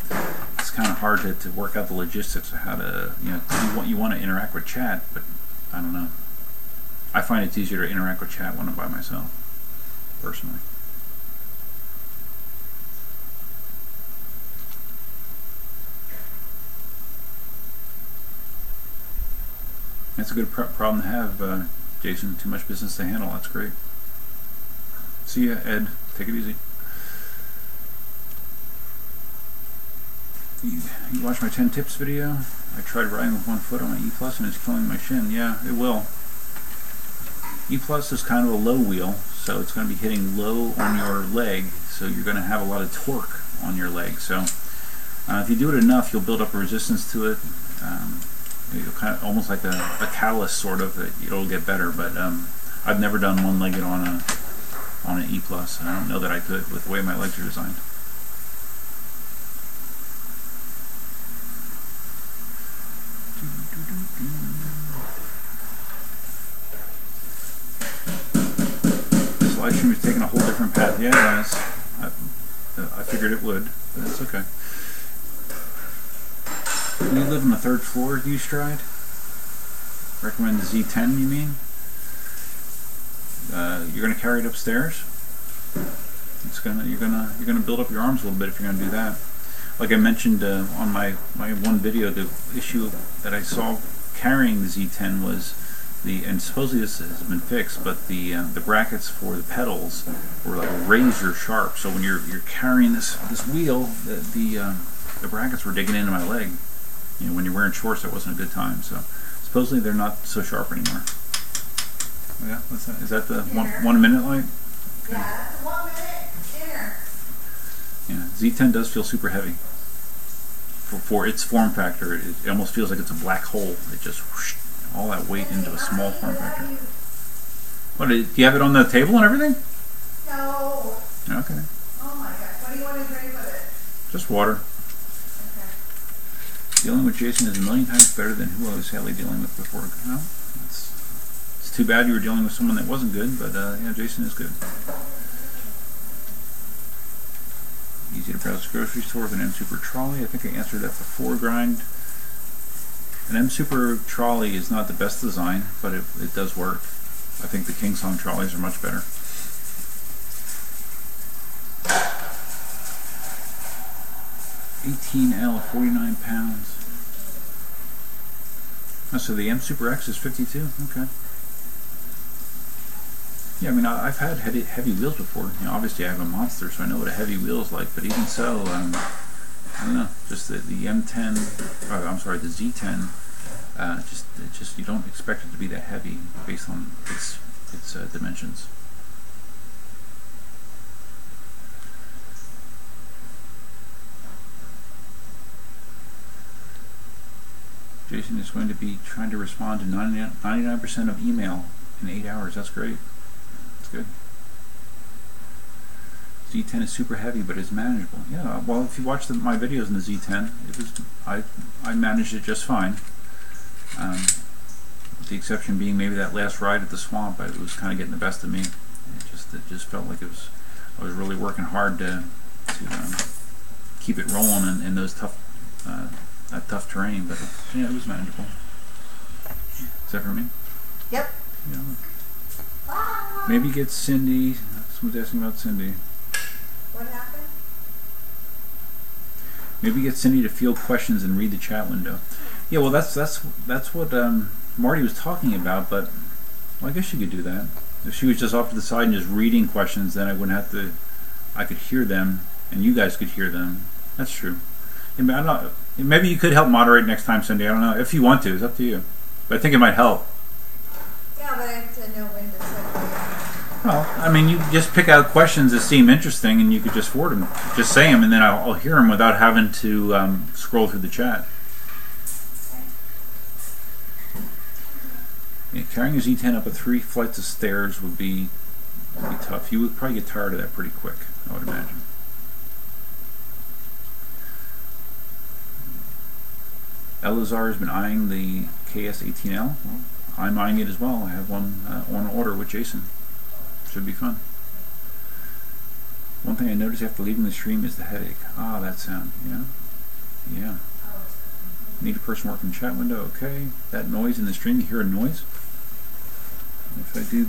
It's kind of hard to work out the logistics of how to you want to interact with chat, but I don't know. I find it's easier to interact with chat when I'm by myself, personally. That's a good problem to have, Jason. Too much business to handle. That's great. See ya, Ed. Take it easy. You watched my 10 tips video? I tried riding with one foot on my E Plus and it's killing my shin. Yeah, it will. E Plus is kind of a low wheel, so it's going to be hitting low on your leg, so you're going to have a lot of torque on your leg. So if you do it enough, you'll build up a resistance to it. You'll kind of almost like a callus, sort of. It'll get better, but I've never done one-legged on an E Plus, and I don't know that I could with the way my legs are designed. This live stream is taking a whole different path. Yeah, guys. I figured it would, but it's okay. You live on the 3rd floor, do you, Stride? Recommend the Z10, you mean? You're gonna carry it upstairs? You're gonna build up your arms a little bit if you're gonna do that. Like I mentioned on my one video, the issue that I saw carrying the Z10 was and supposedly this has been fixed, but the brackets for the pedals were like razor sharp. So when you're carrying this wheel, the brackets were digging into my leg. You know, when you're wearing shorts, that wasn't a good time. So supposedly they're not so sharp anymore. Oh, yeah, what's that? Is that the 1 minute light? Okay. Yeah, that's 1 minute dinner. Yeah, Z10 does feel super heavy. For its form factor, it almost feels like it's a black hole. It just whoosh, all that weight into a small form factor. What, do you have it on the table and everything? No. Okay. Oh my gosh, what do you want to drink with it? Just water. Okay. Dealing with Jason is a million times better than who I was sadly dealing with before. Well, it's too bad you were dealing with someone that wasn't good, but yeah, Jason is good. Easy to browse the grocery store with an M Super trolley. I think I answered that before, Grind. An M Super trolley is not the best design, but it does work. I think the KingSong trolleys are much better. $18L, 49 pounds. Oh, so the M Super X is 52? Okay. Yeah, I mean, I've had heavy wheels before. You know, obviously I have a Monster, so I know what a heavy wheel is like. But even so, I don't know. Just the M10, I'm sorry, the Z10. Just you don't expect it to be that heavy based on its dimensions. Jason is going to be trying to respond to 99% of email in 8 hours. That's great. Good. Z10 is super heavy, but it's manageable. Yeah, well, if you watch my videos in the Z10, I managed it just fine. With the exception being maybe that last ride at the swamp, it was kind of getting the best of me. It just felt like I was really working hard to keep it rolling in those that tough terrain. But yeah, it was manageable. Is that for me? Yep. Yeah. Maybe get Cindy. Someone's asking about Cindy. What happened? Maybe get Cindy to field questions and read the chat window. Yeah, well, that's what Marty was talking about. But well, I guess you could do that. If she was just off to the side and just reading questions, then I wouldn't have to. I could hear them, and you guys could hear them. That's true. I mean, I'm not, maybe you could help moderate next time, Cindy. I don't know if you want to. It's up to you. But I think it might help. Yeah, but I have to know when to say. Well, I mean, you just pick out questions that seem interesting, and you could just forward them. Just say them, and then I'll hear them without having to scroll through the chat. Yeah, carrying a Z10 up 3 flights of stairs would be tough. You would probably get tired of that pretty quick, I would imagine. Elazar has been eyeing the KS18L. Well, I'm eyeing it as well. I have one on order with Jason. Should be fun. One thing I noticed after leaving the stream is the headache. Ah, that sound. Yeah. Yeah. Need a person working the chat window. Okay. That noise in the stream. You hear a noise? If I do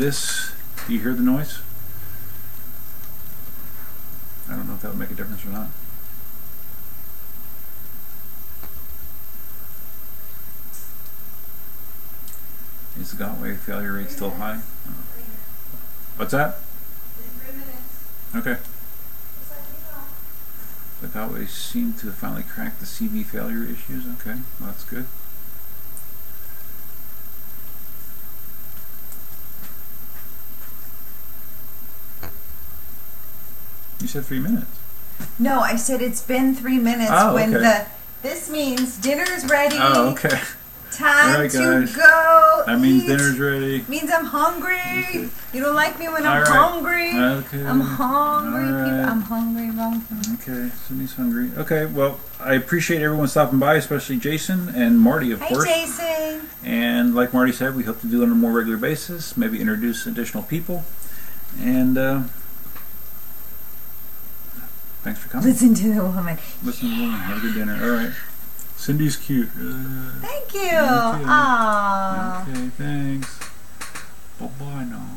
this, do you hear the noise? I don't know if that would make a difference or not. Is the Gotway failure rate still high? What's that? 3 minutes. Okay. The Gotway seemed to have finally cracked the CV failure issues. Okay, well, that's good. You said 3 minutes. No, I said it's been 3 minutes when this means dinner's ready. Oh, okay. Time to go. That means dinner's ready. Means I'm hungry. Okay. You don't like me when I'm hungry. Okay. I'm hungry, All right. people. I'm hungry. Wrong. Okay, Cindy's hungry. Okay, well, I appreciate everyone stopping by, especially Jason and Marty, of course. Hey, Jason. And like Marty said, we hope to do it on a more regular basis. Maybe introduce additional people. And thanks for coming. Listen to the woman. Listen to the woman. Have a good dinner. All right. Cindy's cute. Thank you. Okay. Aww. Okay, thanks. Bye-bye now.